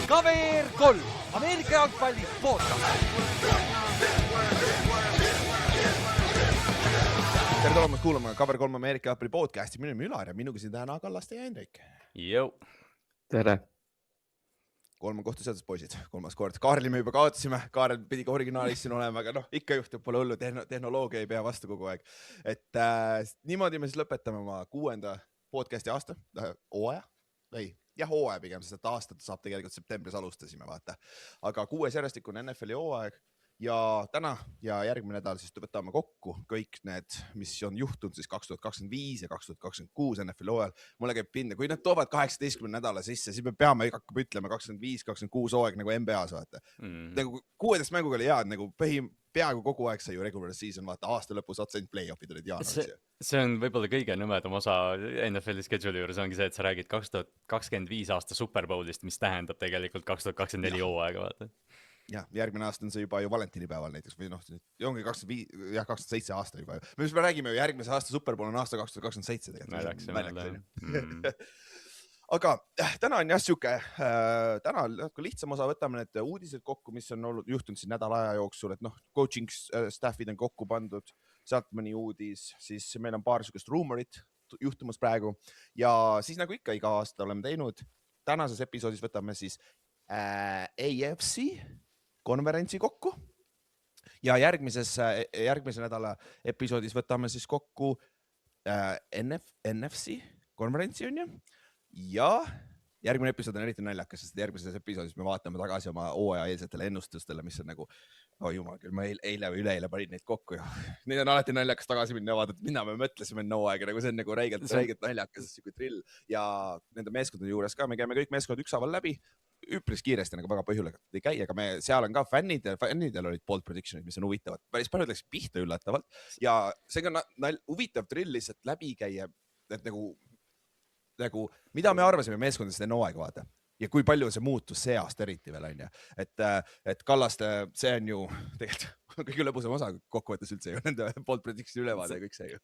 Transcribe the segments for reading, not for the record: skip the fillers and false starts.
KVR 3, Ameerika jalgpalli podcast. Tere tulemast kuulama KVR 3 Ameerika jalgpalli podcasti. Minu nimi Ülar ja minuga siin täna Kallaste ja Hendrik. Jõu. Tere. Kolm kohta seadus poisid, kolmas kord. Kaarli me juba kaotasime, Kaarel pidi ka originaalis siin olema, aga ikka juhtub, pole hullu, tehnoloogia ei pea vastu kogu aeg. Et niimoodi me siis lõpetame oma 6. podcasti aasta, hooaja pigem, sest et aastat saab tegelikult septembris alustasime, vaata. Aga 6 järjestikune NFL-i hooaeg ja täna ja järgmine nädal siis võtame kokku kõik need, mis on juhtunud siis 2025 ja 2026 NFL-i hooajal. Mulle käib pinda, kui nad toovad 18 nädala sisse, siis me peame hakkab ütlema 25-26 hooaeg nagu NBA-s, vaata. Nagu 16 mänguga oli head, nagu peaaegu kogu aeg sai ju regular season, vaata aasta lõpus otsa play-offid olid jaanuaris. See on võib-olla kõige nõmedam osa NFL-i schedule juures ongi see, et sa räägid 2025 aasta Super Bowlist, mis tähendab tegelikult 2024 hooaega, vaata. Ja järgmine aasta on see juba ju valentinipäeval näiteks või ongi 2007 aasta juba. Me räägime ju järgmise aasta Super Bowl on aasta 2027 tegelikult. Aga täna on jah siuke, täna lihtsam osa võtame need uudised kokku, mis on juhtunud siin nädala aja jooksul, et coaching staffid on kokku pandud, sealt mõni uudis, siis meil on paar sugust ruumorit juhtumas praegu ja siis nagu ikka iga aasta oleme teinud, tänases episoodis võtame siis AFC konverentsi kokku ja järgmise nädala episoodis võtame siis kokku NFC konverentsi on ju. Ja järgmine episood on eriti naljakas, sest järgmises episoodis me vaatame tagasi oma hooaja eelsetele ennustustele, mis on nagu, jumal küll, ma eile või üleeile panin neid kokku ja neid on alati naljakas tagasi minna ja vaadata, mida me mõtlesime enne hooaega, nagu see on nagu räigelt naljakas, siuke drill ja nende meeskondade juures ka, me käime kõik meeskond ükshaaval läbi, üpris kiiresti nagu väga põhjule ei käi, aga seal on ka fännidel olid bold predictionid, mis on huvitavad, päris palju läks pihta üllatavalt ja see on huvitav drill lihtsalt läbi käia, et nagu, mida me arvasime meeskondadest enne hooaega vaata ja kui palju see muutus see aasta eriti veel on ja, et Kallaste, see on ju tegelikult kõige lõbusam osa kokkuvõttes üldse ju nende bold prediction ülevaade ja kõik see ju.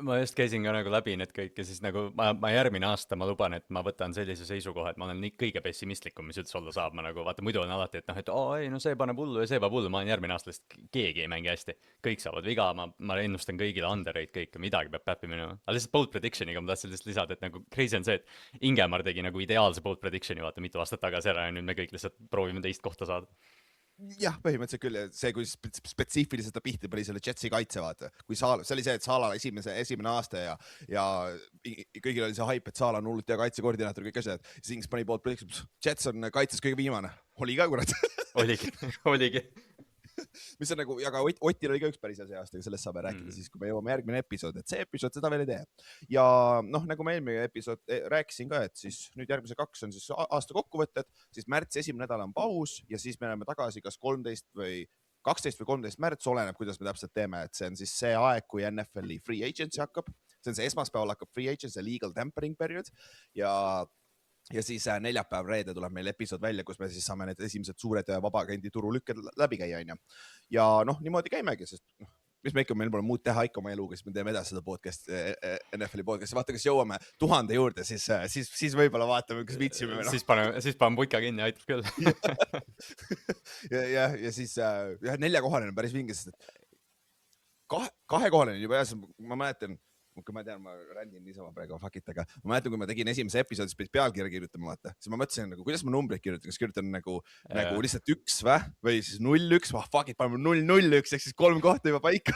Ma just käisin ka nagu läbi need kõik ja siis nagu ma järgmine aasta ma luban, et ma võtan sellise seisukoha, et ma olen nii kõige pessimistlikum, mis üldse olla saab, ma nagu vaata muidu on alati, et see paneb hullu ja see paneb hullu, ma olen järgmine aasta, sest keegi ei mängi hästi, kõik saavad viga, ma ennustan kõigile underrate kõike, midagi peab päppi minema, aga lihtsalt bold predictioniga ma tahtsin lihtsalt lisada, et nagu crazy on see, et Ingemar tegi nagu ideaalse bold predictioni, vaata mitu aastat tagasi ära ja nüüd me kõik lihtsalt proovime teist kohta saada. Jah, põhimõtteliselt küll, see kui spetsiifiliselt ta pihti pani selle Jetsi kaitse, vaata, kui see oli see, et Saala esimene aasta ja kõigil oli see hype, et Saala on hullult ja kaitsekoordinaator, kõik asjad, siis Ings pani poolt prediction, Jets on kaitses kõige viimane, oli ka kurat. Oligi. Mis on nagu, aga Otil oli ka üks päris hea see aasta, aga sellest saab rääkida siis, kui me jõuame järgmine episood, et see episood seda veel ei tee. Ja nagu me eelmine episood rääkisin ka, et siis nüüd järgmise 2 on siis aasta kokkuvõtted, siis märtsi esimene nädal on paus ja siis me oleme tagasi kas 12 või 13 märts, oleneb, kuidas me täpselt teeme, et see on siis see aeg, kui NFL-i free agency hakkab, see on see esmaspäeval hakkab free agency, legal tampering period ja siis neljapäev reede tuleb meil episood välja, kus me siis saame need esimesed suured vabaagendi turulükked läbi käia. Ja niimoodi käimegi, sest mis me ikka, meil pole muud teha ikka oma eluga, siis me teeme edasi seda podcast, NFL-i podcasti, vaata, kas jõuame 1000 juurde, siis võib-olla vaatame, kas viitsime. Siis paneme putka kinni, aitab küll. ja siis 4-kohaline on päris vinge, sest 2-kohaline juba jah, ma mäletan, kui ma tean, ma rändin niisama praegu fuck it, aga ma mäletan, kui ma tegin esimese episoodis pealkirja kirjutama, vaata, siis ma mõtlesin, nagu, kuidas ma numbreid kirjutan, kas kirjutan nagu lihtsalt 1 või siis 0-1, fuck it, paneme 0-0-1, ehk siis 3 kohta juba paika.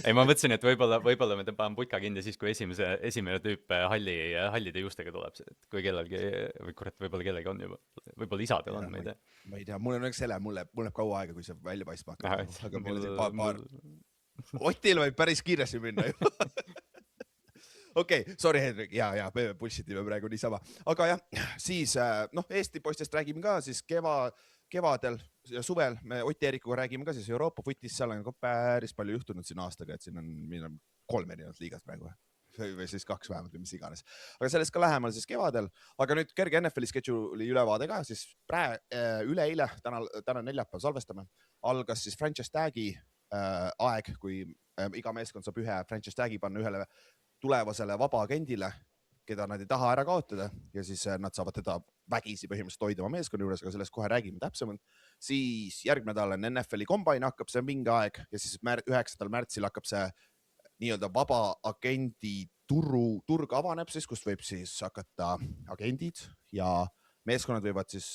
Ei, ma mõtlesin, et võib-olla me paneme putka kinni siis, kui esimene tüüp hallide juustega tuleb, et kui kellelgi, või kurat, võib-olla kellegi on juba, võib-olla isadel on, ma ei tea. Ma ei tea, mul on üks hele, mul läheb kaua aega, kui see välja paistma hakkab, aga mul on paar Otil võib päris kiiresti minna ju. Okei, sorry Hendrik, ja me bullshitime praegu niisama. Aga jah, siis Eesti poistest räägime ka siis kevadel ja suvel me Oti Eerikuga räägime ka siis Euroopa footis, seal on ka päris palju juhtunud siin aastaga, et siin on 3 erinevat liigat praegu või siis 2 vähemalt või mis iganes. Aga sellest ka lähemal siis kevadel, aga nüüd kerge NFL-i schedule'i ülevaade ka, siis üleeile, täna neljapäev salvestame, algas siis franchise tag'i aeg, kui iga meeskond saab ühe franchise tag'i panna ühele tulevasele vabaagendile keda nad ei taha ära kaotada ja siis nad saavad teda vägisi põhimõtteliselt hoida oma meeskonna juures, aga sellest kohe räägime täpsemalt. Siis järgmine nädal on NFL-i combine hakkab, see on mingi aeg ja siis 9. märtsil hakkab see nii-öelda vaba agendi turg avaneb siis, kust võib siis hakata agendid ja meeskonnad võivad siis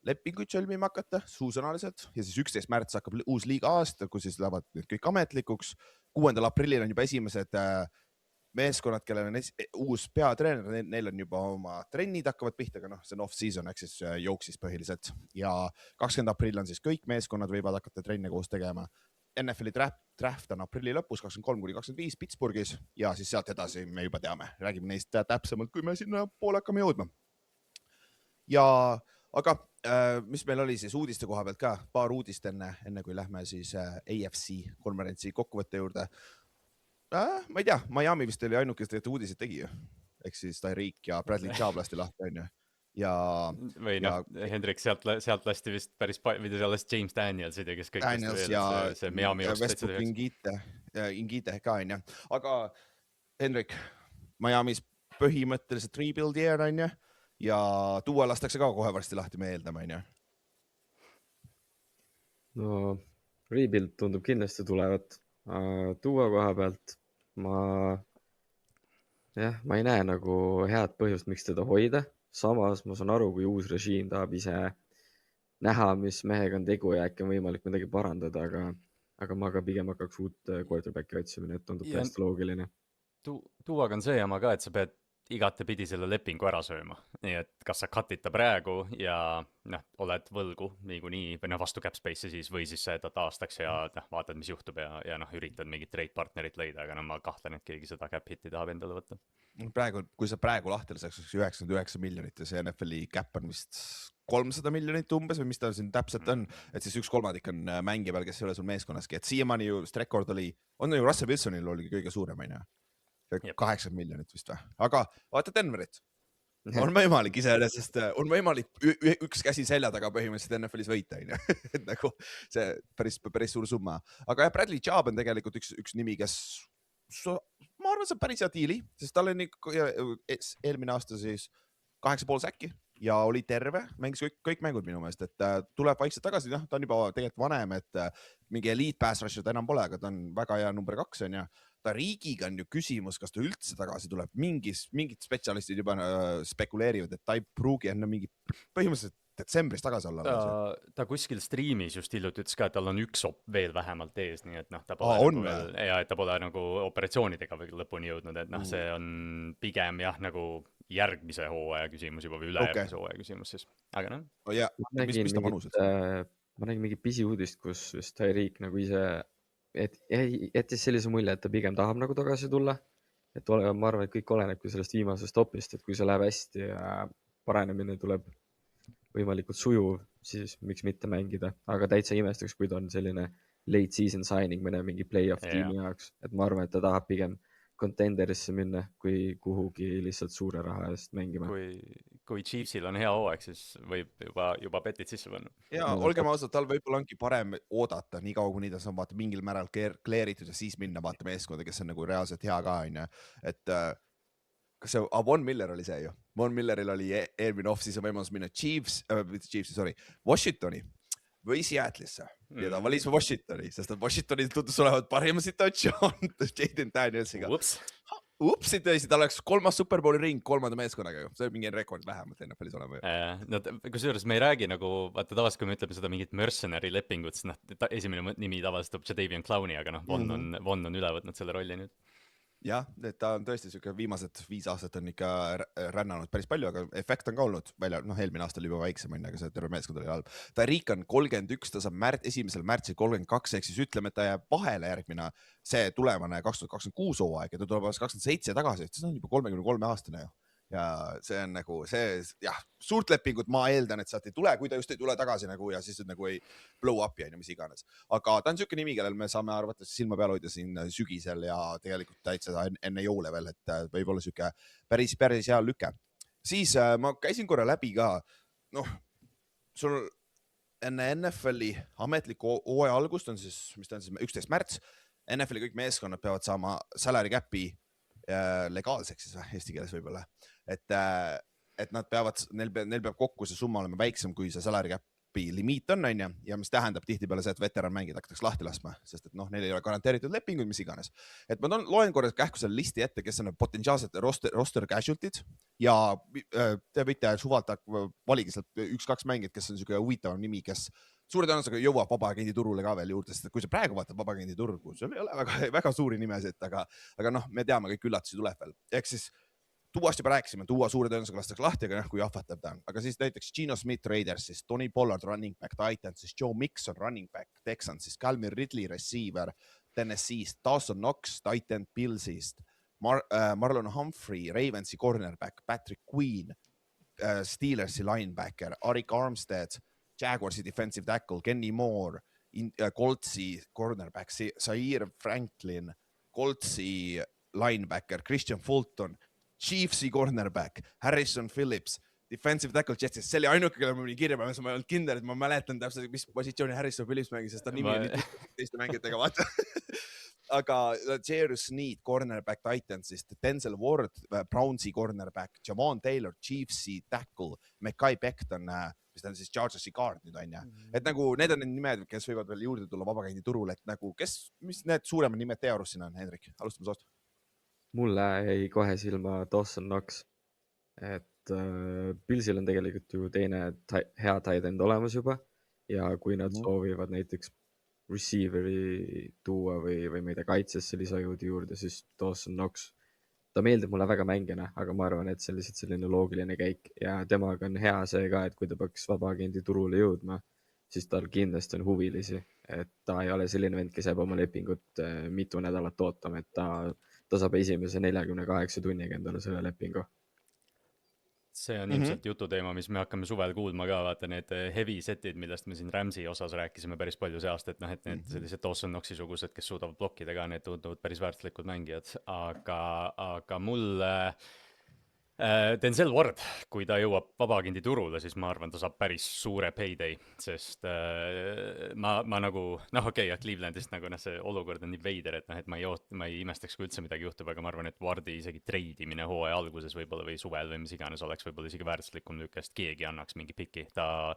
lepinguid sõlmima hakata suusõnaliselt ja siis 11. märts hakkab uus liiga aasta, kus siis lähevad nüüd kõik ametlikuks. 6. aprillil on juba esimesed meeskonnad, kellel on uus peatreener, neil on juba oma trennid hakkavad pihta, aga see on off-season, ehk siis jooksis põhiliselt ja 20. aprill on siis kõik meeskonnad võivad hakata trenne koos tegema. NFL-i draft on aprilli lõpus 23-25 Pittsburghis ja siis sealt edasi me juba teame, räägime neist täpsemalt, kui me sinna poole hakkame jõudma. Ja aga mis meil oli siis uudiste koha pealt ka, paar uudist enne kui lähme siis AFC konverentsi kokkuvõtte juurde. Ma ei tea, Miami vist oli ainuke, kes tegelikult uudiseid tegi ju. Ehk siis Tyreek ja Bradley Chubb lasti lahti on ju. Või Hendrik, sealt lasti vist päris palju, seal lasti James Danielsid ja kes kõik Daniels ja Westbrook Ingite ka on ju. Aga Hendrik, Miami's põhimõtteliselt rebuild year on ju ja Tua lastakse ka kohe varsti lahti, me eeldame on ju. No rebuild tundub kindlasti tulevat. Tua koha pealt ma ei näe nagu head põhjust, miks teda hoida. Samas ma saan aru, kui uus režiim tahab ise näha, mis mehega on tegu ja äkki on võimalik midagi parandada, aga ma ka pigem hakkaks uut quarterbacki otsimine, et tundub täiesti loogiline. Tuuaga on see jama ka, et sa pead igatepidi selle lepingu ära sööma. Nii et kas sa cut'id ta praegu ja oled võlgu niikuinii või vastu cap space'i siis või siis sa aastaks ja vaatad, mis juhtub ja üritad mingit trade partnerit leida, aga ma kahtlen, et keegi seda cap hiti tahab endale võtta. Praegu, kui sa praegu lahti laseks 99 miljonit ja see NFL-i cap on vist 300 miljonit umbes või mis ta siin täpselt on, et siis 1/3 on mängija peal, kes ei ole sul meeskonnaski, et siiamaani ju rekord oli, on ju Russell Wilsonil oli kõige suurem, on ju. 80 miljonit vist või, aga vaata Denverit. On võimalik iseenesest, on võimalik üks käsi selja taga põhimõtteliselt NFL-is võita, et nagu see päris suur summa. Aga Bradley Chubb on tegelikult üks nimi, kes ma arvan, see on päris hea diili, sest tal on eelmine aasta siis 8,5 säkki ja oli terve, mängis kõik mängud minu meelest, et tuleb vaikselt tagasi, ta on juba tegelikult vanem, et mingi elite pass rusher enam pole, aga ta on väga hea number 2 on ja ta riigiga on ju küsimus, kas ta üldse tagasi tuleb. Mingid spetsialistid juba spekuleerivad, et ta ei pruugi enne mingi põhimõtteliselt detsembris tagasi olla. Ta kuskil streamis just hiljuti ütles ka, et tal on üks veel vähemalt ees, nii et ta pole nagu operatsioonidega lõpuni jõudnud, et see on pigem nagu järgmise hooaja küsimus juba või ülejärgmise hooaja küsimus siis. Aga mis ta panused? Ma nägin mingi pisiuudist, kus Tyreek nagu ise jättis sellise mulje, et ta pigem tahab nagu tagasi tulla. Et ma arvan, et kõik olenebki sellest viimasest opist, et kui see läheb hästi ja paranemine tuleb võimalikult sujuv, siis miks mitte mängida. Aga täitsa imestaks, kui ta on selline late season signing mõne mingi playoff tiimi jaoks. Et ma arvan, et ta tahab pigem contenderisse minna, kui kuhugi lihtsalt suure raha eest mängima. Kui Chiefsil on hea hooaeg, siis võib juba petid sisse panna. Ja olgem ausalt, tal võib-olla ongi parem oodata nii kaua, kuni ta saab vaata mingil määral kleeritud ja siis minna vaata meeskonda, kes on nagu reaalselt hea ka, on ju. Et kas see, Von Miller oli see ju? Von Milleril oli eelmine off-season võimalus minna Washingtoni või Seattle'isse. Ja ta valis Washingtoni, sest Washingtonil tundus olevat parima situatsioon Jaden Danielsiga. Upsid tõesti, ta oleks 3. Superbowli ring 3. meeskonnaga ju. See on mingi rekord vähemalt NFL-is olema. Kusjuures me ei räägi nagu, vaata tavaliselt, kui me ütleme seda mingit mercenary lepingut, siis esimene nimi tavaliselt tuleb Jadavion Clowney, aga Von on üle võtnud selle rolli nüüd. Jah, et ta on tõesti siuke viimased 5 aastat on ikka rännanud päris palju, aga efekt on ka olnud välja, eelmine aasta oli juba väiksem, aga see terve meeskond oli halb. Tyreek on 31, ta saab 1. märtsil 32, ehk siis ütleme, et ta jääb vahele järgmine see tulevane 2026 hooaeg ja ta tuleb 27 tagasi, see on juba 33 aastane ju. Ja see on nagu see, suurt lepingut ma eeldan, et sealt ei tule, kui ta just ei tule tagasi nagu ja siis nagu ei blow up ja mis iganes. Aga ta on siuke nimi, kellel me saame arvates silma peal hoida siin sügisel ja tegelikult täitsa enne joule veel, et võib olla siuke päris hea lüke. Siis ma käisin korra läbi ka, sul enne NFL-i ametliku hooaja algust on siis, mis ta on siis 11. märts, NFL-i kõik meeskonnad peavad saama salary cap'i legaalseks siis eesti keeles võib-olla, et nad peavad, neil peab kokku see summa olema väiksem, kui see salary cap'i limiit on, ja mis tähendab tihtipeale see, et veteran mängijad hakatakse lahti laskma, sest et neil ei ole garanteeritud lepingud, mis iganes. Et ma loen korra kähku selle listi ette, kes on potentsiaalsed roster casualty'd ja te võite suvalt valigi sealt 1-2 mängijad, kes on niisugune huvitavam nimi, kes suure tõenäosusega jõuab vabaagendi turule ka veel juurde, sest kui sa praegu vaatad vabaagendi turgu, seal ei ole väga suuri nimesid, aga me teame, kõik üllatusi tuleb veel. Ehk siis Tuuast juba rääkisime, Tuua suure tõenäosusega lastakse lahti, aga kui jahvatab ta on. Aga siis näiteks Geno Smith Raiders, siis Tony Pollard running back Titans, siis Joe Mixon running back Texans, siis Calvin Ridley receiver Tennessee'st, Dawson Knox Titan Bills'ist, Marlon Humphrey Ravensi cornerback, Patrick Queen Steelersi linebacker, Arik Armstead Jaguarsi defensive tackle, Kenny Moore, Coltsi cornerback, Zaire Franklin, Coltsi linebacker, Christian Fulton, Chiefsi cornerback, Harrison Phillips, defensive tackle Jetsis. See oli ainuke, kelle ma kirja peal, ma ei olnud kindel, et ma mäletan täpselt, mis positsiooni Harrison Phillips mängis, sest ta nimi oli teiste mängijatega, vaata. Aga Jairus Sneed, cornerback Titansist, Denzel Ward, Brownsi cornerback, Javon Taylor, Chiefsi tackle, Mekhi Becton, mis ta on siis Chargersi guard nüüd on ja. Et nagu need on need nimed, kes võivad veel juurde tulla vabaagendi turul, et nagu mis need suuremad nimed teie arust siin on, Hendrik? Alustame soost. Mulle jäi kohe silma Dawson Knox, et Pilsil on tegelikult ju teine hea tight end olemas juba ja kui nad soovivad näiteks receiveri tuua või ma ei tea, kaitsesse lisajõudi juurde, siis Dawson Knox. Ta meeldib mulle väga mängijana, aga ma arvan, et see on lihtsalt selline loogiline käik ja temaga on hea see ka, et kui ta peaks vabaagendi turule jõudma, siis tal kindlasti on huvilisi, et ta ei ole selline vend, kes jääb oma lepingut mitu nädalat ootama, et ta saab esimese 48 tunniga endale selle lepingu. See on ilmselt jututeema, mis me hakkame suvel kuulma ka, vaata need heavy setid, millest me siin Ramsey osas rääkisime päris palju see aasta, et et need sellised Dawson Knoxi sugused, kes suudavad blokkida ka, need tunduvad päris väärtuslikud mängijad, aga mulle Denzel Ward, kui ta jõuab vabaagendi turule, siis ma arvan, ta saab päris suure payday, sest ma nagu, Clevelandist nagu see olukord on nii veider, et et ma ei imestaks, kui üldse midagi juhtub, aga ma arvan, et Wardi isegi treidimine hooaja alguses võib-olla või suvel või mis iganes oleks võib-olla isegi väärtuslikum lükast, keegi annaks mingi piki. Ta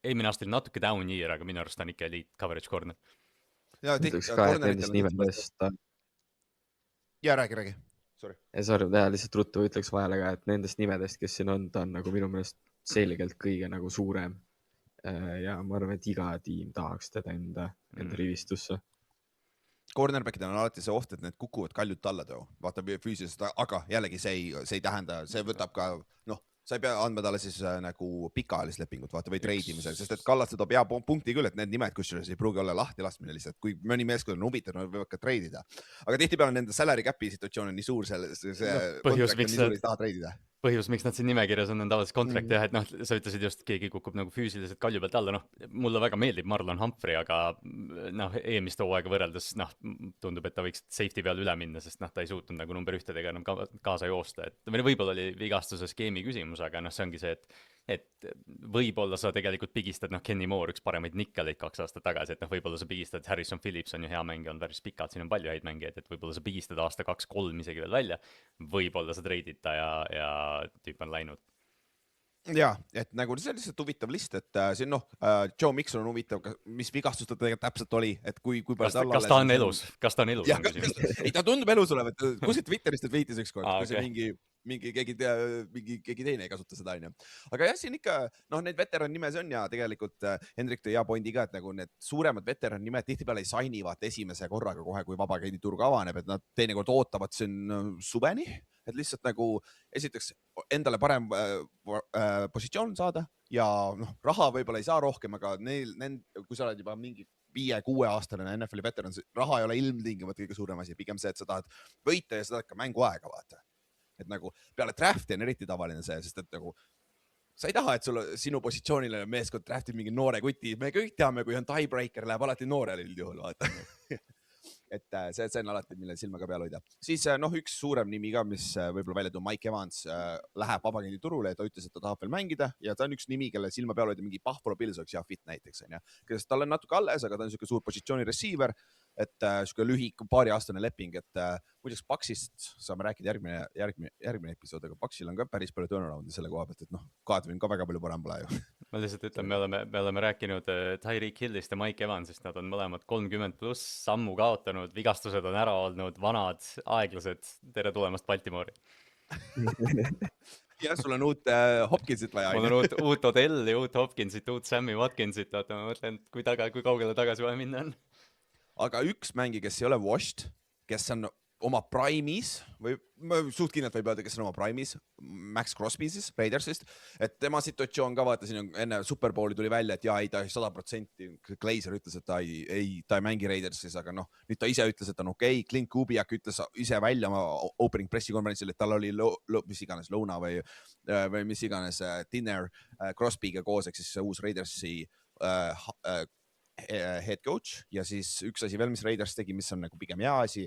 eelmine aasta oli natuke down year, aga minu arust ta on ikka elite coverage corner. Ütleks ka, et nendest nimedest ja räägi. Sorry, lihtsalt ruttu ütleks vahele ka, et nendest nimedest, kes siin on, ta on nagu minu meelest selgelt kõige nagu suurem ja ma arvan, et iga tiim tahaks teda enda rivistusse. Cornerbackid on alati see oht, et need kukuvad kaljut alla too, vaata füüsiliselt, aga jällegi see ei tähenda, see võtab ka, sa ei pea andma talle siis nagu pikaajalist lepingut, vaata, või treidimisel, sest et Kallaste toob hea punkti küll, et need nimed kusjuures ei pruugi olla lahti laskmine lihtsalt, kui mõni meeskond on huvitav, nad võivad ka treidida. Aga tihtipeale nende salary cap'i situatsioon on nii suur, see põhjus, kontrakt on nii suur, ei taha treidida. Põhjus, miks nad siin nimekirjas on tavaliselt kontrakt jah, et sa ütlesid just, keegi kukub nagu füüsiliselt kalju pealt alla, mulle väga meeldib Marlon Humphrey, aga eelmist hooaega võrreldes, tundub, et ta võiks safety peal üle minna, sest ta ei suutnud nagu number ühtedega enam kaasa joosta, et võib-olla oli vigastuse skeemi küsimus, aga see ongi see, et võib-olla sa tegelikult pigistad, Kenny Moore, üks paremaid nikkeleid 2 aastat tagasi, et võib-olla sa pigistad, Harrison Phillips on ju hea mängija, on päris pikalt, siin on palju häid mängijaid, et võib-olla sa pigistad aasta 2-3 isegi veel välja, võib-olla sa treidid ta ja tüüp on läinud. Ja, et nagu see on lihtsalt huvitav list, et siin Joe Mixon on huvitav, mis vigastus ta tegelikult täpselt oli, et kui kas ta on elus? Kas ta on elus? Ei, ta tundub elus olevat, kuskilt Twitterist võitis ükskord, kui see keegi teine ei kasuta seda, on ju. Aga jah, siin ikka, need veteran nimes on ja tegelikult Hendrik tõi hea pointi ka, et nagu need suuremad veteran nimed tihtipeale ei sainivad esimese korraga kohe, kui vabaagendi turg avaneb, et nad teinekord ootavad siin suveni, et lihtsalt nagu esiteks endale parem positsioon saada ja raha võib-olla ei saa rohkem, aga kui sa oled juba mingi 5-6 aastane NFL-i veteran, raha ei ole ilmtingimata kõige suurem asi, pigem see, et sa tahad võita ja sa tahad ka mänguaega vaata. Et nagu peale drafti on eriti tavaline see, sest et nagu sa ei taha, et sinu positsioonile meeskond draftib mingi noore kuti, me kõik teame, kui on tiebreaker, läheb alati noorele üldjuhul, vaata. et see on alati, mille silma ka peal hoida. Siis noh, üks suurem nimi ka, mis võib-olla välja tuua, Mike Evans läheb vabagendi turule ja ta ütles, et ta tahab veel mängida ja ta on üks nimi, kelle silma peal hoida mingi Buffalo Bills oleks hea fit näiteks, on ju. Kes tal on natuke alles, aga ta on siuke suur positsiooni receiver, et siuke lühik paariaastane leping, et muideks Paxist saame rääkida järgmine episood, aga Paxil on ka päris palju turnaround'i selle koha pealt, et noh, Kadri on ka väga palju parem pole ju. ma lihtsalt ütlen, me oleme rääkinud Tyreek Hillist ja Mike Evansist, nad on mõlemad 30+, sammu kaotanud, vigastused on ära olnud, vanad, aeglased, tere tulemast Baltimoori. jah, sul on uut Hopkinsit vaja. mul on uut Odelli, uut Hopkinsit, uut Sammy Watkinsit, vaata ma mõtlen, kui kaugele tagasi vaja minna on. Aga üks mängi, kes ei ole washed, kes on oma prime'is või suht kindlalt võib öelda, kes on oma prime'is, Max Crosby siis Raidersist, et tema situatsioon ka vaatasin enne Superbowli tuli välja, et ei, ta 100%, Glazer ütles, et ta ei mängi Raidersis, aga noh, nüüd ta ise ütles, et on okei. Clint Kubiak ütles ise välja oma opening pressikonverentsil, et tal oli mis iganes lõuna või mis iganes dinner Crosby'ga koos, ehk siis uus Raidersi head coach ja siis üks asi veel, mis Raiders tegi, mis on nagu pigem hea asi,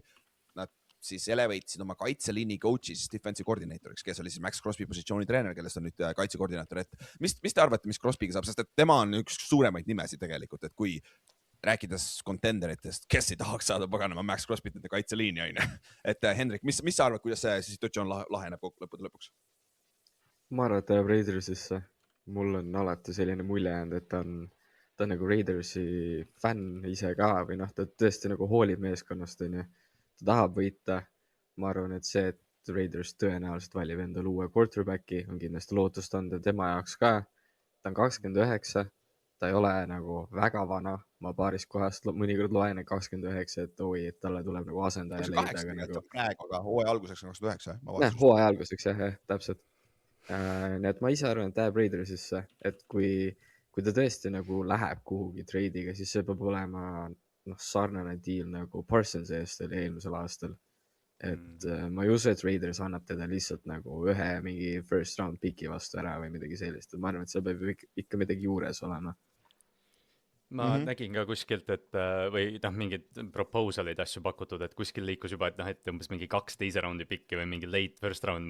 nad siis elevate'isid oma kaitseliini coach'i siis defensive koordineeritoriks, kes oli siis Max Crosby positsiooni treener, kellest on nüüd kaitsekoordinaator, et mis te arvate, mis Crosby'ga saab, sest et tema on üks suuremaid nimesid tegelikult, et kui rääkides contenderitest, kes ei tahaks saada paganama Max Crosby't nende kaitseliini, on ju. Et Hendrik, mis sa arvad, kuidas see situatsioon laheneb lõppude lõpuks? ma arvan, et ta jääb Raidersisse. Mul on alati selline mulje jäänud, et ta on nagu Raidersi fänn ise ka või noh, ta tõesti nagu hoolib meeskonnast, on ju. Ta tahab võita. Ma arvan, et see, et Raiders tõenäoliselt valib endale uue quarterbacki, on kindlasti lootust anda tema jaoks ka. Ta on 29, ta ei ole nagu väga vana. Ma paaris kohast mõnikord loen, et 29, et oi, et talle tuleb nagu asendaja leida. Nagu... praegu, aga hooaja alguseks on 29. Hooaja alguseks, jah, täpselt. Nii et ma ise arvan, et läheb Raidersisse, et kui ta tõesti nagu läheb kuhugi treidiga, siis see peab olema sarnane deal nagu Parsons eest oli eelmisel aastal. Et ma ei usu, et Raiders annab teda lihtsalt nagu ühe mingi first round piki vastu ära või midagi sellist. Ma arvan, et seal peab ikka midagi juures olema. Ma nägin ka kuskilt, et või noh, mingid proposalid asju pakutud, et kuskil liikus juba, et noh, et umbes mingi 2 teise raundi pikki või mingi late first round,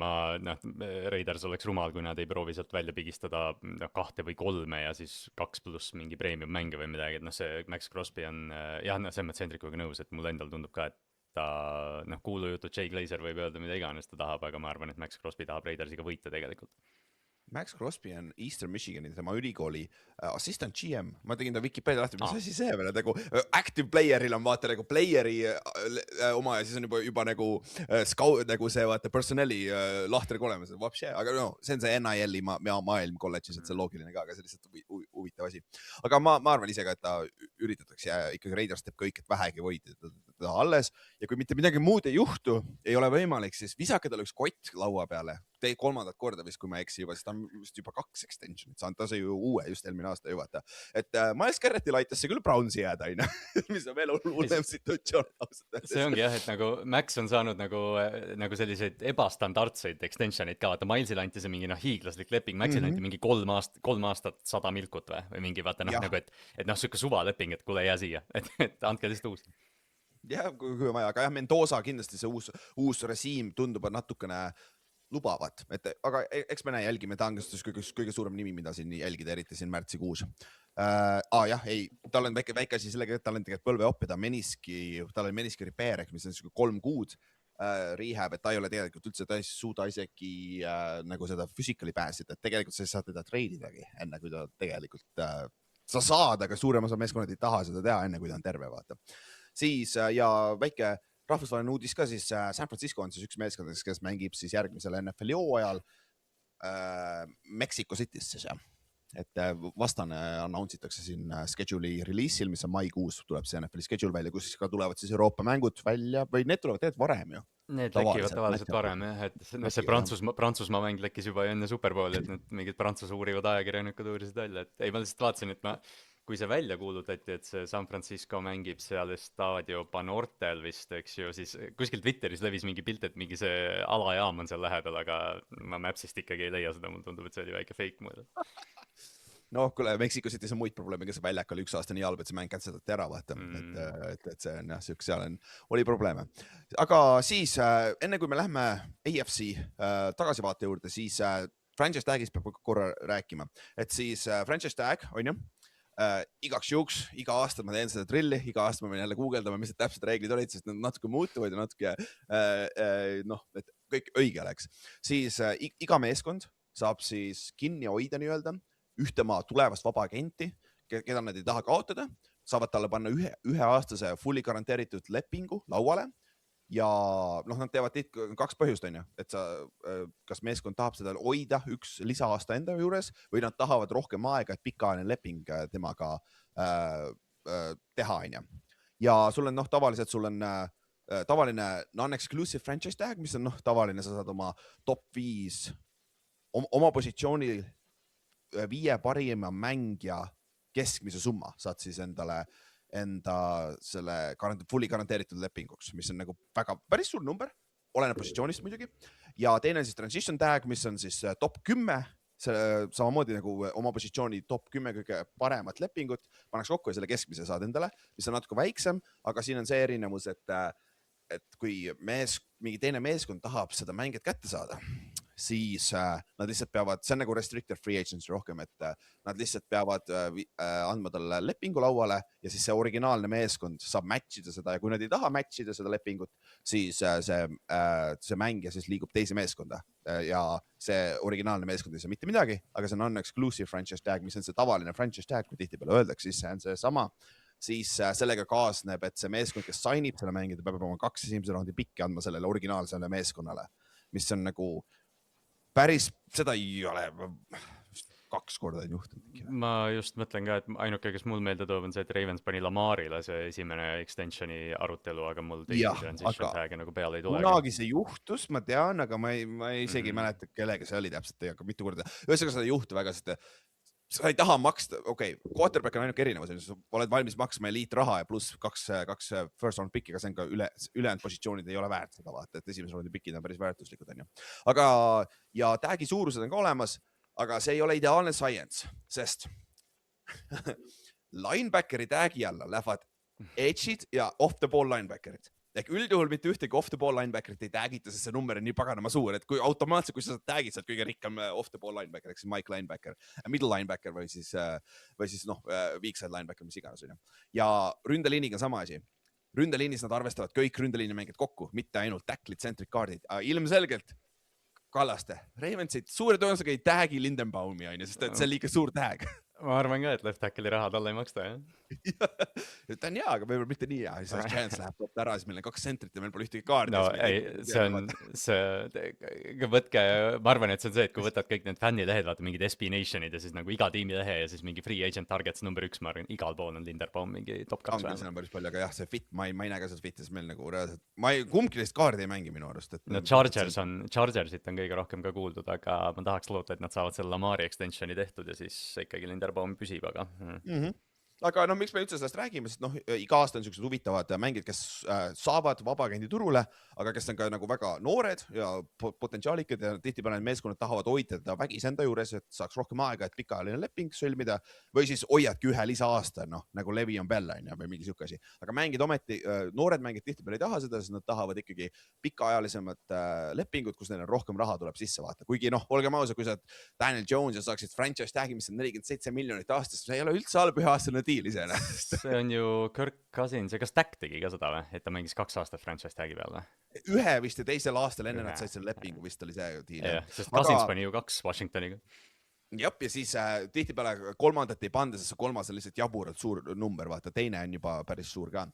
Raiders oleks rumal, kui nad ei proovi sealt välja pigistada 2 või 3 ja siis 2+ mingi premium mänge või midagi, et noh, see Max Crosby on, jah, selles mõttes Hendrikuga nõus, et mul endal tundub ka, et ta, noh, kuulujutu Jay Glazer võib öelda mida iganes ta tahab, aga ma arvan, et Max Crosby tahab Raidersiga võita tegelikult. Max Crosby on Eastern Michigani, tema ülikooli assistant GM. Ma tegin ta Wikipedia lahti, mis asi see veel, nagu active player'il on vaata nagu player'i oma ja siis on juba nagu scout, nagu see vaata personali lahter olemas, aga no, see on see NIL-i maailm kolledžis, et see on loogiline ka, aga see lihtsalt huvitav asi. Aga ma arvan ise ka, et ta üritatakse ja ikkagi Raiders teeb kõik, et vähegi võidi teda alles ja kui mitte midagi muud ei juhtu, ei ole võimalik, siis visake tal üks kott laua peale. 3. korda vist, kui ma eksi juba, sest ta on just juba 2 extensionit saanud, ta sai ju uue just eelmine aasta ju vaata. Et Miles Garrettile aitas see küll Brownsi jääda, mis on veel hullem situatsioon. See ongi jah, et nagu Max on saanud nagu selliseid ebastandardseid extensionid ka, vaata Milesile anti see mingi hiiglaslik leping, Maxile anti mingi 3 aastat 100 milkut või mingi vaata noh, nagu et noh, siuke suvaleping, et kuule jää siia, et andke lihtsalt uus. Jah, kui on vaja, aga jah, Mendoza kindlasti see uus režiim tundub natukene lubavat, aga eks me jälgime, ta on kõige suurem nimi, mida siin jälgida, eriti siin märtsikuus. Tal on väike asi sellega, et tal on tegelikult põlveopp ja tal on meniski repair, mis on 3 kuud rehab, et ta ei ole tegelikult üldse, ta ei suuda isegi nagu seda physically pääsida, et tegelikult sa ei saa teda treididagi enne, kui ta tegelikult sa saad, aga suurem osa meeskonnad ei taha seda teha enne, kui ta on terve, vaata. Siis ja väike rahvusvaheline uudis ka, siis San Francisco on siis üks meeskondades, kes mängib siis järgmisel NFL hooajal Mexico City's siis jah. Et vastane announce itakse siin schedule'i release'il, mis on maikuus tuleb see NFL schedule välja, kus ka tulevad siis Euroopa mängud välja või need tulevad tegelikult varem ju. Need läkivad tavaliselt varem jah, et see Prantsusmaa mäng läkis juba enne Superbowli, et need mingid Prantsuse uurivad ajakirjanikud uurisid välja, et ei, ma lihtsalt vaatasin, et kui see välja kuulutati, et see San Francisco mängib seal Estadio Banortel vist, eks ju, siis kuskil Twitteris levis mingi pilt, et mingi see alajaam on seal lähedal, aga ma Mapsist ikkagi ei leia seda, mul tundub, et see oli väike fake mulle. noh, kuule, Mexico City's on muid probleeme, kes väljakal 1 aasta nii halb, et see mäng cancelati ära, vaata. Et see on jah, seal oli probleeme. Aga siis enne kui me lähme AFC tagasivaate juurde, siis franchise tag'ist peab korra rääkima. Et siis franchise tag, on ju, igaks juhuks, iga aasta ma teen seda drilli, iga aasta ma võin jälle guugeldama, mis need täpsed reeglid olid, sest need natuke muutuvad ja natuke, noh, et kõik õige oleks. Siis iga meeskond saab siis kinni hoida nii-öelda ühtemaa tulevast vaba agenti, keda nad ei taha kaotada, saavad talle panna üheaastase fully garanteeritud lepingu lauale ja noh, nad teevad 2 põhjust, on ju, et kas meeskond tahab seda hoida 1 lisaaasta enda juures või nad tahavad rohkem aega, et pikaajaline leping temaga teha, on ju. Ja sul on tavaliselt tavaline non-exclusive franchise tag, mis on tavaline, sa saad oma top 5 oma positsioonil 5 parima mängija keskmise summa saad siis enda selle fully garanteeritud lepinguks, mis on nagu päris suur number, oleneb positsioonist muidugi. Ja teine on siis transition tag, mis on siis top 10, samamoodi nagu oma positsiooni top 10 kõige paremat lepingut, pannaks kokku ja selle keskmise saad endale, mis on natuke väiksem, aga siin on see erinevus, et kui mingi teine meeskond tahab seda mängijat kätte saada, siis nad lihtsalt peavad, see on nagu restricted free agency rohkem, et nad lihtsalt peavad andma talle lepingu lauale ja siis see originaalne meeskond saab matchida seda ja kui nad ei taha matchida seda lepingut, siis see mängija siis liigub teise meeskonda ja see originaalne meeskond ei saa mitte midagi, aga see on non-exclusive franchise tag, mis on see tavaline franchise tag, kui tihtipeale öeldakse, siis see on see sama. Siis sellega kaasneb, et see meeskond, kes signib selle mängida, peab oma 2 esimese raundi pikki andma sellele originaalsele meeskonnale, mis on nagu päris, seda ei ole 2 korda juhtunud. Ma just mõtlen ka, et ainuke, kes mul meelde toob, on see, et Ravens pani Lamarile see esimene extensioni arutelu, aga mul teisi transition tag'e nagu peale ei tule. Kunagi see juhtus, ma tean, aga ma ei isegi mäleta, kellega see oli täpselt, aga mitu korda. Ühesõnaga seda ei juhtu väga, sest sa ei taha maksta, quarterback on ainuke erinevus, sa oled valmis maksma eliitraha ja pluss 2 first round pick, aga see on ka ülejäänud positsioonid ei ole väärt seda vaata, et esimese raundi pickid on päris väärtuslikud, on ju. Aga, ja tag'i suurused on ka olemas, aga see ei ole ideaalne science, sest linebackeri tag'i alla lähevad edge'id ja off the ball linebackerid. Ehk üldjuhul mitte ühtegi off the ball linebackerit ei tagita, sest see number on nii paganama suur, et kui automaatselt, kui sa tagid, saad kõige rikkam off the ball linebacker, ehk siis Mike linebacker, middle linebacker või siis weak side linebacker, mis iganes. Ja ründeliiniga on sama asi. Ründeliinis nad arvestavad kõik ründeliini mängid kokku, mitte ainult tackle'id, centric guard'id. Ilmselgelt Kallaste, Ravensid suure tõenäosusega ei tag'i Lindenbaumi, sest see on liiga suur tag. Ma arvan ka, et left tackle'i raha talle ei maksta, jah? Ta on hea, aga võib-olla mitte nii hea. Siis chance läheb top ära, siis meil on 2 sentrit ja meil pole ühtegi kaardi. No ei, võtke, ma arvan, et see on see, et kui võtad kõik need fännilehed, vaata mingid SB Nationid ja siis nagu iga tiimi lehe ja siis mingi free agent targets number 1, ma arvan, igal pool on Linderbaum mingi top 2. See on päris palju, aga jah, see fit, ma ei näe ka seda fitis meil nagu reaalselt. Kumbki neist kaardi ei mängi minu arust. No Chargersit on kõige rohkem ka kuuldud, aga ma tahaks loota, et nad saavad selle Lamari extensioni tehtud ja siis ikkagi Linderbaum püsib, aga... Aga miks me üldse sellest räägime, sest iga aasta on sellised huvitavad mängid, kes saavad vabaagendi turule, aga kes on ka nagu väga noored ja potentsiaalikad ja tihtipeale meeskonnad tahavad hoida teda vägis enda juures, et saaks rohkem aega, et pikaajaline leping sõlmida või siis hoiadki 1 lisaaasta, nagu Le'Veon Bell või mingi siuke asi. Aga mängid ometi, noored mängid tihtipeale ei taha seda, sest nad tahavad ikkagi pikaajalisemad lepingud, kus neil rohkem raha tuleb sisse vaata. Kuigi olgem ausad, kui sa Daniel Jones ja saaksid franchise tag'i, mis on 47 miljonit aastas, see ei ole üldse halb 1 aastane diil iseenesest. See on ju Kirk Cousins ja kas Dak tegi ka seda või, et ta mängis 2 aastat franchise tag'i peal või? 1 vist ja teisel aastal enne nad said selle lepingu vist oli see diil. Sest Cousins pani ju 2 Washingtoniga. Jah, ja siis tihtipeale 3. ei panda, sest see 3. on lihtsalt jaburalt suur number, vaata, teine on juba päris suur ka.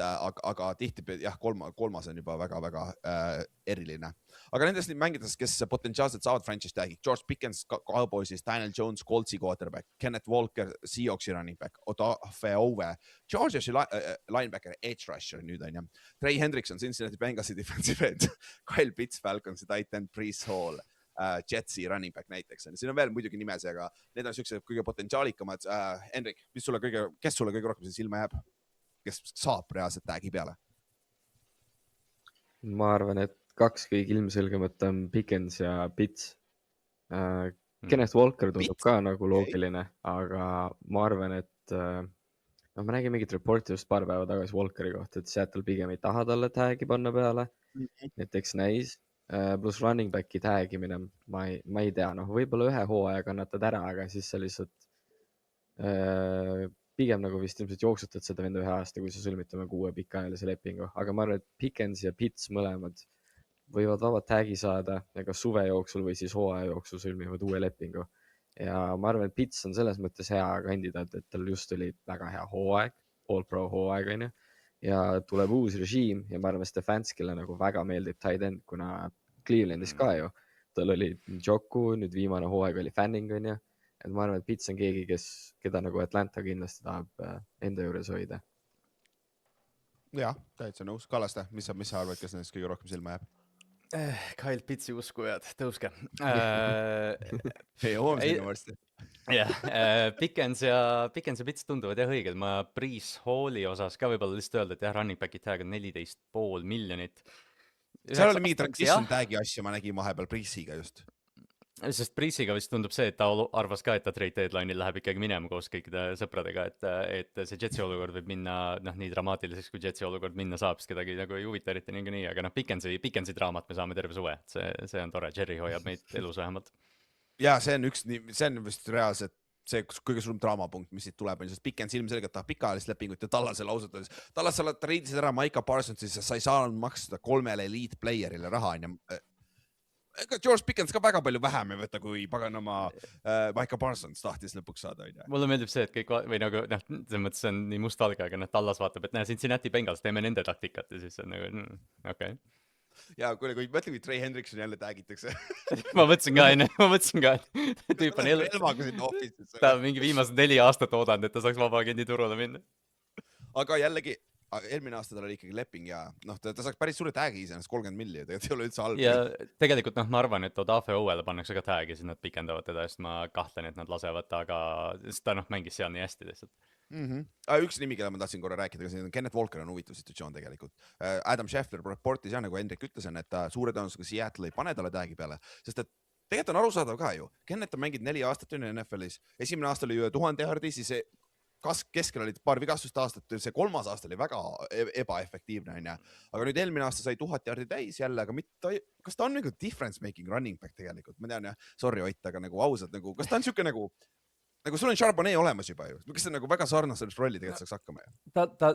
Aga tihtipeale, jah, 3. on juba väga-väga eriline. Aga nendest mängides, kes potentsiaalselt saavad franchise tag'i, George Pickens, Cowboysis, Daniel Jones, Coltsi quarterback, Kenneth Walker, Seahawksi running back, Odafe Ove, Georgia's linebacker, edge rusher nüüd on, Trey Hendrickson, Cincinnati Bengalsi defensive end, Kyle Pitts, Falconsi tight end, Breece Hall, Jetsi running back näiteks. Siin on veel muidugi nimesi, aga need on sellised kõige potentsiaalikamad. Henrik, kes sulle kõige rohkem silma jääb? Kes saab reaalselt tag'i peale? Ma arvan, et 2 kõige ilmselgemat on Pickens ja Pitts. Kenneth Walker tundub Pitts- ka nagu okei. loogiline, aga ma arvan, et no ma nägin mingit reporti just paar päeva tagasi Walkeri kohta, et Seattle pigem ei taha talle tag'i panna peale, näiteks näis. Pluss running back'i tag'imine, ma ei tea, noh, võib-olla ühe hooaja kannatad ära, aga siis sa lihtsalt pigem nagu vist ilmselt jooksutad seda venda 1 aasta, kui sa sõlmid temaga 6 pikaajalise lepingu, aga ma arvan, et Pickens ja Pitts mõlemad võivad vabalt tag'i saada ja kas suve jooksul või siis hooaja jooksul sõlmivad uue lepingu. Ja ma arvan, et Pitts on selles mõttes hea kandidaat, et tal just oli väga hea hooaeg, all pro hooaeg on ju, ja tuleb uus režiim ja ma arvan, Stefanskile nagu väga meeldib tight end, kuna Clevelandis ka ju, tal oli Njoku, nüüd viimane hooaeg oli Fanning on ju, et ma arvan, et Pitts on keegi, keda nagu Atlanta kindlasti tahab enda juures hoida. jah, täitsa nõus. Kallaste, mis sa arvad, kes nendest kõige rohkem silma jääb? Kyle Pitsi uskujad, tõuske. ei, hoom sinna varsti. jah, Pickens ja Pitts tunduvad jah õiged. Ma Breece Halli osas ka võib-olla lihtsalt öelda, et jah, running back'i tag on 14,5 miljonit. seal oli mingi transition tag'i asja, ma nägin vahepeal Breece'iga just. Sest Breece'iga vist tundub see, et ta arvas ka, et ta trade deadline'il läheb ikkagi minema koos kõikide sõpradega, et see Jetsi olukord võib minna nii dramaatiliseks, kui Jetsi olukord minna saab, sest kedagi nagu ei huvita eriti nii, aga Pickensi draamat me saame terve suve, see on tore, Jerry hoiab meid elus vähemalt. ja see on vist reaalselt see kõige suurem draamapunkt, mis siit tuleb, sest Pickens ilmselgelt tahab pikaajalist lepingut ja Tallasele ausalt öeldes. Tallas sa treidisid ära Micah Parsonsi, sa ei saanud maksta 3 elite player'ile raha, George Pickens ka väga palju vähem ei võta, kui paganama Micah Parsons tahtis lõpuks saada. Mulle meeldib see, et kõik või nagu selles mõttes see on nii mustvalge, aga Tallas vaatab, et Cincinnati Bengals, teeme nende taktikat ja siis on nagu okei. Ja kui mõtle, kui Trey Hendrickson jälle tag'itakse. ma mõtlesin ka, et tüüp on elvaga sinna office'isse. Ta on mingi viimased 4 aastat oodanud, et ta saaks vabaagendi turule minna. Aga jällegi, eelmine aasta tal oli ikkagi leping ja ta saaks päris suure tag'i iseenesest 30 milli, tegelikult ei ole üldse halb. Ja tegelikult ma arvan, et Odafe Owele pannakse ka tag'i, siis nad pikendavad teda, sest ma kahtlen, et nad lasevad, aga ta mängis seal nii hästi lihtsalt. Üks nimi, keda ma tahtsin korra rääkida, Kenneth Walker on huvitav situatsioon tegelikult. Adam Scheffler reportis ja nagu Hendrik ütles, et suure tõenäosusega Seattle ei pane talle tag'i peale, sest et tegelikult on arusaadav ka ju. Kenneth on mänginud 4 aastat NFL-is, esimene aasta oli 1000 jardi, siis keskel olid paar vigastust aastat, see 3. aasta oli väga ebaefektiivne, aga nüüd eelmine aasta sai 1000 jardi täis jälle, aga kas ta on nagu difference making running back tegelikult? Ma tean sorry Ott, aga nagu ausalt, kas ta on siuke nagu sul on Charbonnet olemas juba ju, kes on nagu väga sarnasel rolli tegelikult saaks hakkama ju.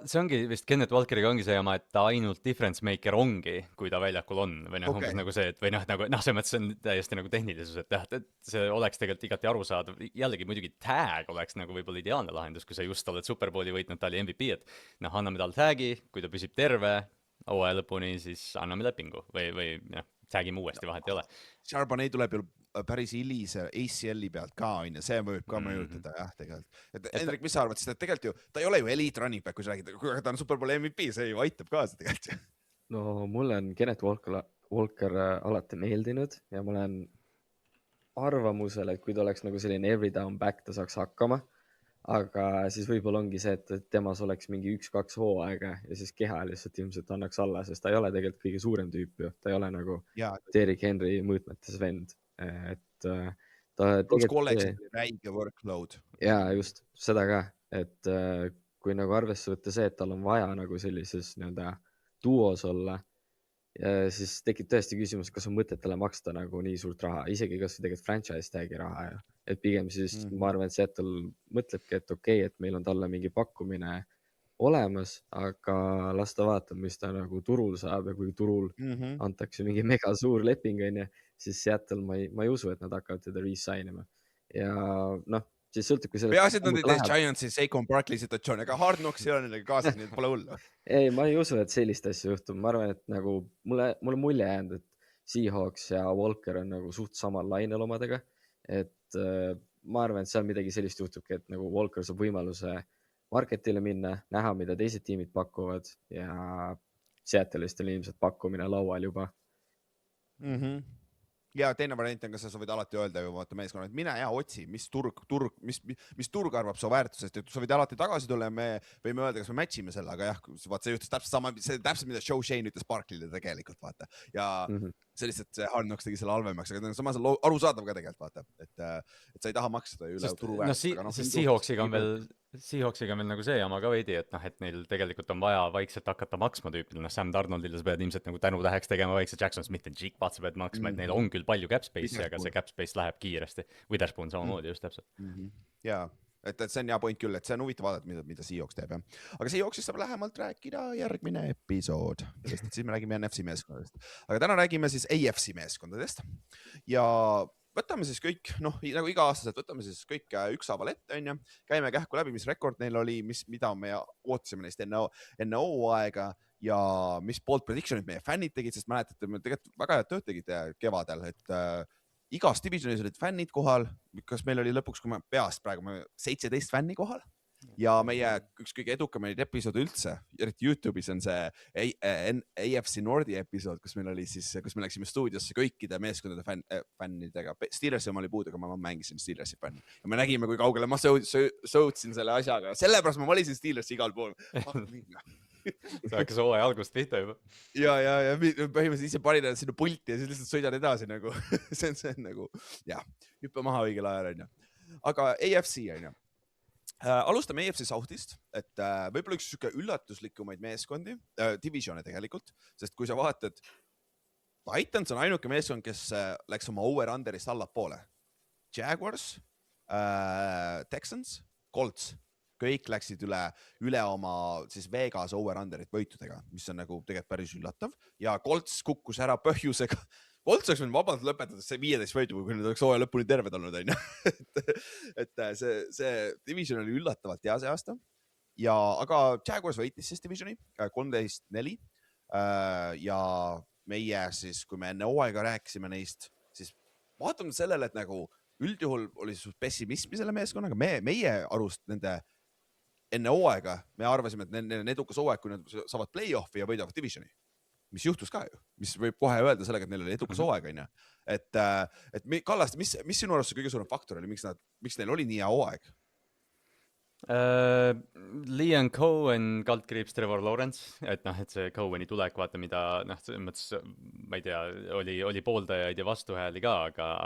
See ongi vist Kenneth Walkeriga ongi see jama, et ta ainult difference maker ongi, kui ta väljakul on või umbes nagu see, et või see mõttes on täiesti nagu tehnilisus, et see oleks tegelikult igati arusaadav. Jällegi muidugi tag oleks nagu võib-olla ideaalne lahendus, kui sa just oled Superbowli võitnud, ta oli MVP, et anname talle tag'i, kui ta püsib terve hooaja lõpuni, siis anname lepingu või tag'ime uuesti, vahet ei ole. Charbonnet tuleb ju päris hilise ACL-i pealt ka on ja see võib ka mõjutada jah tegelikult. Hendrik, mis sa arvad, sest tegelikult ju ta ei ole ju elite running back, kui sa räägid, aga ta on Superbowl MVP, see ju aitab ka seda tegelikult. No mulle on Kenneth Walker alati meeldinud ja ma olen arvamusel, et kui ta oleks nagu selline every down back, ta saaks hakkama, aga siis võib-olla ongi see, et temas oleks mingi 1-2 hooaega ja siis keha lihtsalt ilmselt annaks alla, sest ta ei ole tegelikult kõige suurem tüüp ju, ta ei ole nagu Derrick Henry mõõtmetes vend. Et ta kolledžis oli räige workload. Ja just seda ka, et kui nagu arvesse võtta see, et tal on vaja nagu sellises duos olla, siis tekib tõesti küsimus, kas on mõtet talle maksta nagu nii suurt raha, isegi kas tegelikult franchise tag'i raha ja et pigem siis ma arvan, et Seattle mõtlebki, et okei, et meil on talle mingi pakkumine olemas, aga las ta vaatab, mis ta nagu turul saab ja kui turul antakse mingi mega suur leping on ja siis Seattle ma ei usu, et nad hakkavad teda re-sign ima ja siis sõltub, kui sellest peaasi, et nad ei tee Giantsi Saquon Barkley situatsiooni, aga Hard Knocks ei ole nendega kaasas, nii et pole hullu. Ei, ma ei usu, et sellist asja juhtub. Ma arvan, et nagu mulle mulje jäänud, et Seahawks ja Walker on nagu suht samal lainel omadega, et ma arvan, et seal midagi sellist juhtubki, et nagu Walker saab võimaluse marketile minna, näha, mida teised tiimid pakuvad ja Seattle'ist on ilmselt pakkumine laual juba. ja teine variant on, kas sa võid alati öelda ju vaata meeskonnale, et mine ja otsi, mis turg arvab su väärtusest, et sa võid alati tagasi tulla ja me võime öelda, kas me match ime selle, aga jah, vaata see juhtus täpselt sama, see täpselt mida Joe Shane ütles Barkley'le tegelikult vaata ja see lihtsalt see Hard Knocks tegi selle halvemaks, aga samas on arusaadav ka tegelikult vaata, et sa ei taha maksta üle turuväärtust. Seahawksiga on veel nagu see jama ka veidi, et noh, et neil tegelikult on vaja vaikselt hakata maksma tüüpil, noh Sam Darnoldile sa pead ilmselt nagu tänutäheks tegema vaikselt, Jackson Smith and Jigbat sa pead maksma, et neil on küll palju cap space'i, aga see cap space läheb kiiresti. Witherspoon samamoodi just täpselt. Jaa, et see on hea point küll, et see on huvitav vaadata, mida Seahawks teeb, jah. Aga Seahawksist saab lähemalt rääkida järgmine episood, sest siis me räägime NFC meeskondadest. Aga täna räägime siis AFC meeskondadest ja võtame siis kõik, noh, nagu iga-aastaselt võtame siis kõik ükshaaval ette, on ju. Käime kähku läbi, mis rekord neil oli, mida me ootasime neist enne hooaega ja mis bold prediction'id meie fännid tegid, sest mäletate, me tegelikult väga head tööd tegid kevadel, et igas divisionis olid fännid kohal, kas meil oli lõpuks, kui me peast praegu 17 fänni kohal ja meie üks kõige edukamaid episood üldse, eriti YouTube'is on see AFC Nordi episood, kus meil oli siis, kus me läksime stuudiosse kõikide meeskondade fännidega. Steelersi oma oli puudu, aga ma mängisin Steelersi fänni ja me nägime, kui kaugele ma sõutsin selle asjaga. Sellepärast ma valisin Steelersi igal pool. See hakkas hooaja algust pihta juba. Ja põhimõtteliselt ise panin sinna pulti ja siis lihtsalt sõidan edasi nagu. See on nagu, jah, hüppe maha õigel ajal, on ju. Aga AFC, on ju. Alustame AFC Southist, et võib-olla üks siuke üllatuslikumaid meeskondi, divisione tegelikult, sest kui sa vaatad, Titans on ainuke meeskond, kes läks oma over-underist allapoole. Jaguars, Texans, Colts, kõik läksid üle oma siis Vegas over-underit võitudega, mis on nagu tegelikult päris üllatav ja Colts kukkus ära põhjusega. Colts oleks võinud vabalt lõpetada see 15 võitu, kui nüüd oleks hooaja lõpuni terved olnud, on ju. Et see division oli üllatavalt hea see aasta. Aga Jaguars võitis siis divisioni 13-4 ja meie siis, kui me enne hooaega rääkisime neist, siis vaatame sellele, et nagu üldjuhul oli pessimismi selle meeskonnaga, meie arust nende enne hooaega me arvasime, et neil on edukas hooaeg, kui nad saavad play-off'i ja võidavad divisioni. Mis juhtus ka ju, mis võib kohe öelda sellega, et neil oli edukas hooaeg, on ju. Et Kallaste, mis sinu arust see kõige suurem faktor oli, miks neil oli nii hea hooaeg? Liam Cohen kaldkriips Trevor Lawrence, et noh, et see Coheni tulek, vaata mida, noh, mõttes, ma ei tea, oli pooldajaid ja vastuhääli ka,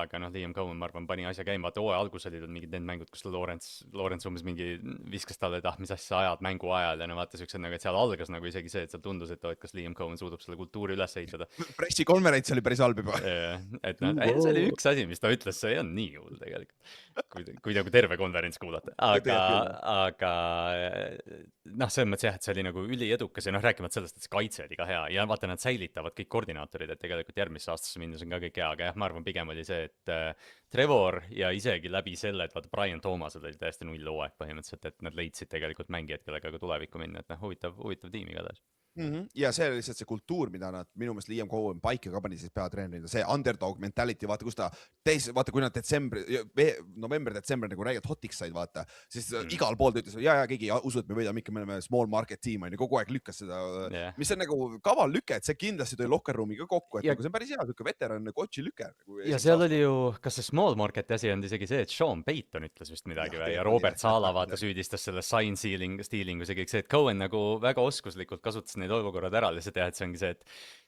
aga noh, Liam Cohen, ma arvan, pani asja käima, vaata hooaja algus olid mingid need mängud, kus Lawrence umbes mingi viskas talle, et mis asja ajad mängu ajal ja no vaata siuksed nagu, et seal algas nagu isegi see, et seal tundus, et kas Liam Cohen suudab selle kultuuri üles ehitada. Pressikonverents oli päris halb juba. Et noh, see oli üks asi, mis ta ütles, see on nii hull tegelikult, kui nagu terve konverents kuulata, aga noh, selles mõttes jah, et see oli nagu üliedukas ja noh, rääkimata sellest, et see kaitse oli ka hea ja vaata, nad säilitavad kõik koordinaatorid, et tegelikult järgmisse aastasse minnes on ka kõik hea, aga jah, ma arvan, pigem oli see, et Trevor ja isegi läbi selle, et vaata, Brian Thomasel oli täiesti null hooaeg põhimõtteliselt, et nad leidsid tegelikult mängijad, kellega ka tulevikku minna, et noh, huvitav tiim igatahes. Ja see oli lihtsalt see kultuur, mida nad minu meelest Liam Cohen paika ka pani siis peatreenerina, see underdog mentality, vaata, kus ta vaata, kui nad november-detsember nagu räigelt hotiks said, vaata, siis igal pool ta ütles, ja keegi usu, et me võidame ikka, me oleme small market team, on ju, kogu aeg lükkas seda, mis on nagu kaval lüke, et see kindlasti tõi locker room'i ka kokku, et nagu see on päris hea, siuke veteran coach'i lüke. Ja seal oli ju, kas see small market asi on isegi see, et Sean Payton ütles vist midagi ja Robert Sala vaata süüdistas selle sign stealing ja kõik see, et Cohen nagu väga oskuslikult kasutas neid olukorrad ära, lihtsalt jah, et see ongi see, et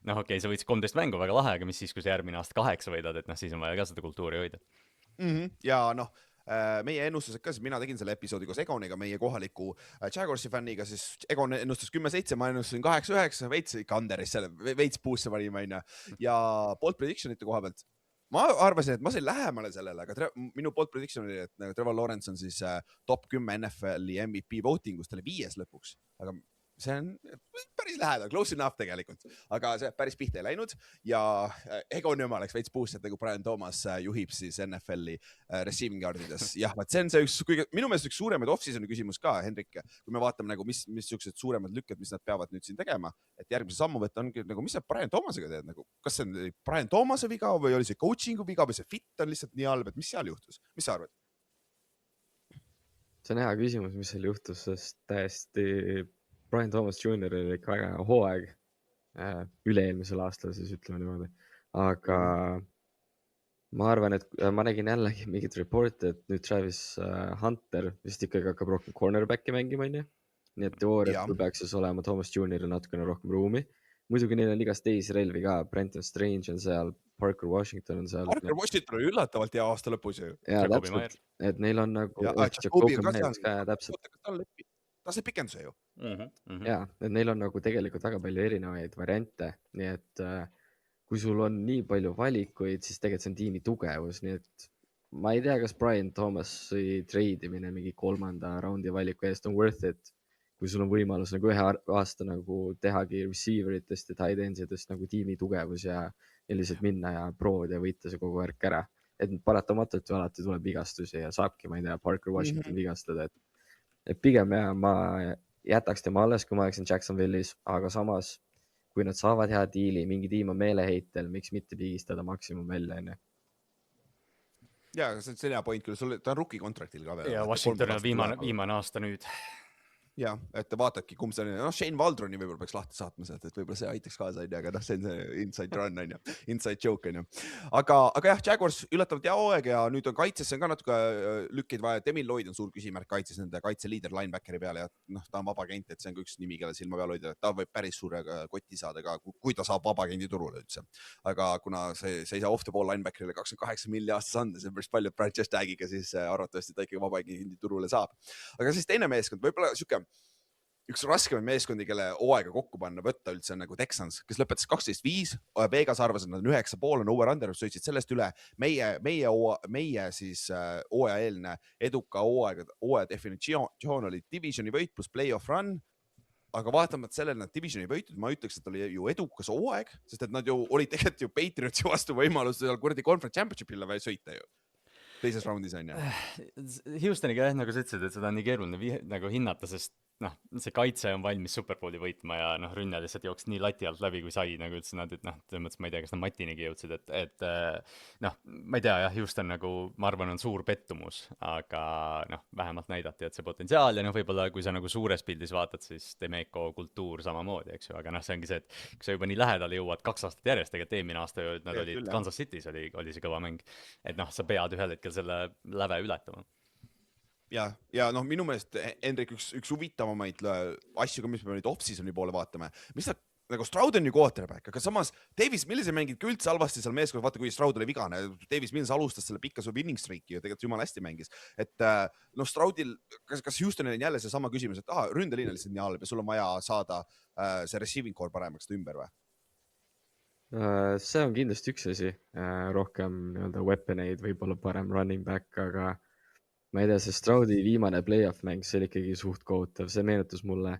noh, okei, sa võitsid 13 mängu, väga lahe, aga mis siis, kui sa järgmine aasta 8 võidad, et noh, siis on vaja ka seda kultuuri hoida. Ja noh, meie ennustused ka, siis mina tegin selle episoodi koos Egoniga, meie kohaliku Jaguarsi fänniga, siis Egon ennustas 10-7, ma ennustasin 8-9, veits ikka underis selle, veits puusse valima, ja bold predictionite koha pealt. Ma arvasin, et ma sain lähemale sellele, aga minu bold prediction oli, et Trevor Lawrence on siis top 10 NFL-i MVP votingust, talle 5 lõpuks, aga see on päris lähedal, close enough tegelikult, aga see päris pihta ei läinud ja Egoni oma läks veits puust, et nagu Brian Thomas juhib siis NFL-i receiving yardides. Jah, see on see üks, minu meelest üks suuremaid off-seasoni küsimus ka, Henrik, kui me vaatame nagu, mis siuksed suuremad lükked, mis nad peavad nüüd siin tegema, et järgmise sammu võtta ongi nagu, mis sa Brian Thomasega teed, nagu, kas see on Brian Thomase viga või oli see coaching'u viga või see fit on lihtsalt nii halb, et mis seal juhtus? Mis sa arvad? See on hea küsimus, mis seal juhtus, sest täiesti Brian Thomas Jr. oli ikka väga hooaeg üle-eelmisel aastal, siis ütleme niimoodi. Aga ma arvan, et ma nägin jällegi mingit report'i, et nüüd Travis Hunter vist ikkagi hakkab rohkem cornerback'i mängima, onju. Nii et teoorias Jaa. sul peaks siis olema Thomas Junioril natukene rohkem ruumi. Muidugi neil on igast teisi relvi ka, Brenton Strange on seal, Parker Washington on seal. Parker Washington oli üllatavalt hea aasta lõpus ju. Jaa, Jakobi täpselt, et neil on nagu Ja Jacobi Jacobi ka Myers seal. ka, täpselt. Ta sai pikenduse ju. Jaa, et neil on nagu tegelikult väga palju erinevaid variante, nii et kui sul on nii palju valikuid, siis tegelikult see on tiimi tugevus, nii et ma ei tea, kas Brian Thomasi treidimine mingi 3. raundi valiku eest on worth it, kui sul on võimalus nagu ühe aasta nagu tehagi receiver itest ja tight endsidest nagu tiimi tugevus ja lihtsalt minna ja proovida ja võita see kogu värk ära. Et paratamatult ju alati tuleb vigastusi ja saabki, ma ei tea, Parker Washington vigastada, et pigem jah, ma jätaks tema alles, kui ma oleksin Jacksonville'is, aga samas, kui nad saavad hea diili, mingi tiim on meeleheitel, miks mitte pigistada maksimum välja, onju. Ja see on hea point küll, ta on rookie kontraktil ka veel. ja Washington on viimane aasta nüüd. Ja, et vaatadki, kumb see on. Shane Waldroni võib-olla peaks lahti saatma sealt, et võib-olla see aitaks kaasa, aga see on see inside run, inside joke. Aga jah, Jaguars üllatavalt hea hooaeg ja nüüd on kaitses, see on ka natuke lükkeid vaja. Demil Lloyd on suur küsimärk kaitses nende kaitseliider linebackeri peale ja ta on vabagent, et see on ka üks nimi, kelle silma peal hoida. Ta võib päris suure kotti saada ka, kui ta saab vabagendi turule üldse. Aga kuna see ei saa off the ball linebackerile 28 milli aastas anda, see on päris palju franchise tagiga, siis arvatavasti ta ikkagi vabagendi turule saab. Aga siis teine meeskond, võib-olla siuke üks raskemaid meeskondi, kelle hooaega kokku panna võtta üldse on nagu Texans, kes lõpetas 12-5. Vegas arvas, et nad on 9,5 on over-under, sõitsid sellest üle. Meie siis hooajaeelne eduka hooaja definitsioon oli divisioni võit plus playoff run. Aga vaatamata sellele nad divisioni võitud, ma ütleks, et oli ju edukas hooaeg, sest et nad ju olid tegelikult ju Patriotsi vastu võimalus seal kuradi conference championship'ile või sõita ju. Teises raundis on ju. Houstoniga nagu sa ütlesid, et seda on nii keeruline nagu hinnata, sest see kaitse on valmis Superbowli võitma ja rünne lihtsalt jooks nii lati alt läbi, kui sai, nagu ütlesid nad, et selles mõttes ma ei tea, kas nad Matinigi jõudsid, et ma ei tea, jah, Houston nagu, ma arvan, on suur pettumus, aga vähemalt näidati, et see potentsiaal ja võib-olla kui sa nagu suures pildis vaatad, siis Demeco kultuur samamoodi, eks ju, aga see ongi see, et kui sa juba nii lähedale jõuad 2 aastat järjest, tegelikult eelmine aasta ju, nad olid Kansas City's oli see kõva mäng, et sa pead ühel hetkel selle läve ületama. Ja minu meelest, Hendrik, üks huvitavamaid asju, mis me nüüd off-seasoni poole vaatame, mis ta nagu Stroud on ju quarterback, aga samas Davis Mills ei mängid küll üldse halvasti seal meeskond, vaata kui Stroud oli vigane, Davis Mills alustas selle pikka winning streak'i ja tegelikult jumala hästi mängis, et Stroudil, kas Houstonil on jälle see sama küsimus, et ründeliin on lihtsalt nii halb ja sul on vaja saada see receiving core paremaks ümber või? See on kindlasti üks asi, rohkem nii-öelda weaponeid, võib-olla parem running back, aga ma ei tea, see Stroudi viimane playoff mäng, see oli ikkagi suht kohutav, see meenutas mulle,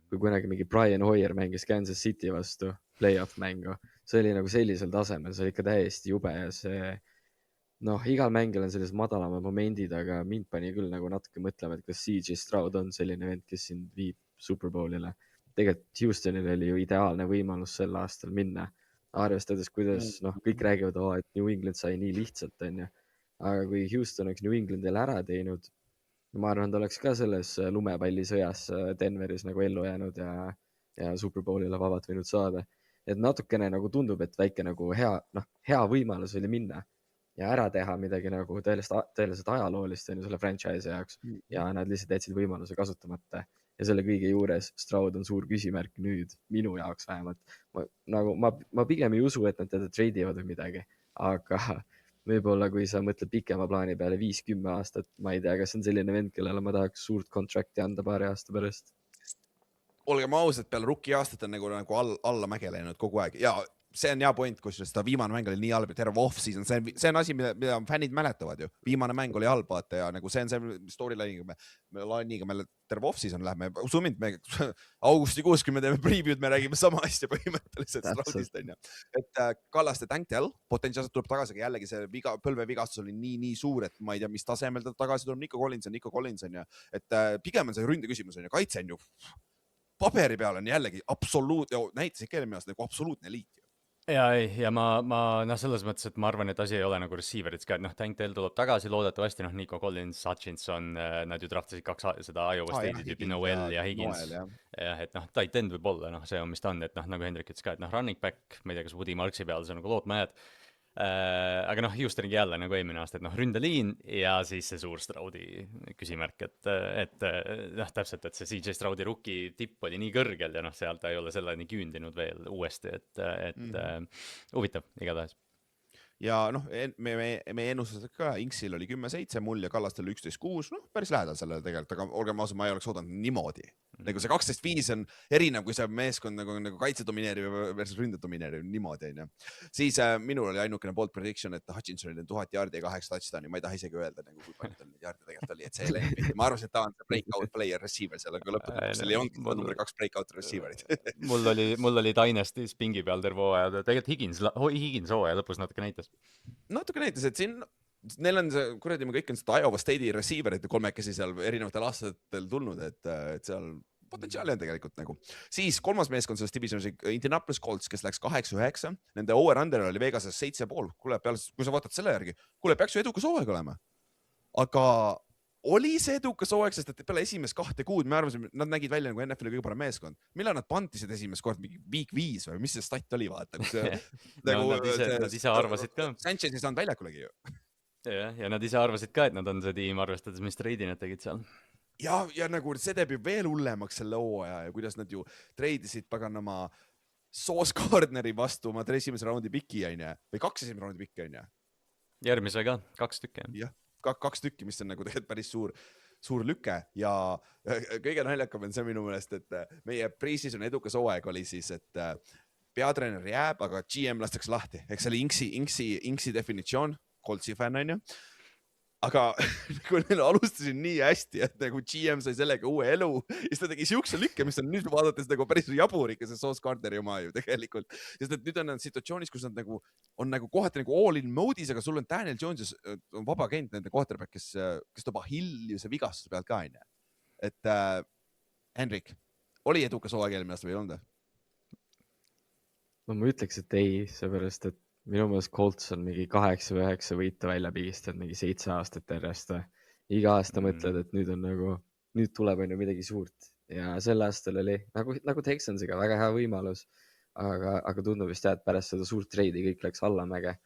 kui kunagi mingi Brian Hoyer mängis Kansas City vastu playoff mängu, see oli nagu sellisel tasemel, see oli ikka täiesti jube ja see, igal mängil on sellised madalamad momendid, aga mind pani küll nagu natuke mõtlema, et kas CJ Stroud on selline vend, kes sind viib Superbowlile. Tegelikult Houstonil oli ju ideaalne võimalus sel aastal minna, arvestades, kuidas kõik räägivad, et New England sai nii lihtsalt, on ju. Aga kui Houston oleks New Englandile ära teinud, ma arvan, ta oleks ka selles lumepallisõjas Denveris nagu ellu jäänud ja Superbowlile vabalt võinud saada. Et natukene nagu tundub, et väike nagu hea võimalus oli minna ja ära teha midagi nagu tõeliselt ajaloolist selle franchise jaoks ja nad lihtsalt jätsid võimaluse kasutamata. Ja selle kõige juures Stroud on suur küsimärk nüüd, minu jaoks vähemalt. Ma pigem ei usu, et nad teda treidivad või midagi, aga võib-olla kui sa mõtled pikema plaani peale 5-10 aastat, ma ei tea, kas on selline vend, kellele ma tahaks suurt kontrakti anda 2 aasta pärast. Olgem ausad, peale rookie aastat on nagu alla mäge läinud kogu aeg ja see on hea point, kus seda viimane mäng oli nii halb, et terve off-season, see on asi, mida fännid mäletavad ju. Viimane mäng oli halb, vaata ja nagu see on see storyline'iga me terve off-season lähme. Usumind, me augustikuus, kui me teeme preview'd, me räägime sama asja põhimõtteliselt Stroudist, on ju. Et Kallaste Tank Tell, potentsiaalselt tuleb tagasi, aga jällegi see põlvevigastus oli nii suur, et ma ei tea, mis tasemel ta tagasi tuleb. Nico Collins on ju. Et pigem on see ründe küsimus, on ju. Kaitse on ju paberi peal on jällegi näitas ikka eelmine aasta nagu absoluutne eliit. Ja ma selles mõttes, et ma arvan, et asi ei ole nagu receiver'its ka, et Tank Tell tuleb tagasi, loodetavasti Nico Collins, Hutchinson, nad ju draftisid 2 seda Iowa State'i tüüpi Noel ja Higgins. Jah, et tight end võib olla, see on, mis ta on, et nagu Hendrik ütles ka, et running back, ma ei tea, kas Woody Marksi peal see nagu lootma jääd. aga noh, Houstonigi jälle nagu eelmine aasta, et noh, ründeliin ja siis see suur Stroudi küsimärk, et noh, täpselt, et see CJ Stroudi rookie tipp oli nii kõrgel ja noh, seal ta ei ole selleni küündinud veel uuesti, huvitav igatahes. Ja noh, me ennustasime ka, Inksil oli 10-7, mul ja Kallastel 11-6, noh, päris lähedal sellele tegelikult, aga olgem ausad, ma ei oleks oodanud niimoodi. Nagu see 12-5 on erinev, kui see meeskond nagu kaitse domineeriv versus ründe domineeriv, niimoodi on ju. Siis minul oli ainukene bold prediction, et Hutchinsonil on 1000 jaardi ja 8 touchdowni, ma ei taha isegi öelda, nagu, kui palju tal neid jaardi tegelikult oli, et see ei läinud. Ma arvasin, et ta on see breakout player receiver seal, aga lõpuks seal ei olnud number 2 breakout receiverit. mul oli Dynasty's pingi peal terve hooaja, tegelikult Higgins hooaja lõpus natuke näitas. Natuke näitas, et siin neil on see, kuradi, me kõik on seda Iowa State'i receiver'it kolmekesi seal erinevatel aastatel tulnud, et seal potentsiaali on tegelikult nagu. Siis kolmas meeskond selles divisionis Indianapolis Colts, kes läks 8-9, nende over-under oli Vegases 7,5. Kuule, kui sa vaatad selle järgi, kuule, peaks ju edukas hooaeg olema. Aga oli see edukas hooaeg, sest et peale esimest 2 kuud me arvasime, nad nägid välja nagu NFL-i kõige parem meeskond. Millal nad pantisid esimest kord mingi week 5 või mis see stat oli, vaata? Nad ise arvasid ka. Sanchez ei saanud väljakulegi ju. Ja nad ise arvasid ka, et nad on see tiim, arvestades, mis treidi nad tegid seal. Ja nagu see teeb ju veel hullemaks selle hooaja ja kuidas nad ju treidisid paganama Sauce Gardneri vastu oma esimese raundi piki, või 2 esimese raundi piki, Järgmise ka, 2 tükki. Jah, 2 tükki, mis on nagu tegelikult päris suur lüke ja kõige naljakam on see minu meelest, et meie pre-season edukas hooaeg oli siis, et peatreener jääb, aga GM lastakse lahti. Eks see oli Inksi definitsioon, Coltsi fänn on ju. Aga kui neil alustasin nii hästi, et nagu GM sai sellega uue elu, siis ta tegi siukse lükke, mis on nüüd vaadates nagu päris jaburika, see Sauce Gardneri oma ju tegelikult. Sest et nüüd on nad situatsioonis, kus nad nagu on nagu kohati nagu all-in mode'is, aga sul on Daniel Jones on vaba agent, nende quarterback, kes toob hiljuse vigastuse pealt ka, on. Et Henrik, oli edukas hooaeg eelmine aasta või ei olnud? No ma ütleks, et ei, seepärast, et minu meelest Colts on mingi 8 või 9 võita välja pigistanud mingi 7 aastat järjest. Iga aasta mõtled, et nüüd tuleb on ju midagi suurt ja sel aastal oli nagu Texansiga väga hea võimalus, aga tundub vist jah, et pärast seda suurt treidi kõik läks allamäge.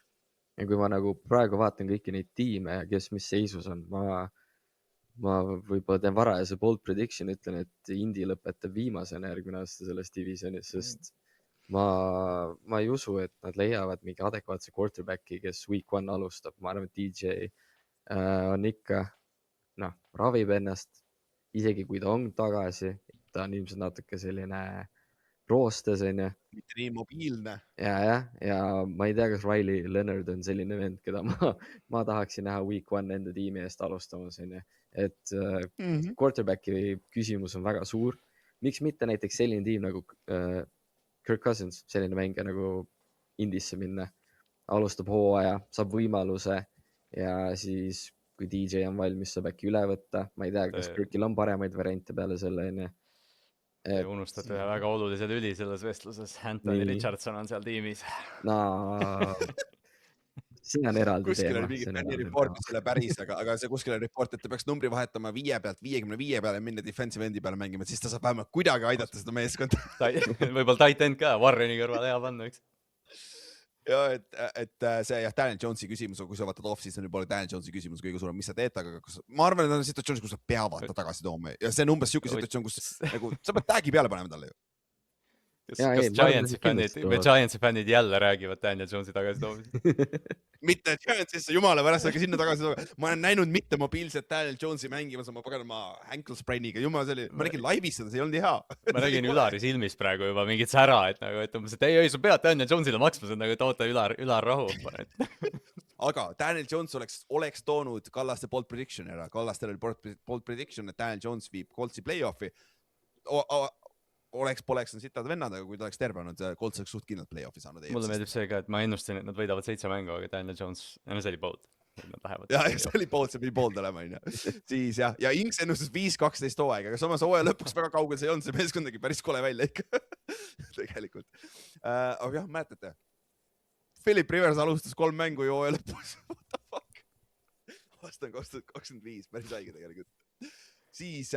Ja kui ma nagu praegu vaatan kõiki neid tiime ja kes mis seisus on, ma võib-olla teen varajase bold prediction, ütlen, et Indy lõpetab viimasena järgmine aasta selles divisionis, sest ma ei usu, et nad leiavad mingi adekvaatse quarterbacki, kes week 1 alustab. Ma arvan, et DJ on ikka, ravib ennast, isegi kui ta on tagasi, ta on ilmselt natuke selline roostes, on ju. Mitte nii mobiilne. Ja ma ei tea, kas Riley Leonard on selline vend, keda ma tahaksin näha week 1 enda tiimi eest alustamas, on ju. Et quarterbacki küsimus on väga suur. Miks mitte näiteks selline tiim nagu Kirk Cousins, selline mängija nagu Indisse minna, alustab hooaja, saab võimaluse ja siis, kui DJ on valmis, saab äkki üle võtta. Ma ei tea, kas Kirkil on paremaid variante peale selle, enne. Unustad ühe väga olulise lüli selles vestluses. Anthony Richardson on seal tiimis. See on eraldi kuskil teema. Kuskil oli mingi report, mis selle päris, aga see kuskil oli report, et ta peaks numbri vahetama 5 pealt 55 peale minna defensive endi peale mängima, siis ta saab vähemalt kuidagi aidata seda meeskonda. Võib-olla tight end ka, Warreni kõrval hea panna, eks. Ja, et see Daniel Jonesi küsimus, kui sa vaatad off-season, võib-olla Daniel Jonesi küsimus kõige suurem, mis sa teed, aga ma arvan, et on situatsioonis, kus sa peavad ta tagasi tooma ja see on umbes siuke situatsioon, kus nagu, sa pead tag'i peale panema talle ju. Kas Giantsi fännid jälle räägivad Daniel Jonesi tagasi toomisest? Mitte Giantsisse, jumala pärast, aga sinna tagasi tooma. Ma olen näinud mitte mobiilset Daniel Jonesi mängimas oma paganama ankle sprainiga. Jumala, ma nägin laivis seda, see ei olnud hea. Ma nägin Ülari silmis praegu juba mingit sära, et nagu, et umbes, et ei, sa pead Daniel Jonesile maksma, see on nagu, et oota Ülar rahu. Aga Daniel Jones oleks toonud Kallaste bold prediction ära. Kallastel oli bold prediction, et Daniel Jones viib Coltsi play-offi. Poleks on sitad vennad, aga kui ta oleks terve olnud, Colts oleks suht kindlalt play-offi saanud. Mulle meeldib see ka, et ma ennustasin, et nad võidavad 7 mängu, aga Daniel Jones, see oli bold. Ja see oli bold olema. Siis ja Inks ennustas 5-12 hooaega, aga samas hooaja lõpuks väga kaugel see ei olnud, see meeskond tegi päris kole välja ikka. Tegelikult. Aga jah, mäletate. Philip Rivers alustas 3 mängu ja hooaja lõpuks. What the fuck? Aasta on 2025, päris haige tegelikult. Siis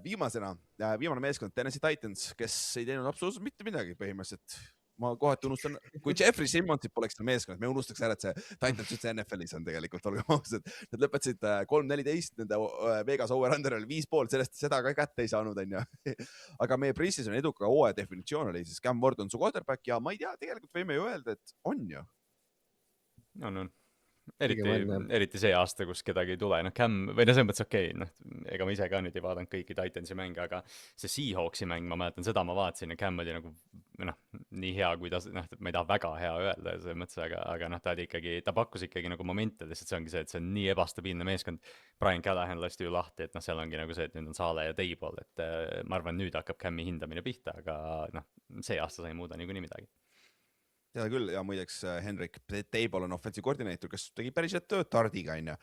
viimane meeskond, Tennessee Titans, kes ei teinud absoluutselt mitte midagi põhimõtteliselt. ma kohati unustan, kui Jeffrey Simmonsit poleks seal meeskonnas, me unustaks ära, et see Titans üldse NFL-is on tegelikult, olgem ausad. Nad lõpetasid 3-14, nende Vegas over-under oli 5,5, sellest seda ka kätte ei saanud, on ju. Aga meie pre-season eduka hooaja definitsioon oli siis Cam Ward on su quarterback ja ma ei tea, tegelikult võime ju öelda, et on ju. No. Pigem on, jah. Eriti see aasta, kus kedagi ei tule, noh Cam, või no selles mõttes okei, noh ega ma ise ka nüüd ei vaadanud kõiki Titansi mänge, aga see Seahawksi mäng, ma mäletan, seda ma vaatasin ja Cam oli nagu noh, nii hea, kui ta, noh, ma ei taha väga hea öelda selles mõttes, aga noh, ta oli ikkagi, ta pakkus ikkagi nagu momente, lihtsalt see ongi see, et see on nii ebastabiilne meeskond. Brian Callahan lasti ju lahti, et noh, seal ongi nagu see, et nüüd on Saale ja Table, et ma arvan, nüüd hakkab Cami hindamine pihta, aga noh, see aasta sai muuda niikuinii midagi. Seda küll ja muideks Henrik Table on offensive koordineeter, kes tegi päris head tööd Tardiga, on ju.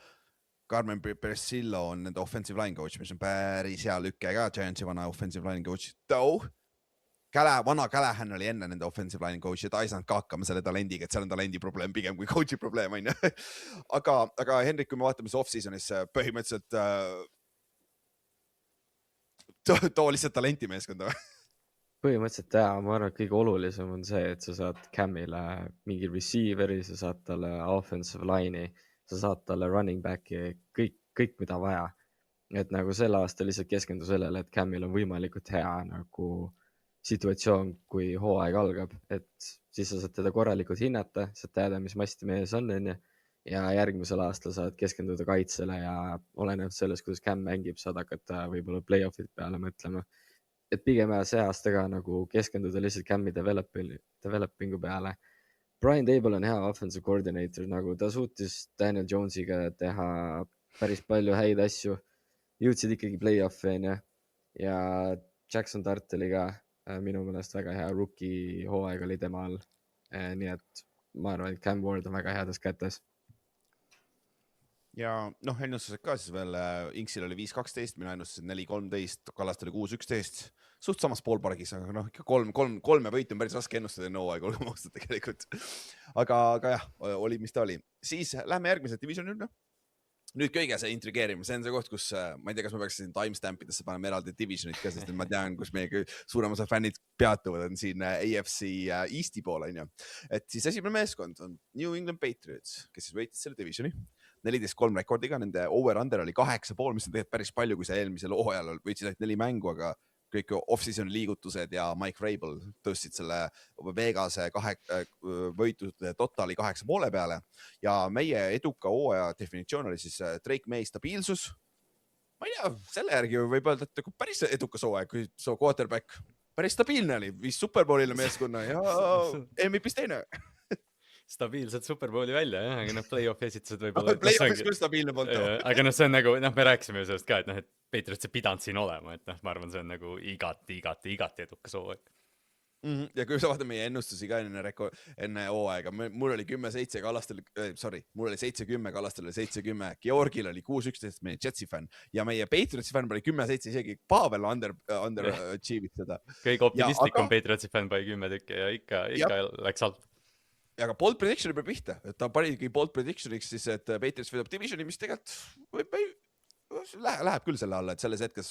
Carmen Persillo on nende offensive line coach, mis on päris hea lükke ka, Giantsi vana offensive line coach. Vana Callahan oli enne nende offensive line coach ja ta ei saanud ka hakkama selle talendiga, et seal on talendi probleem pigem kui coach'i probleem, on ju. Aga Henrik, kui me vaatame see off-seasonis põhimõtteliselt too lihtsalt talenti meeskonda või? Põhimõtteliselt ma arvan, et kõige olulisem on see, et sa saad Camile mingi receiveri, sa saad talle offensive line'i, sa saad talle running back'i, kõik mida vaja. Et nagu sel aasta lihtsalt keskendu sellele, et Camil on võimalikult hea nagu situatsioon, kui hooaeg algab, et siis sa saad teda korralikult hinnata, saad teada, mis masti mees on, ja järgmisel aastal saad keskenduda kaitsele ja oleneb sellest, kuidas Cam mängib, saad hakata võib-olla play-off'id peale mõtlema. Et pigem see aasta ka nagu keskenduda lihtsalt Cam'i developingu peale. Brian Table on hea offensive coordinator, nagu ta suutis Daniel Jonesiga teha päris palju häid asju. Jõudsid ikkagi play-off'i ja Jackson Dart oli ka minu meelest väga hea rookie hooaeg oli tema all. Nii et ma arvan, et Cam Ward on väga heades kätes. Ja noh, ennustused ka siis veel, Inksil oli 5-12, mina ennustasin 4-13, Kallast oli 6-11, suht samas poolpargis, aga noh, ikka kolme võitu on päris raske ennustada enne hooaega, olgem ausad tegelikult. Aga jah, oli mis ta oli. Siis lähme järgmise divisionile. Nüüd kõige see intrigeerime, see on see koht, kus ma ei tea, kas ma peaks siin timestampidesse panema eraldi divisionit ka, sest ma tean, kus meie suurem osa fännid peatuvad, on siin AFC Easti pool, on ju. Et siis esimene meeskond on New England Patriots, kes siis võitis selle divisioni. 14-3 rekordiga, nende over-under oli 8,5, mis on tegelikult päris palju, kui see eelmisel hooajal võitsid ainult 4 mängu, aga kõik off-season liigutused ja Mike Vrabel tõstsid selle Vegase võitude totali 8,5 peale ja meie eduka hooaja definitsioon oli siis Drake May stabiilsus. Ma ei tea, selle järgi võib öelda, et päris edukas hooaeg, kui su quarterback päris stabiilne oli, viis Superbowlile meeskonna ja MVP-s teine. Stabiilselt Superbowli välja, jah, aga noh, play-off esitused võib-olla. Play-offis küll stabiilne polnud. Aga noh, see on nagu, noh, me rääkisime sellest ka, et noh, et Patriots ei pidanud siin olema, et noh, ma arvan, see on nagu igati edukas hooaeg. Ja kui sa vaatad meie ennustusi ka enne hooaega, mul oli 10-7 Kallastel, mul oli 7-10, Kallastel oli 7-10, Georgil oli 6-11, meie Jetsi fänn ja meie Patriotsi fänn oli 10-7, isegi Pavel underachieve'id seda. Kõige optimistlikum Patriotsi fänn pani 10 tükki ja ikka läks alt. Aga bold prediction peab pihta, et ta panigi bold predictioniks siis, et Patriots võidab divisioni, mis tegelikult läheb küll selle alla, et selles hetkes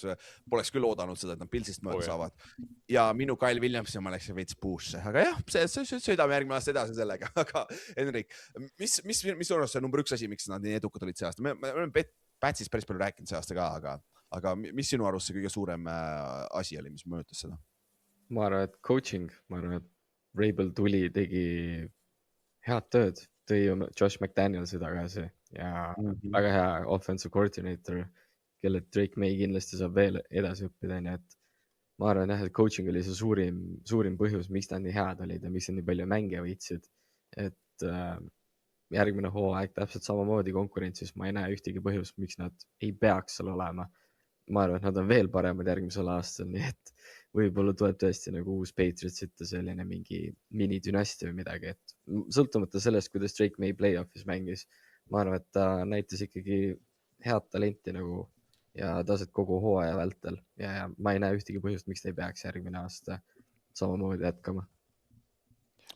poleks küll oodanud seda, et nad Pilsist mööda saavad. Ja minu Kyle Williams ja ma läksin veits puusse, aga jah, sõidame järgmine aasta edasi sellega. Aga Henrik, mis on see number 1 asi, miks nad nii edukad olid see aasta? Me oleme Patsis päris palju rääkinud see aasta ka, aga mis sinu arust see kõige suurem asi oli, mis mõjutas seda? Ma arvan, et coaching, ma arvan, et Vrabel tegi head tööd, tõi Josh McDanielsi tagasi ja väga hea offensive coordinator, kelle Drake May kindlasti saab veel edasi õppida, et ma arvan, et coaching oli see suurim põhjus, miks nad nii head olid ja miks nad nii palju mänge võitsid, et järgmine hooaeg täpselt samamoodi konkurentsis, ma ei näe ühtegi põhjust, miks nad ei peaks seal olema. Ma arvan, et nad on veel paremad järgmisel aastal, nii et võib-olla tuleb tõesti nagu uus Patriotsite selline mingi mini-dünastia või midagi, et sõltumata sellest, kuidas Drake May play-offis mängis, ma arvan, et ta näitas ikkagi head talenti nagu ja taset kogu hooaja vältel ja ma ei näe ühtegi põhjust, miks ta ei peaks järgmine aasta samamoodi jätkama.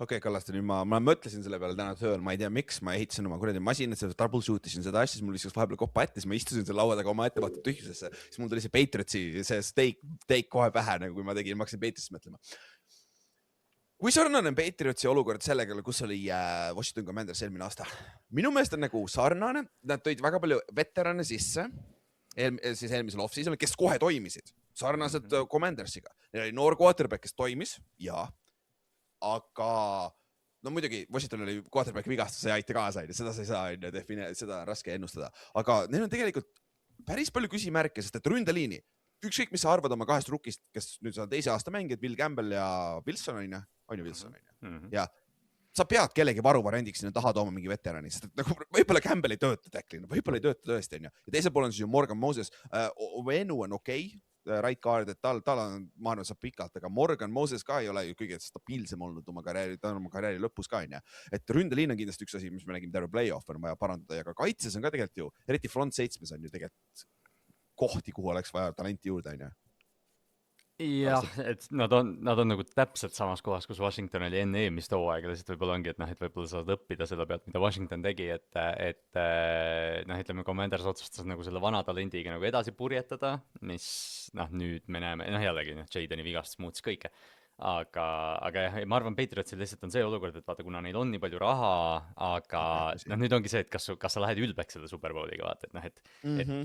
Okei, Kallaste, nüüd ma mõtlesin selle peale täna tööl, ma ei tea miks, ma ehitasin oma kuradi masinat, troubleshootisin seda asja, siis mul viskas vahepeal koppa ette, siis ma istusin selle laua taga oma ettevaatud tühjusesse, siis mul tuli see Patriotsi, see steak kohe pähe, nagu kui ma hakkasin Patriotsist mõtlema. kui sarnane on Patriotsi olukord sellega, kus oli Washington Commanders eelmine aasta? Minu meelest on nagu sarnane, nad tõid väga palju veterane sisse, siis eelmisel off-seasonil, kes kohe toimisid, sarnaselt Commandersiga. Neil oli noor quarterback, kes toimis, aga no muidugi Washington oli quarterback vigastus, ei aita kaasa, seda sa ei saa, seda on raske ennustada, aga neil on tegelikult päris palju küsimärke, sest et ründeliini, ükskõik mis sa arvad oma kahest rukist, kes nüüd on teise aasta mängijad, Bill Campbell ja Wilson on ju Wilson. Ja sa pead kellegi varuvariandiks sinna taha tooma mingi veterani, sest et nagu võib-olla Campbell ei tööta tackle'ina, võib-olla ei tööta tõesti, on ju. Ja teisel pool on siis ju Morgan Moses, Ovenu on okei, right guard, et tal on, ma arvan, saab pikalt, aga Morgan Moses ka ei ole ju kõige stabiilsem olnud oma karjääri lõpus ka, on ju. Et ründeliin on kindlasti üks asi, mis me nägime terve playoff on vaja parandada ja ka kaitses on ka tegelikult ju, eriti front 7 on ju tegelikult kohti, kuhu oleks vaja talenti juurde, on ju. Jah, et nad on nagu täpselt samas kohas, kus Washington oli enne eelmist hooaega, lihtsalt võib-olla ongi, et noh, et võib-olla saad õppida selle pealt, mida Washington tegi, et noh, ütleme, Commanders otsustas nagu selle vana talendiga nagu edasi purjetada, mis noh, nüüd me näeme, noh jällegi, Jadeni vigastus muutis kõike. Aga jah, ma arvan, Patriotsil lihtsalt on see olukord, et vaata, kuna neil on nii palju raha, aga noh, nüüd ongi see, et kas sa lähed ülbeks selle Superbowliga, vaata, et noh, et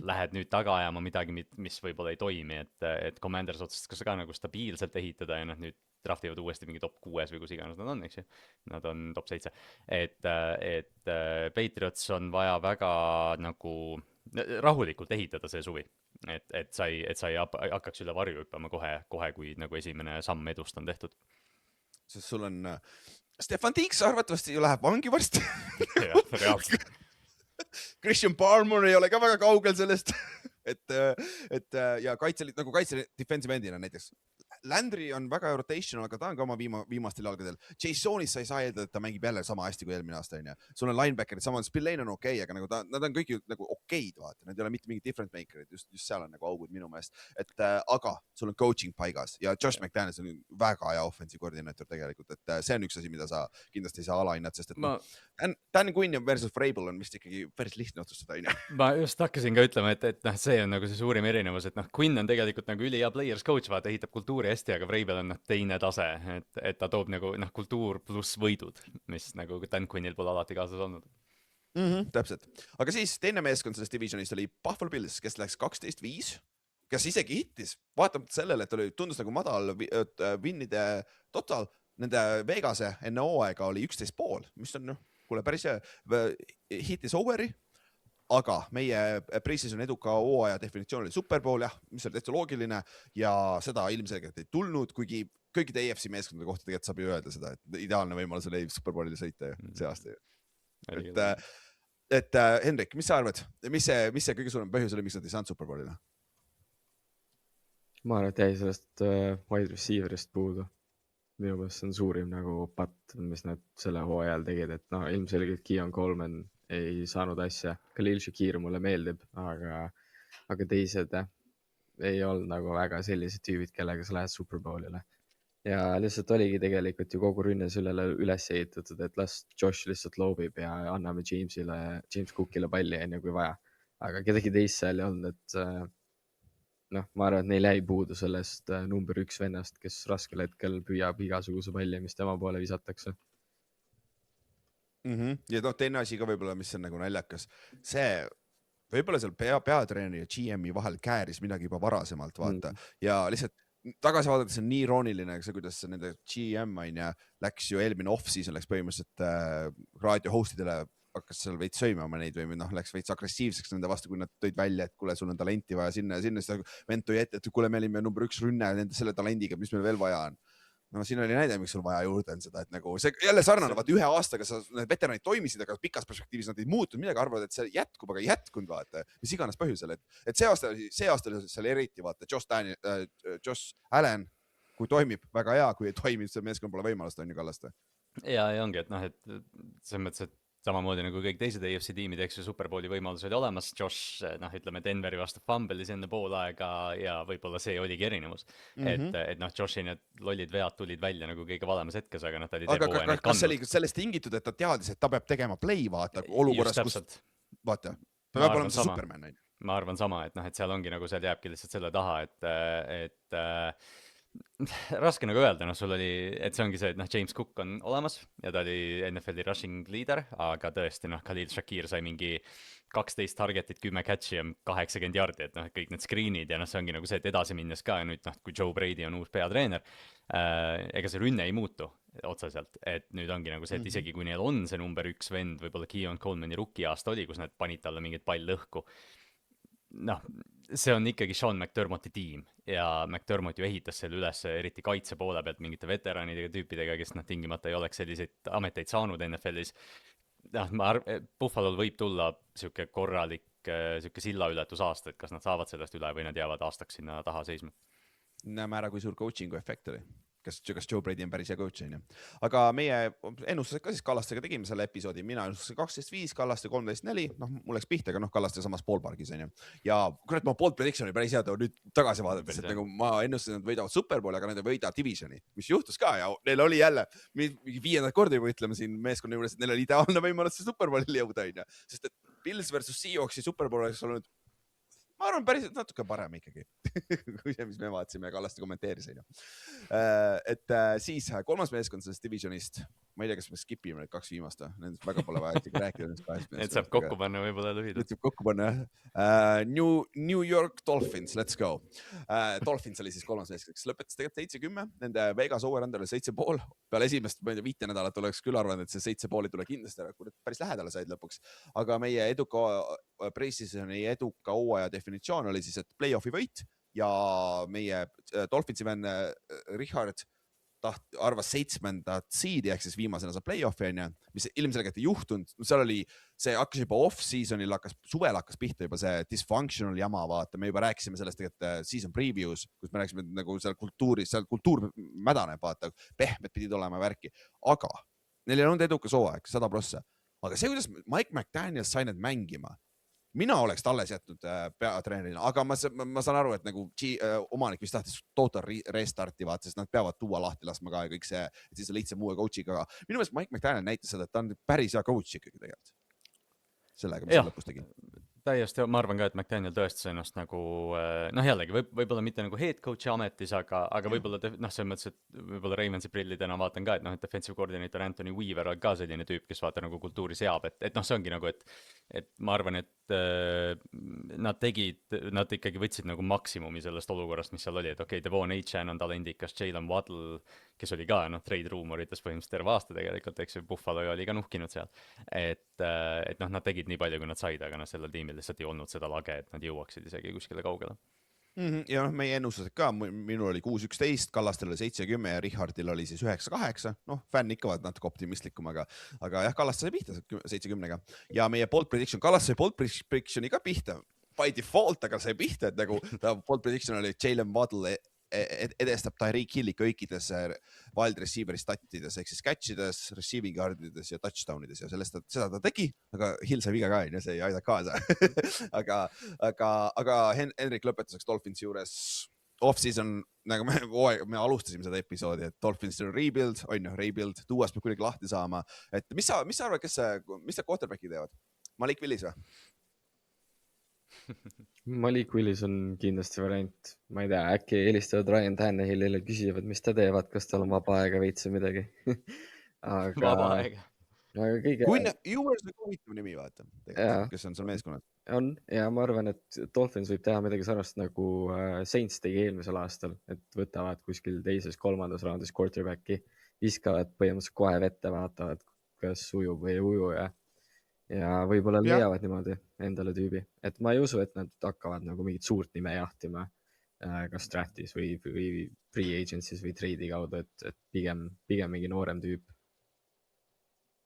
lähed nüüd taga ajama midagi, mis võib-olla ei toimi, et Commanders otsustas ka nagu stabiilselt ehitada ja noh, nüüd draftivad uuesti mingi top 6 või kus iganes nad on, eks ju. Nad on top 7. Et Patriots on vaja väga nagu rahulikult ehitada see suvi. Et sa ei hakkaks üle varju hüppama kohe, kui nagu esimene samm edust on tehtud. Sest sul on Stefan Diggs arvatavasti ju läheb vangi varsti. Jah, reaalselt. Christian Barmore ei ole ka väga kaugel sellest, ja kaitse defensive endina näiteks. Landry on väga rotational, aga ta on ka oma viimastel jalgadel. Jasonis sa ei saa eeldada, et ta mängib jälle sama hästi kui eelmine aasta, on ju. Sul on linebackerid, sama Spillane on okei, aga nagu nad on kõik nagu okeid, vaata. Nad ei ole mitte mingid different makerid, just seal on nagu augud minu meelest. Aga sul on coaching paigas ja Josh McDaniels on väga hea offensive koordinaator tegelikult, et see on üks asi, mida sa kindlasti ei saa alahinnata, sest et Dan Quinn versus Vrabel on vist ikkagi päris lihtne otsustada, on ju. Ma just hakkasin ka ütlema, et noh, see on nagu see suurim erinevus, et noh, Quinn on tegelikult nagu ülihea players coach, vaata, ehitab kultuuri hästi, aga Vrabel on teine tase, et ta toob nagu kultuur pluss võidud, mis nagu Dan Quinnil pole alati kaasas olnud. Täpselt. Aga siis teine meeskond sellest divisionist oli Buffalo Bills, kes läks 12-5, kes isegi hittis, vaatamata sellele, et tundus nagu madal winnide total, nende Vegase enne hooaega oli 11,5, mis on kuule päris hittis overi. Aga meie pre-season eduka hooaja definitsioon oli Super Bowl, mis oli täitsa loogiline ja seda ilmselgelt ei tulnud, kuigi kõikide AFC meeskondade kohta tegelikult saab ju öelda seda, et ideaalne võimalus oli Super Bowlile sõita see aasta. Et Henrik, mis sa arvad? Mis see kõige suurem põhjus oli, miks nad ei saanud Super Bowlile? Ma arvan, et jäi sellest wide receiver'ist puudu. Minu meelest see on suurim nagu patt, mis nad selle hooajal tegid, et ilmselgelt Keon Coleman ei saanud asja. Khalil Shakir mulle meeldib, aga teised ei olnud nagu väga sellised tüübid, kellega sa lähed Super Bowlile. Ja lihtsalt oligi tegelikult ju kogu rünne sellele üles ehitatud, et las Josh lihtsalt loobib ja anname James Cookile palli enne kui vaja. Aga kedagi teist seal ei olnud, et ma arvan, et neil jäi puudu sellest number 1 vennast, kes raskel hetkel püüab igasuguse palli, mis tema poole visatakse. Ja teine asi ka võib-olla, mis on nagu naljakas, see võib-olla seal peatreeneri ja GM-i vahel kääris midagi juba varasemalt, vaata, ja lihtsalt tagasi vaadates on nii irooniline, kuidas nende GM läks ju eelmine off-season, läks põhimõtteliselt raadio hostidele, hakkas seal veits sõimama neid või läks veits agressiivseks nende vastu, kui nad tõid välja, et kuule, sul on talenti vaja sinna ja sinna, siis vend tõi ette, et kuule, me olime number 1 rünne selle talendiga, mis meil veel vaja on. No siin oli näide, miks sul vaja juurde on seda, et nagu see jälle sarnane, vaata ühe aastaga need veteranid toimisid, aga pikas perspektiivis nad ei muutunud midagi, arvavad, et see jätkub, aga ei jätkunud, vaata, mis iganes põhjusel, et see aasta oli seal eriti, vaata, Josh Allen, kui toimib väga hea, kui ei toimi, see meeskond pole võimalust, on ju Kallaste. Ja ongi, et noh, et selles mõttes, et samamoodi nagu kõik teised AFC tiimid, eks ju Superbowli võimalus oli olemas, Josh, ütleme Denveri vastu fumble'is enne poolaega ja võib-olla see oligi erinevus. Et Joshi need lollid vead tulid välja nagu kõige valemas hetkes, aga ta oli terve hooaja need kandnud. Kas see oli sellest tingitud, et ta teadis, et ta peab tegema play, vaata, olukorras, kus vaata, peab olema see Superman. Ma arvan sama, et seal ongi nagu seal jääbki lihtsalt selle taha, et raske nagu öelda, noh, sul oli, et see ongi see, et noh, James Cook on olemas ja ta oli NFL-i rushing leader, aga tõesti, noh, Khalil Shakir sai mingi 12 target'it, 10 catch'i ja 80 jardi, et noh, kõik need screen'id ja noh, see ongi nagu see, et edasi minnes ka nüüd noh, kui Joe Brady on uus peatreener, ega see rünne ei muutu otseselt, et nüüd ongi nagu see, et isegi kui neil on see number 1 vend, võib-olla Keon Colemani rookie aasta oli, kus nad panid talle mingeid pall õhku, noh, see on ikkagi Sean McDermotti tiim ja McDermott ju ehitas selle üles eriti kaitse poole pealt mingite veteranidega tüüpidega, kes noh, tingimata ei oleks selliseid ameteid saanud NFL-is. Noh, Buffalo'l võib tulla siuke korralik siuke sillaületusaasta, et kas nad saavad sellest üle või nad jäävad aastaks sinna taha seisma. Näeme ära, kui suur coaching'u efekt oli. Kas Joe Brady on päris hea coach, on ju. Aga meie ennustused ka siis Kallastega tegime selle episoodi, mina ennustasin 12-5, Kallaste 13-4, noh, mul läks pihta, aga noh, Kallaste samas ballparkis, on ju. Ja kurat, ma bold prediction oli päris hea, nüüd tagasi vaadates, et nagu ma ennustasin, et võidavad Superbowli, aga nad ei võida divisioni, mis juhtus ka ja neil oli jälle, mingi 5. korda juba ütleme siin meeskonna juures, et neil oli ideaalne võimalus see Superbowli jõuda, on ju. Sest et Bills versus Seahawksi Superbowl oleks olnud, ma arvan, päris natuke parem ikkagi, kui see, mis me vaatasime ja Kallaste kommenteeris. Et siis 3. meeskond sellest divisionist, ma ei tea, kas me skipime need 2 viimast, nendest väga pole vaja rääkida nendest 2 meeskond. Et saab kokku panna võib-olla lühidalt. Nüüd saab kokku panna, New York Dolphins, let's go. Dolphins oli siis 3. meeskond, kes lõpetas tegelikult 7-10, nende Vegas over-under oli 7,5, peale esimest 5 nädalat oleks küll arvanud, et see 7,5 ei tule kindlasti ära, kui päris lähedale said lõpuks. Aga meie eduka pre-seasoni eduka hooaja definitsioon oli siis, et play-off'i võit ja meie Dolphinsi venn Richard arvas 7. seedi ehk siis viimasena saab play-off'i, mis ilmselgelt ei juhtunud. Seal oli, see hakkas juba off-seasonil, suvel hakkas pihta juba see dysfunctional jama, vaata. Me juba rääkisime sellest, et season previews, kus me rääkisime nagu seal kultuuris, seal kultuur mädaneb, vaata, pehmed pidid olema värki. Aga neil ei olnud edukas hooaeg, 100%. Aga see, kuidas Mike McDaniel sai need mängima, mina oleks talles jätnud peatreenerina, aga ma saan aru, et nagu omanik vist tahtis total restarti, vaata, sest nad peavad tuua lahti laskma ka ja kõik see, et siis on lihtsam uue coach'iga. Minu meelest Mike McDaniel näitas seda, et ta on päris hea coach ikkagi tegelikult. Sellega, mis ta lõpus tegi. Täiesti, ma arvan ka, et McDaniel tõestas ennast nagu, noh jällegi, võib-olla mitte nagu head coach'i ametis, aga võib-olla, noh, selles mõttes, et võib-olla Raimonsi prillidena vaatan ka, et noh, et defensive coordinator Anthony Weaver on ka selline tüüp, kes vaata nagu kultuuri seab, et noh, see ongi nagu, et ma arvan, et nad ikkagi võtsid nagu maksimumi sellest olukorrast, mis seal oli, et okei, Devon Achan on talendikas, Jalen Waddle, kes oli ka, noh, trade rumorites põhimõtteliselt terve aasta tegelikult, eks ju, Buffalo oli ka nuhkinud seal, et noh, nad tegid nii palju, kui nad said, aga noh, sellel tiimil lihtsalt ei olnud seda lage, et nad jõuaksid isegi kuskile kaugele. Ja noh, meie ennustused ka, minul oli 6-11, Kallastel oli 7-10 ja Richardil oli siis 9-8, noh, fänn ikka vaat natuke optimistlikum, aga jah, Kallast sai pihta 7-10-ga ja meie bold prediction, Kallast sai bold predictioni ka pihta, by default, aga sai pihta, et nagu ta bold prediction oli Jalen Waddle edestab Tyreek Hilli kõikides wild receiver'i stattides, ehk siis catchides, receiving yardides ja touchdownides ja seda ta tegi, aga Hill sai viga ka, see ei aida kaasa. aga Henrik lõpetuseks Dolphinsi juures off-season, nagu me alustasime seda episoodi, et Dolphins on rebuild, rebuild, Tuuas peab kuidagi lahti saama. Et mis sa arvad, mis sa quarterbacki teevad? Malik Willis või? Malik Willis on kindlasti variant, ma ei tea, äkki helistavad Ryan Tannehillile, küsivad, mis ta teevad, kas tal on vaba aega veits või midagi. Vaba aega. Ewers on huvitav nimi, vaata, kes on seal meeskonnas. On, ja ma arvan, et Dolphins võib teha midagi sarnast nagu Saints tegi eelmisel aastal, et võtavad kuskil 2.-3. raundis quarterbacki, viskavad põhimõtteliselt kohe vette, vaatavad, kas ujub või ei uju ja võib-olla leiavad niimoodi endale tüübi. Et ma ei usu, et nad hakkavad nagu mingit suurt nime jahtima kas draftis või free agencies või trade'i kaudu, et pigem mingi noorem tüüp.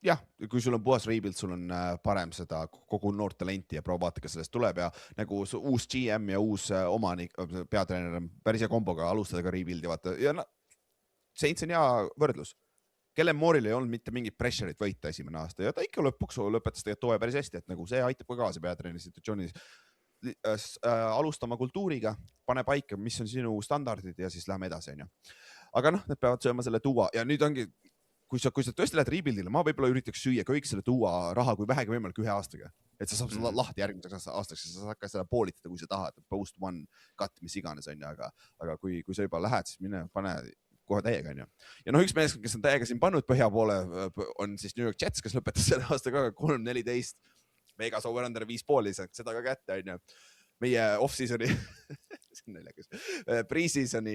Jah, kui sul on puhas rebuild, sul on parem seda kogu noort talenti ja vaata, kas sellest tuleb ja nagu uus GM ja uus omanik, peatreener on päris hea komboga alustada ka rebuildi, vaata. Ja Saints on hea võrdlus. Kellen Moore'il ei olnud mitte mingit pressure'it võita esimene aasta ja ta ikka lõpuks lõpetas tegelikult hooaja päris hästi, et nagu see aitab ka kaasa peatreeneri situatsioonis alustama kultuuriga, pane paika, mis on sinu standardid ja siis lähme edasi, on ju. Aga noh, need peavad sööma selle tuua ja nüüd ongi kui sa tõesti lähed rebuild'ile, ma võib-olla üritaks süüa kõik selle tuua raha kui vähegi võimalik 1 aastaga, et sa saab seda lahti järgmiseks aastaks ja sa saad ka seda poolitada, kui sa tahad, post one cut, mis iganes on ju, aga kui sa juba lähed, siis mine pane kohe täiega on ju. Ja noh, üks mees, kes on täiega siin pannud põhja poole, on siis New York Jets, kes lõpetas selle aastaga 3-14, Vegas over-under 5,5, seda ka kätte on ju. Meie off-seasoni see on naljakas. Pre-seasoni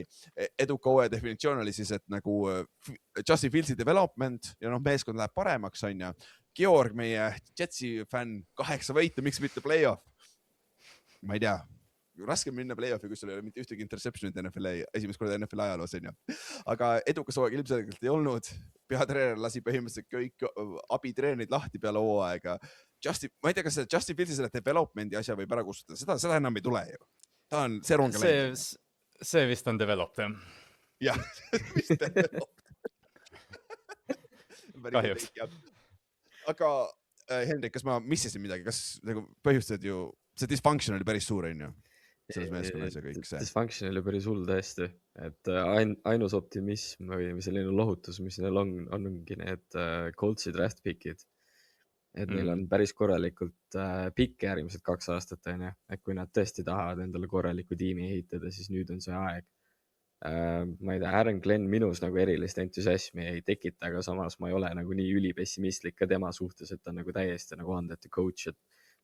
eduka hooaja definitsioon oli siis, et nagu Justin Fieldsi development ja noh, meeskond läheb paremaks on ju. Georg, meie Jetsi fänn, 8 võitu, miks mitte play-off? Ma ei tea, raske minna play-offi, kui sul ei ole mitte ühtegi interceptionit esimest korda NFL ajaloos on ju. Aga edukas hooaeg ilmselgelt ei olnud. Peatreener lasi põhimõtteliselt kõik abitreenerid lahti peale hooaega. Ma ei tea, kas Justin Fields selle developmenti asja võib ära kustutada, seda enam ei tule ju. Ta on see rong. See vist on developed, jah? Jah, vist developed. Kahjuks. Aga Hendrik, kas ma missisin midagi, kas nagu põhjustajad ju, see dysfunction oli päris suur on ju? Selles meeskonnas ja kõik see. Dysfunction oli päris hull tõesti, et ainus optimism või selline lohutus, mis neil ongi need Coltsi draft pick'id. Et neil on päris korralikult pikk järgmised 2 aastat, on ju. Et kui nad tõesti tahavad endale korraliku tiimi ehitada, siis nüüd on see aeg. Ma ei tea, Aaron Glenn minus nagu erilist entusiasmi ei tekita, aga samas ma ei ole nagu nii ülipessimistlik ka tema suhtes, et ta on nagu täiesti nagu andetu coach, et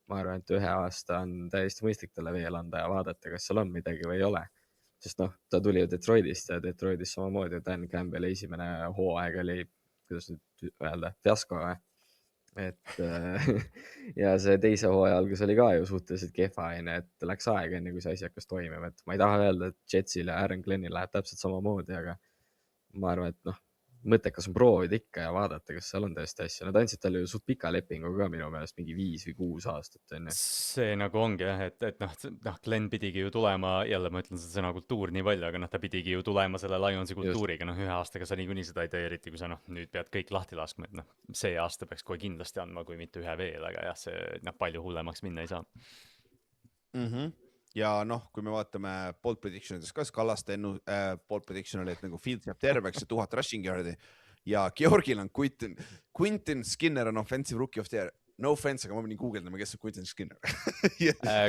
ma arvan, et 1 aasta on täiesti mõistlik talle veel anda ja vaadata, kas seal on midagi või ei ole. Sest noh, ta tuli ju Detroitist ja Detroitis samamoodi Dan Campbell esimene hooaeg oli, kuidas nüüd öelda, fiasko või? Et ja see teise hooaja algus oli ka ju suhteliselt kehva, et läks aega enne, kui see asi hakkas toimima, et ma ei taha öelda, et Jetsil ja Aaron Glennil läheb täpselt samamoodi, aga ma arvan, et noh, mõttekas on proovida ikka ja vaadata, kas seal on tõesti asja. Nad andsid talle ju suht pika lepingu ka minu meelest mingi 5 või 6 aastat enne. See nagu ongi jah, et noh, Glenn pidigi ju tulema, jälle ma ütlen seda sõna kultuur nii palju, aga noh, ta pidigi ju tulema selle Lionsi kultuuriga, noh 1 aastaga sa niikuinii seda ei tee, eriti kui sa noh, nüüd pead kõik lahti laskma, et noh, see aasta peaks kohe kindlasti andma, kui mitte 1 veel, aga jah, see noh, palju hullemaks minna ei saa. Ja noh, kui me vaatame bold predictionides, kas Kallaste bold prediction oli, et nagu Fields jääb terveks ja 1000 rushing yardi ja Georgil on Quentin Skinner on offensive rookie of the year. No offense, aga ma pidin guugeldama, kes on Quentin Skinner.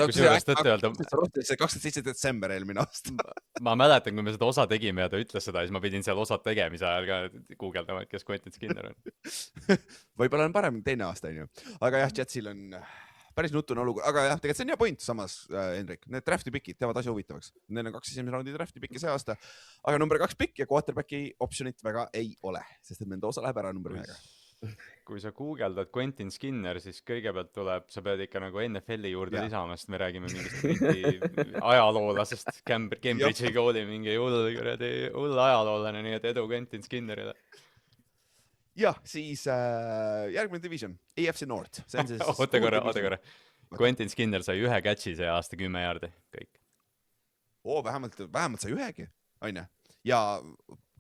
Kusjuures tõtt öelda. See 27. detsember eelmine aasta. Ma mäletan, kui me seda osa tegime ja ta ütles seda, siis ma pidin seal osad tegemise ajal ka guugeldama, et kes Quentin Skinner on. Võib-olla on parem teine aasta, on ju. Aga jah, Jetsil on päris nutune olukord, aga jah, tegelikult see on hea point samas, Hendrik, need drafti pikid teevad asja huvitavaks. Neil on 2 esimese raundi drafti pikki see aasta, aga number 2 pikk ja quarterbacki optionit väga ei ole, sest et Mendoza läheb ära number 1-ga. Kui sa guugeldad Quentin Skinner, siis kõigepealt tuleb, sa pead ikka nagu NFL-i juurde lisama, sest me räägime mingist ajaloolasest, Cambridge'i kooli mingi hull ajaloolane, nii et edu Quentin Skinnerile. Jah, siis järgmine division, AFC North. Oota korra. Quentin Skinner sai 1 catch'i see aasta 10 jaardi, kõik. Vähemalt sai 1-gi, on ju. Ja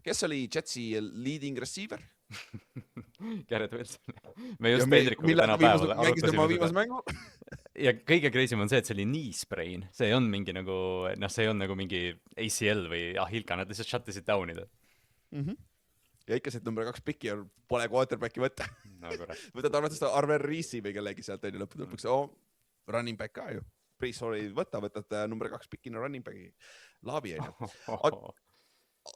kes oli Jetsi leading receiver? Garrett Wilson. Me just Pedrikuga täna päeval arutasime seda. Ja kõige crazy on see, et see oli knee sprain. See on mingi nagu, noh, see on nagu mingi ACL või Ahilka, nad lihtsalt shut isid down'ida. Ja ikka see number 2 piki ja pole quarterbacki võtta. No, võtad arvates Arver Reesi või kellegi sealt on ju lõpuks. Running back ka ju. Priis oli võtad number 2 pikina running backi laabi on ju.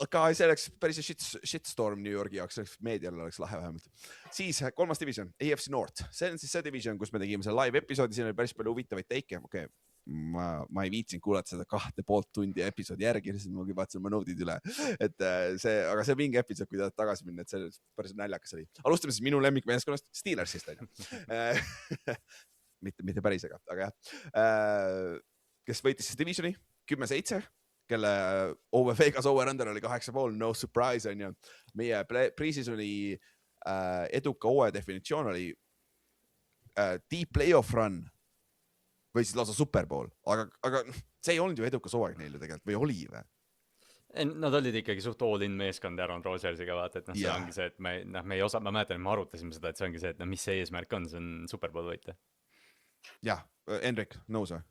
Aga see oleks päris shitstorm New Yorgi jaoks, meedial oleks lahe vähemalt. Siis 3. division, AFC North. See on siis see division, kus me tegime selle live episoodi, siin oli päris palju huvitavaid teike. Okay. Ma ei viitsinud kuulata seda 2,5 tundi episoodi järgi, siis ma vaatasin oma noodid üle. Aga see mingi episood, kui tahad tagasi minna, et see päris naljakas oli. Alustame siis minu lemmikmeeskonnast Steelersist. mitte päris, aga jah. Kes võitis siis divisioni 10-7, kelle Vegas over-under oli 8,5, no surprise on ju. Meie pre-season oli eduka hooaja definitsioon oli deep playoff run või siis lausa Super Bowl, aga see ei olnud ju edukas hooaeg neile tegelikult, või oli või? Nad olid ikkagi suht all-in meeskond Aaron Rodgersiga, vaata, et noh, see ongi see, et me ei osa, ma mäletan, et me arutasime seda, et see ongi see, et mis see eesmärk on, see on Super Bowl võita. Jah, Hendrik, nõus või?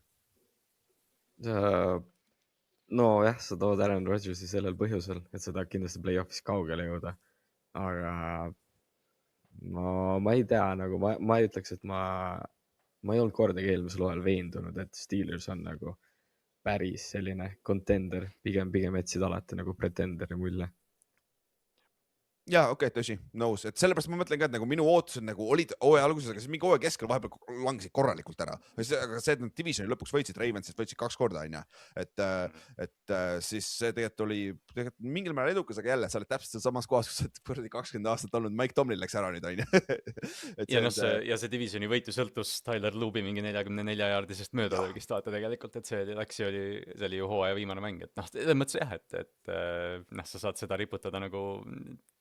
No jah, sa tood Aaron Rodgersi sellel põhjusel, et sa tahad kindlasti play-off'is kaugele jõuda. aga ma ei tea, nagu ma ei ütleks, et ma ei olnud kordagi eelmisel hooajal veendunud, et Steelers on nagu päris selline contender, pigem jätsid alati nagu pretenderi mulje. jaa, okei, tõsi, nõus, et sellepärast ma mõtlen ka, et nagu minu ootused nagu olid hooaja alguses, aga siis mingi hooaja keskel vahepeal langesid korralikult ära. Aga see, et nad divisioni lõpuks võitsid, Ravensist võitsid 2 korda, onju. Et siis see tegelikult oli mingil määral edukas, aga jälle, sa oled täpselt samas kohas, kus sa oled kuradi 20 aastat olnud. Mike Tomlin läks ära nüüd, onju. ja see divisioni võitu sõltus Tyler Loopi mingi 44-jaardisest möödalöögist, vaata tegelikult, et see oli ju hooaja viimane mäng, et noh, selles mõttes jah, et noh, sa saad seda riputada nagu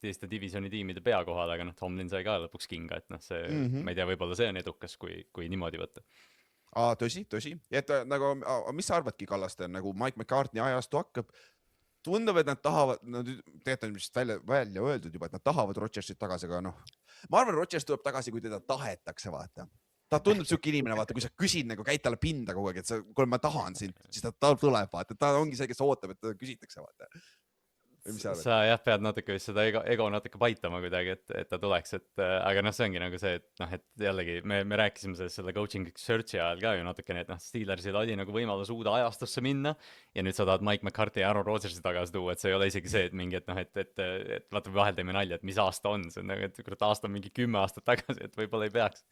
teiste divisioni tiimide pea kohal, aga noh, Tomlin sai ka lõpuks kinga, et noh, see, ma ei tea, võib-olla see on edukas, kui niimoodi võtta. Tõsi. Et nagu, mis sa arvadki, Kallaste, nagu Mike McCartney ajastu hakkab, tundub, et nad tahavad, tegelikult on vist välja öeldud juba, et nad tahavad Rodgersit tagasi, aga noh, ma arvan, Rodgers tuleb tagasi, kui teda tahetakse, vaata. Ta tundub siuke inimene, vaata, kui sa küsid nagu, käid talle pinda kogu aeg, et kuule, ma tahan sind, siis ta tuleb, vaata, ta ongi see, kes ootab, et ta küsitakse, vaata. Sa jah, pead natuke vist seda ego natuke paitama kuidagi, et ta tuleks, aga noh, see ongi nagu see, et noh, et jällegi me rääkisime selle coaching search'i ajal ka ju natukene, et noh, Steelersil oli nagu võimalus uude ajastusse minna ja nüüd sa tahad Mike McCarthy ja Aaron Rodgersi tagasi tuua, et see ei ole isegi see, et mingi, et noh, et vaata, vahel teeme nalja, et mis aasta on, see on nagu, et kurat, aasta on mingi 10 aastat tagasi, et võib-olla ei peaks.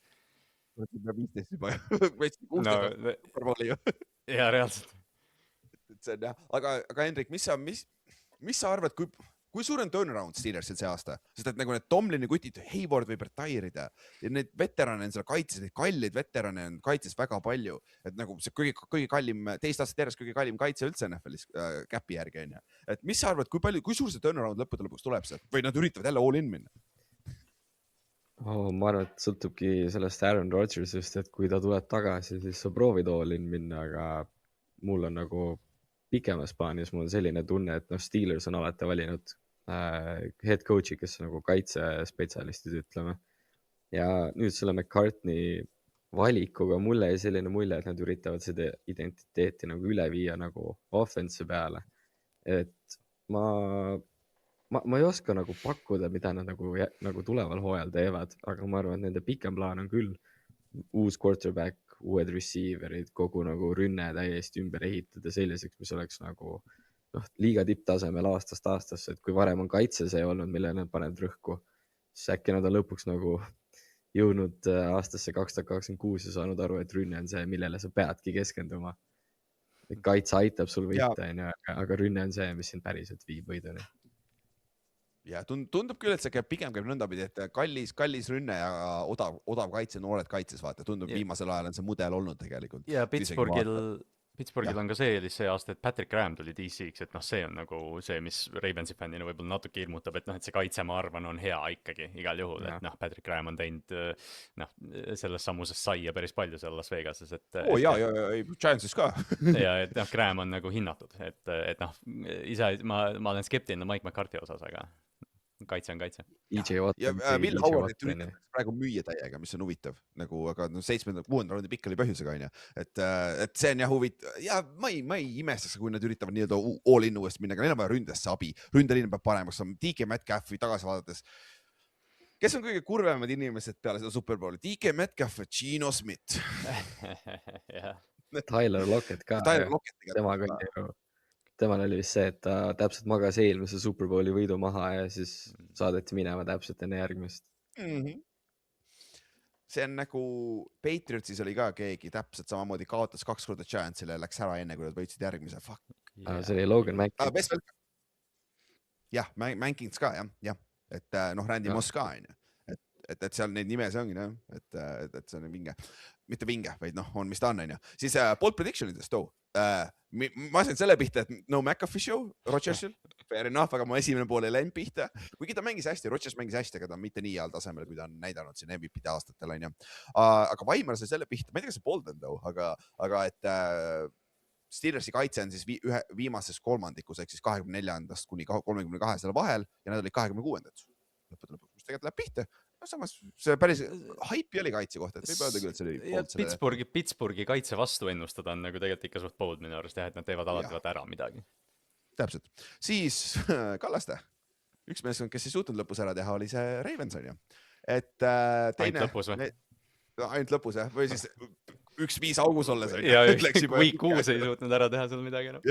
15 juba, 16 ja reaalselt. See on jah, aga Hendrik, mis sa arvad, kui suur on turnaround Steelersil see aasta? Sest et nagu need Tomlini kutid, Hayward võib retire'ida ja need veterane on seal kaitses, neid kallid veterane on kaitses väga palju. Et nagu see kõige kallim, teist aastat järjest kõige kallim kaitse üldse NFL-is käpi järgi on. Et mis sa arvad, kui suur see turnaround lõppude lõpuks tuleb sealt? Või nad üritavad jälle all in minna? Ma arvan, et sõltubki sellest Aaron Rodgersist, et kui ta tuleb tagasi, siis sa proovid all in minna, aga mul on nagu pikemas plaanis mul on selline tunne, et noh, Steelers on alati valinud head coach'i, kes on nagu kaitsespetsialistid, ütleme. Ja nüüd selle McCartney valikuga mulle jäi selline mulje, et nad üritavad seda identiteeti nagu üle viia nagu offense peale. Et ma ei oska nagu pakkuda, mida nad nagu tuleval hooajal teevad, aga ma arvan, et nende pikem plaan on küll uus quarterback, uued receiverid, kogu nagu rünne täiesti ümber ehitada selliseks, mis oleks nagu liiga tipptasemel aastast aastasse, et kui varem on kaitse see olnud, mille nad panevad rõhku, siis äkki nad on lõpuks nagu jõudnud aastasse 2026 ja saanud aru, et rünne on see, millele sa peadki keskenduma. Kaitse aitab sul võita, aga rünne on see, mis sind päriselt viib võiduni. Ja tundub küll, et see pigem käib nõndapidi, et kallis rünne ja odav kaitse, noored kaitses, vaata, tundub viimasel ajal on see mudel olnud tegelikult. Ja Pittsburghil on ka see aasta, et Patrick Graham tuli DC-ks, et noh, see on nagu see, mis Ravensi fännina võib-olla natuke ilmutab, et noh, et see kaitse, ma arvan, on hea ikkagi igal juhul, et noh, Patrick Graham on teinud selles sammuses saia päris palju seal Las Vegases, et Giantsis ka. ja et noh, Graham on nagu hinnatud, et noh, ise ma olen skeptiline Mike McCarthy osas, aga kaitse on kaitse. Ja Will Howardit üritatakse praegu müüa täiega, mis on huvitav, nagu, aga 7. 6. raundi pikk oli põhjusega, on ju. Et see on jah huvitav. Ja ma ei imestaks, kui nad üritavad nii-öelda all in uuesti minna, aga neil on vaja ründesse abi. Ründeliin peab paremaks, DK Metcalfi tagasi vaadates. Kes on kõige kurvemad inimesed peale seda Superbowli? DK Metcalf ja Geno Smith. Tyler Lockett ka. Temal oli vist see, et ta täpselt magas eelmise Superbowli võidu maha ja siis saadeti minema täpselt enne järgmist. See on nagu Patriotsis oli ka keegi täpselt samamoodi kaotas 2 korda Giantsile ja läks ära enne, kui nad võitsid järgmise. See oli Logan Mankins. Jah, Mankins ka, jah. Et noh, Randy Moss ka, et seal neid nimesi ongi, et see on vinge. Mitte vinge, vaid noh, on mis ta on, on ju. Siis bold predictionidest too. Ma sain selle pihta, et no McAfee show Rodgersil, fair enough, aga ma esimene pool ei läinud pihta. Kuigi ta mängis hästi, Rodgers mängis hästi, aga ta on mitte nii heal tasemel, kui ta on näidanud siin MVP-de aastatel, on ju. Aga Vaimar sai selle pihta, ma ei tea, kas see bold on too, aga et Steelersi kaitse on siis viimases kolmandikus, ehk siis 24. kuni 32 selle vahel ja nad olid 26. Lõpuks, mis tegelikult läheb pihta. No samas, see päris haipi oli kaitse kohta, et võib öelda küll, et see oli Pittsburghi kaitse vastu ennustada on nagu tegelikult ikka suht bold minu arust, et nad teevad alati ära midagi. Täpselt. Siis Kallaste, üks meeskond, kes ei suutnud lõpus ära teha, oli see Ravens on ju. Et Ainult lõpus või? Ainult lõpus jah, või siis 1-5 augus olles. Ja week 6 ei suutnud ära teha seal midagi enam.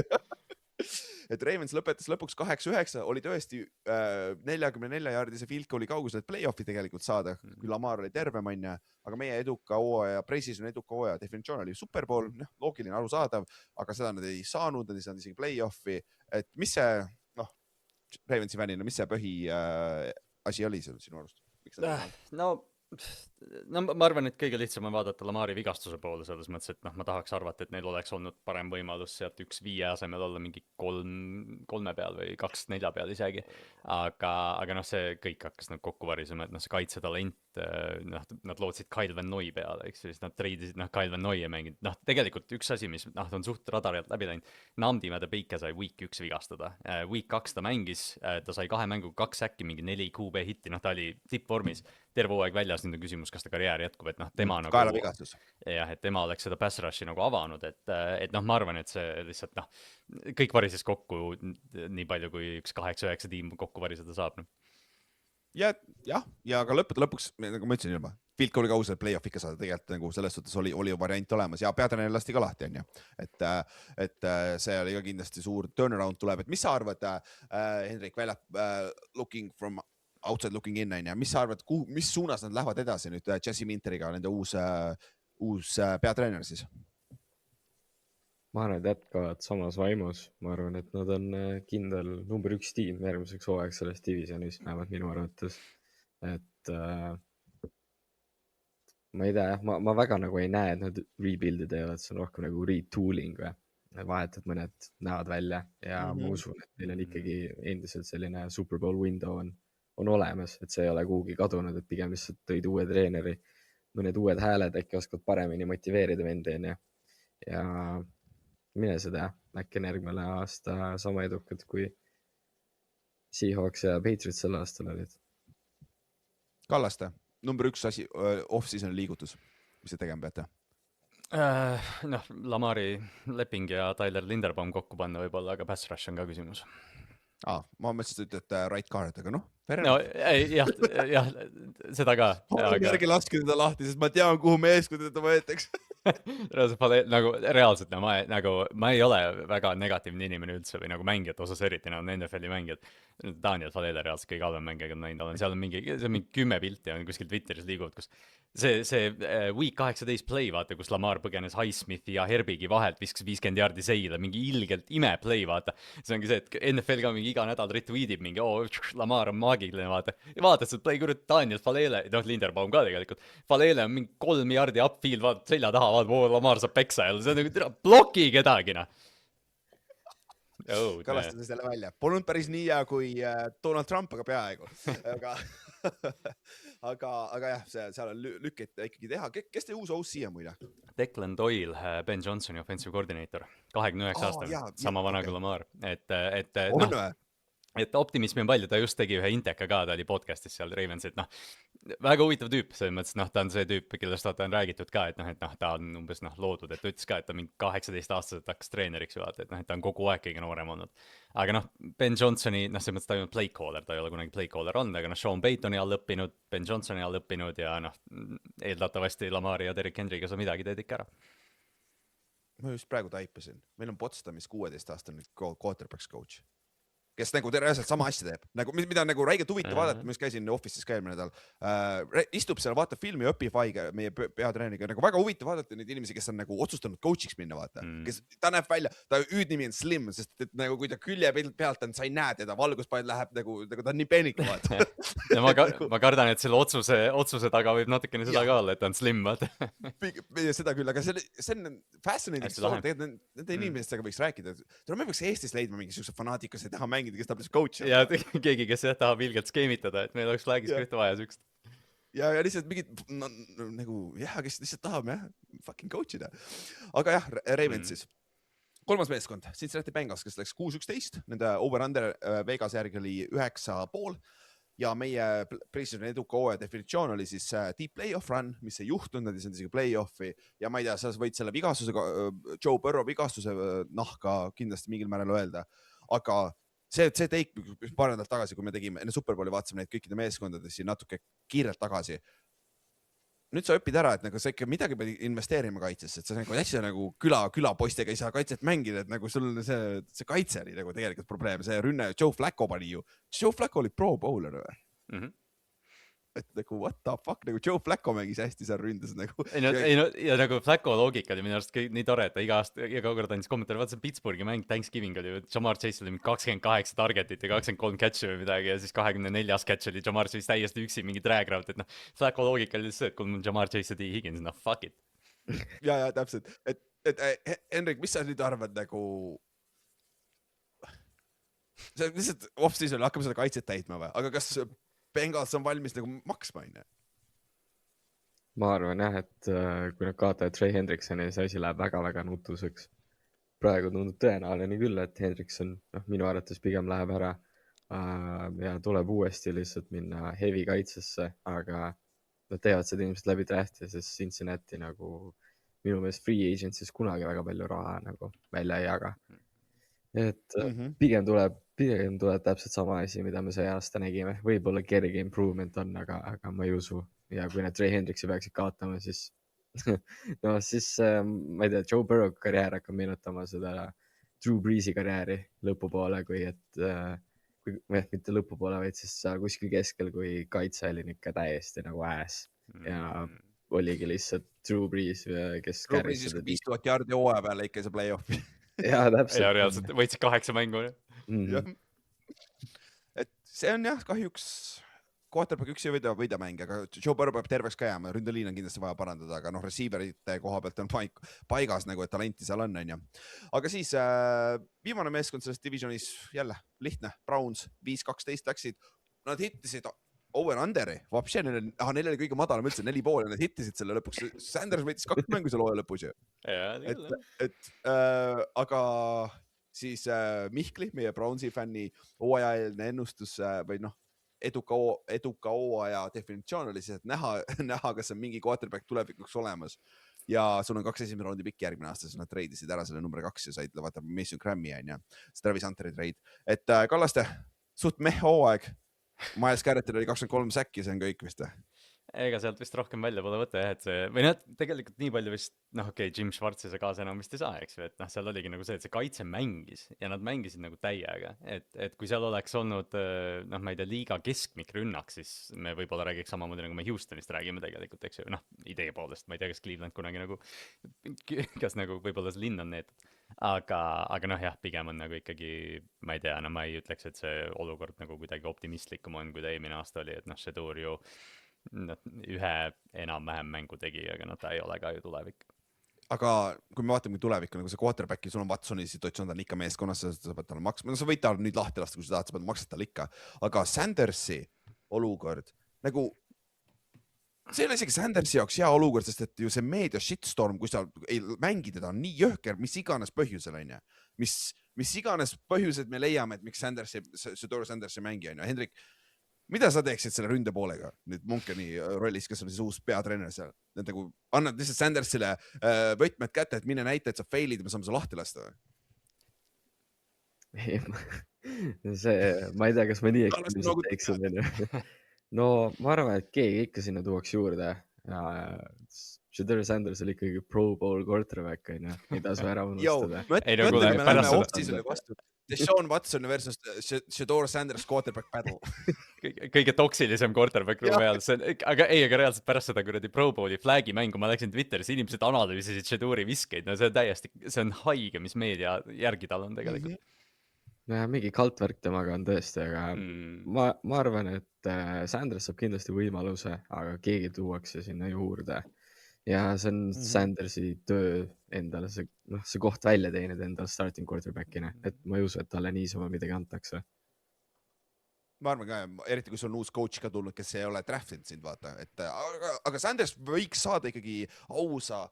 Et Ravens lõpetas lõpuks 8-9, oli tõesti 44-jaardise field goal'i kaugusel, et play-off'i tegelikult saada, kui Lamar oli terve manja, aga meie eduka hooaja, Precisoni eduka hooaja definitsioon oli Super Bowl, loogiline, arusaadav, aga seda nad ei saanud, nad ei saanud isegi play-off'i, et mis see, Ravensi fännina, mis see põhi asi oli sinu arust? No ma arvan, et kõige lihtsam on vaadata Lamari vigastuse poole selles mõttes, et ma tahaks arvata, et neil oleks olnud parem võimalus sealt 1-5 asemel olla mingi 3 peal või 2-4 peal isegi. Aga see kõik hakkas kokku varisema, et see kaitsetalent, nad lootsid Kyle Van Noy peale, eks siis nad treidisid Kyle Van Noy ja mängid. Tegelikult üks asi, mis on suht radarilt läbi läinud, Namdi Mädebeike sai week 1 vigastada. Week 2 ta mängis, ta sai 2 mängu 2 säkki, mingi 4 QB hitti, ta oli tippvormis, terve hooaeg väljas, nüüd on küsimus, kas ta karjäär jätkub, et tema kaelavigastus. Jah, et tema oleks seda pass rush'i avanud, et ma arvan, et see lihtsalt kõik varises kokku nii palju, kui üks 8-9 tiim kokku variseda saab. Ja ka lõpuks, nagu ma ütlesin juba, field goal'i kaugusel play-off ikka saada, tegelikult selles suhtes oli variant olemas ja peatreener lasti ka lahti, on ju. Et see oli ka kindlasti suur turnaround tuleb, et mis sa arvad, Hendrik, looking from outside looking in, on ju, mis sa arvad, mis suunas nad lähevad edasi nüüd Jesse Minteriga, nende uus peatreener siis? Ma arvan, et jätkavad samas vaimus. Ma arvan, et nad on kindel number 1 tiim järgmiseks hooaeg selles divisionis, vähemalt minu arvates. Et ma ei tea, ma väga ei näe, et nad rebuild'i teevad, see on rohkem retooling või. Vahetad mõned näevad välja ja ma usun, et neil on ikkagi endiselt selline Super Bowl window on olemas, et see ei ole kuhugi kadunud, et pigem lihtsalt tõid uue treeneri, mõned uued hääled äkki oskavad paremini motiveerida vendi, ja mine seda, äkki järgmine aasta sama edukad kui Seahawks ja Patriots sel aastal olid. Kallaste, number 1 asi, off-season liigutus, mis te tegema peate? Lamari leping ja Tyler Linderbaum kokku panna võib-olla, aga pass rush on ka küsimus. Ma mõtlesin, et ütled right guard, aga jah, seda ka. Ärge laske teda lahti, sest ma tean, kuhu meeskond teda võetakse. Reaalselt, ma ei ole väga negatiivne inimene üldse või mängijate osas eriti, NFL-i mängijad. Daniel Falele reaalselt kõige halvem mängijad näinud, seal on mingi 10 pilti on kuskil Twitteris liiguvad, kus see week 18 play, vaata, kus Lamar põgenes Highsmithi ja Herbigi vahelt, viskas 50 jaardi seile, mingi ilgelt ime play, vaata. See ongi see, et NFL ka mingi iga nädal retweetib mingi, Lamar on maagiline, vaata. Ja vaatad seda play, kurat, Daniel Falele, Linderbaum ka tegelikult. Falele on mingi 3 jaardi upfield, vaata selja taha, vaata, Lamar saab peksa jälle, see on bloki kedagina. Kalastada selle välja. Polnud päris nii hea kui Donald Trump, aga peaaegu. Aga jah, seal on lükket ikkagi teha. Kes te uus OC on muide? Declan Doyle, Ben Johnsoni offensive coordinator. 29 aastal, sama vana kui Lamar. Et optimismi on palju, ta just tegi ühe Inteka ka, ta oli podcastis seal Ravens, et väga huvitav tüüp, selles mõttes, ta on see tüüp, kellest on räägitud ka, et ta on umbes loodud, et ta ütles ka, et ta mingi 18-aastaselt hakkas treeneriks, et ta on kogu aeg kõige noorem olnud. Aga Ben Johnsoni, selles mõttes ta ei olnud playcaller, ta ei ole kunagi playcaller olnud, aga Sean Paytoni all õppinud, Ben Johnsoni all õppinud ja eeldatavasti Lamari ja Derrick Henryga sa midagi teed ikka ära. Ma just praegu taipasin, meil on Potsdamis 16-aastane quarterbacks coach, kes reaalselt sama asja teeb, mida on räigelt huvitav vaadata, ma just käisin office'is ka eelmine nädal, istub seal, vaatab filmi, õpib Faiga, meie peatreeneriga, väga huvitav vaadata neid inimesi, kes on otsustanud coach'iks minna, vaata, kes ta näeb välja, ta hüüdnimi on Slim, sest et kui ta külje pealt on, sa ei näe teda, valguspaid läheb ta on nii peenik, vaata. ma kardan, et selle otsuse taga võib natukene seda ka olla, et ta on Slim, vaata. Seda küll, aga see on fascinating story, tegelikult nende inimestega võiks rääkida, me võiks Eestis leidma mingisuguse fanaatika, kes ei taha mängida, kes tahab lihtsalt coach'i. Ja keegi, kes tahab ilgelt skeemitada, et meil oleks flagis kõhtu vaja sükst. Ja lihtsalt mingid, kes lihtsalt tahab, fucking coach'ida. Aga jah, Ravens siis. 3. meeskond, Cincinnati Bengals, kes läks 6-11, nende over-under Vegas järgi oli 9,5 ja meie Precisoni eduka hooaja definitsioon oli siis deep playoff run, mis ei juhtunud, nad ei saanud isegi playoffi ja ma ei tea, sa võid selle vigastusega, Joe Burrow vigastuse nahka kindlasti mingil määral öelda, aga see teik paar nädalat tagasi, kui me tegime enne Superbowli, vaatasime neid kõikide meeskondades siin natuke kiirelt tagasi. Nüüd sa õpid ära, et nagu sa ikka midagi pead investeerima kaitsesse, et sa nagu hästi nagu külapoistega ei saa kaitset mängida, et nagu sul see kaitse oli nagu tegelikult probleem, see rünne Joe Flacco pani ju. Joe Flacco oli pro bowler või? Et nagu what the fuck, nagu Joe Flacco mängis hästi seal ründes nagu. Ja nagu Flacco loogika oli minu arust nii tore, et ta iga kord andis kommentaari, vaata see Pittsburghi mäng Thanksgiving oli, Jamar Chase oli 28 targetit ja 23 catch'i või midagi ja siis 24 catch oli Jamar Chase täiesti üksi mingi drag route, et noh, Flacco loogika oli see, et kui mul Jamar Chase ja T. Higgins, noh fuck it. Ja täpselt, et Henrik, mis sa nüüd arvad nagu see lihtsalt off-season hakkame seda kaitset täitma või, aga kas Bengals on valmis nagu maksma, on? Ma arvan jah, et kui nad kaotavad Trey Hendricksoni, see asi läheb väga-väga nutuseks. Praegu tundub tõenäoline küll, et Hendrickson minu arvates pigem läheb ära ja tuleb uuesti lihtsalt minna heavy kaitsesse, aga nad teevad seda ilmselt läbi drafti, sest Cincinnati nagu minu meelest free agency's kunagi väga palju raha nagu välja ei jaga. Et pigem tuleb täpselt sama asi, mida me see aasta nägime. Võib-olla kerge improvement on, aga ma ei usu. Ja kui need Trey Hendricksi peaksid kaotama, siis no siis ma ei tea, Joe Burrow karjäär hakkab meenutama seda Drew Breesi karjääri lõpupoole, kui mitte lõpupoole, vaid siis kuskil keskel, kui kaitse oli ikka täiesti nagu ass ja oligi lihtsalt Drew Brees, kes Drew Brees 5000 jaardi hooaja peale ikka see play-offi. Ja täpselt. Ja reaalselt võitsid 8 mängu. Et see on jah, kahjuks quarterback üksi ei võida mänge, aga Joe Burrow peab terveks ka jääma, ründeliin on kindlasti vaja parandada, aga receiverite koha pealt on paigas nagu, et talenti seal on. Aga siis viimane meeskond selles divisionis jälle lihtne, Browns 5-12 läksid, nad hittisid over under'i, neil oli kõige madalam üldse 4,5 ja nad hittisid selle lõpuks, Sanders võitis 2 mängu selle hooaja lõpus ju. Aga siis Mihkli, meie Brownsi fänni hooajaeelne ennustus või eduka hooaja definitsioon oli siis, et näha, kas on mingi quarterback tulevikuks olemas ja sul on 2 esimene raundi pikk järgmine aasta, siis nad treidisid ära selle number 2 ja said vaata Mason Grammy see Travis Hunteri treid. Et Kallaste, suht hooaeg, Miles Garrettil oli 23 säkki, see on kõik vist. Ega sealt vist rohkem välja pole võtta jah, et see, või tegelikult nii palju vist, Jim Schwartz sa kaasa enam vist ei saa, eks ju, et seal oligi nagu see, et see kaitse mängis ja nad mängisid nagu täiega, et kui seal oleks olnud, ma ei tea, liiga keskmik rünnak, siis me võib-olla räägiks samamoodi nagu me Houstonist räägime tegelikult, eks ju, idee poolest, ma ei tea, kas Cleveland kunagi nagu, kas nagu võib-olla see linn on neetud, aga jah, pigem on nagu ikkagi, ma ei tea, ma ei ütleks, et see olukord nagu kuidagi optimistlikum on, kui ta eelmine aasta oli, et see tuur ju ühe enam-vähem mängu tegi, aga ta ei ole ka ju tulevik. Aga kui me vaatame tulevikku, nagu see quarterbacki, sul on Watsoni situatsioon, ta on ikka meeskonnas, sa pead talle maksma, sa võid talle nüüd lahti lasta, kui sa tahad, sa pead maksad talle ikka, aga Sandersi olukord, nagu see ei ole isegi Sandersi jaoks hea olukord, sest et ju see meedia shitstorm, kui sa ei mängi teda, on nii jõhker, mis iganes põhjusel, mis iganes põhjused me leiame, et miks Shedeur Sanders ei mängi, Hendrik, mida sa teeksid selle ründe poolega nüüd Munkeni rollis, kes on siis uus peatrener seal? Nagu annad lihtsalt Sandersile võtmed kätte, et mine näita, et sa failid ja me saame su lahti lasta. Ma ei tea, kas ma nii eksplisitselt teeksin. No ma arvan, et keegi ikka sinna tuuaks juurde. Shedeur Sanders oli ikkagi Pro Bowl quarterback, ei tasu ära unustada. Me läheme off-seasoni vastu. Deshaun Watson versus Shedeur Sanders quarterback battle. Kõige toksilisem quarterback ruumi ajal. Aga reaalselt pärast seda kuradi Pro Bowli flagi mängu ma läksin Twitteris, inimesed analüüsisid Shedeuri viskeid. No see on haige, mis meedia järgi tal on tegelikult. Mingi kaltvärk temaga on tõesti, aga ma arvan, et Sanders saab kindlasti võimaluse, aga keegi tuuakse sinna juurde. Ja see on Sandersi töö endale, see koht välja teinud endale starting quarterbackina, et ma ei usu, et talle niisama midagi antakse. Ma arvan ka, eriti kui sul on uus coach ka tulnud, kes ei ole draftinud sind, vaata. Aga Sanders võiks saada ikkagi ausa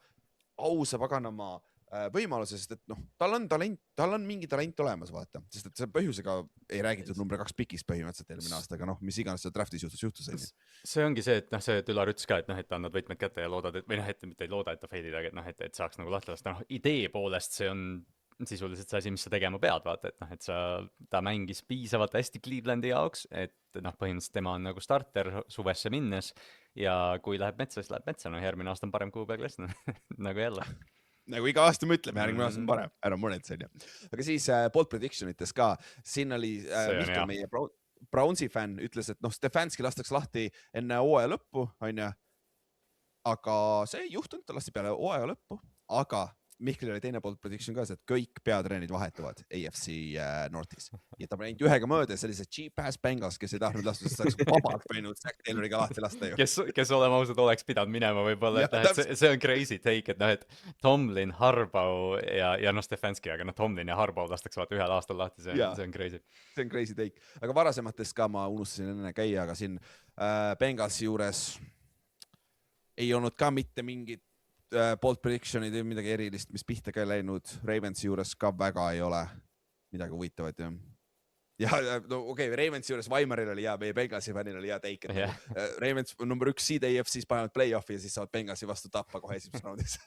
paganama võimaluse, sest et tal on mingi talent olemas, vaata. Sest et see põhjusega ei räägitud number 2 pikist põhimõtteliselt eelmine aasta, aga mis iganes seal draftis juhtus. See ongi see, et see Tülar ütles ka, et annad võtmed kätte ja loodad, või mitte ei looda, et ta failid, aga et saaks nagu lahti lasta. Idee poolest see on sisuliselt see asi, mis sa tegema pead, vaata, et noh, et ta mängis piisavalt hästi Clevelandi jaoks, et noh, põhimõtteliselt tema on nagu starter suvesse minnes ja kui läheb metsa, siis läheb metsa, noh järgmine aasta on parem kui Uwe Glesner nagu jälle. Nagu iga aasta me ütleme, järgmine aasta on parem, ära muretse, onju. Aga siis bold prediction ites ka, siin oli Mihkel, meie Brownsi fänn ütles, et noh, Stefanski lastakse lahti enne hooaja lõppu, onju. Aga see ei juhtunud, ta lasti peale hooaja lõppu, aga Mihkel oli teine bold prediction ka, et kõik peatreenid vahetuvad AFC Northis. Ja ta näinud ühega mööda, see oli see cheap ass Bengals, kes ei tahtnud lasta, sest saaks vabalt võinud Zach Tayloriga lahti lasta ju. Kes olema ausad, oleks pidanud minema võib-olla, et see on crazy take, et noh, et Tomlin, Harbaugh ja noh, Stefanski, aga noh, Tomlin ja Harbaugh lastakse vaata ühel aastal lahti, see on crazy. See on crazy take, aga varasemates ka ma unustasin enne käia, aga siin Bengalsi juures ei olnud ka mitte mingit bold predictionid või midagi erilist, mis pihta ka ei läinud. Ravensi juures ka väga ei ole midagi huvitavat. Ja no okei, Ravensi juures Weimaril oli hea, meie Bengalsi fännil oli hea take. Ravens number 1 seed AFC-s panevad play-off'i ja siis saavad Bengalsi vastu tappa kohe esimeses raundis.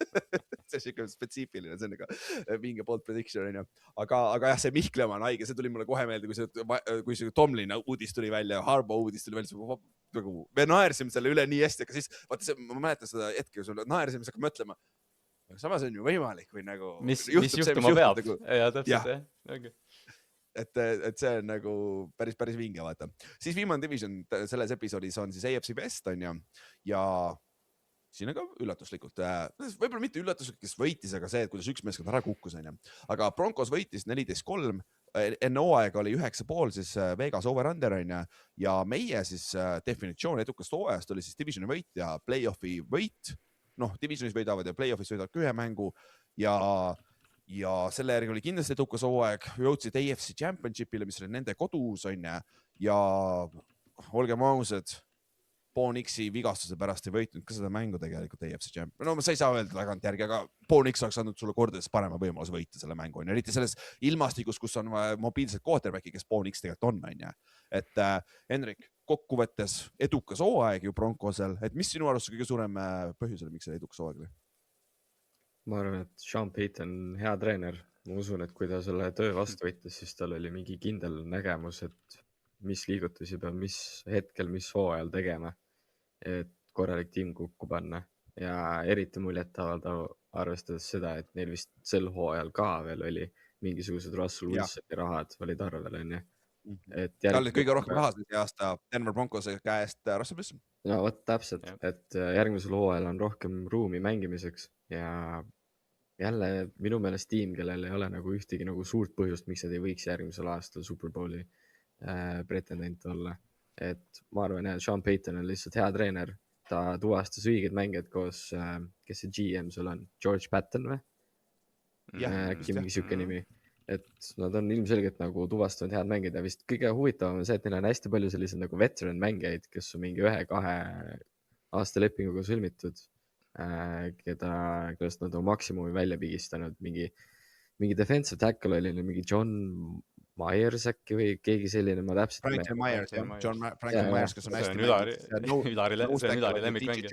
See on siuke spetsiifiline, see on nagu mingi bold prediction. Aga jah, see Mihkli oma on haige, see tuli mulle kohe meelde, kui see Tomlin uudis tuli välja, Harbaugh uudis tuli välja, me naersime selle üle nii hästi, aga siis vaata see, ma mäletan seda hetke, kui naersime, siis hakkab mõtlema, samas on ju võimalik või nagu mis juhtuma peab. Ja täpselt, jah. Et see on nagu päris vinge, vaata. Siis viimane division selles episoodis on siis AFC West, on ja siin on ka üllatuslikult, võib-olla mitte üllatuslikult, kes võitis, aga see, et kuidas üks meeskond ära kukkus, on. Aga Broncos võitis 14-3, enne hooaega oli 9,5 siis Vegas over-under, on ja meie siis definitsioon edukast hooajast oli siis divisioni võit ja play-off'i võit. Noh, divisionis võidavad ja play-off'is võidavad ühe mängu ja selle järgi oli kindlasti edukas hooaeg. Jõudsid AFC Championshipile, mis oli nende kodus, on ja olgem ausad, Bo Nixi vigastuse pärast ei võitnud ka seda mängu tegelikult AFC Champion. No sa ei saa öelda tagantjärgi, aga Bo Nix oleks andnud sulle kordades parema võimaluse võita selle mängu. Eriti selles ilmastikus, kus on mobiilsed quarterbacki, kes Bo Nix tegelikult on. Et Henrik, kokkuvõttes edukas hooaeg ju Broncosel. Et mis sinu arust kõige suurem põhjus oli, miks see edukas hooaeg oli? Ma arvan, et Sean Payton on hea treener. Ma usun, et kui ta selle töö vastu võttis, siis tal oli mingi kindel nägemus, et mis liigutusi peab mis hetkel, mis hooajal tegema, et korralik tiim kokku panna ja eriti muljetavalt arvestades seda, et neil vist sel hooajal ka veel oli mingisugused Russell Wilsoni rahad olid arvel, on ju. Tal oli kõige rohkem rahas see aasta Denver Broncose käest Russell Wilson. No vot täpselt, et järgmisel hooajal on rohkem ruumi mängimiseks ja jälle minu meelest tiim, kellel ei ole nagu ühtegi nagu suurt põhjust, miks nad ei võiks järgmisel aastal Super Bowli pretendent olla. Et ma arvan, et Sean Payton on lihtsalt hea treener. Ta tuvastas õiged mängijad koos, kes see GM sul on, George Patton või? Äkki mingi siuke nimi. Et nad on ilmselgelt nagu tuvastanud head mängijad ja vist kõige huvitavam on see, et neil on hästi palju sellised nagu veteran mängijaid, kes on mingi 1-2 aasta lepinguga sõlmitud, kellest nad on maksimumi välja pigistanud. Mingi defensive tackle oli mingi John Myers äkki või keegi selline, ma täpselt Franklin Myers, Franklin Myers, kes on hästi Ülari lemmikmängija.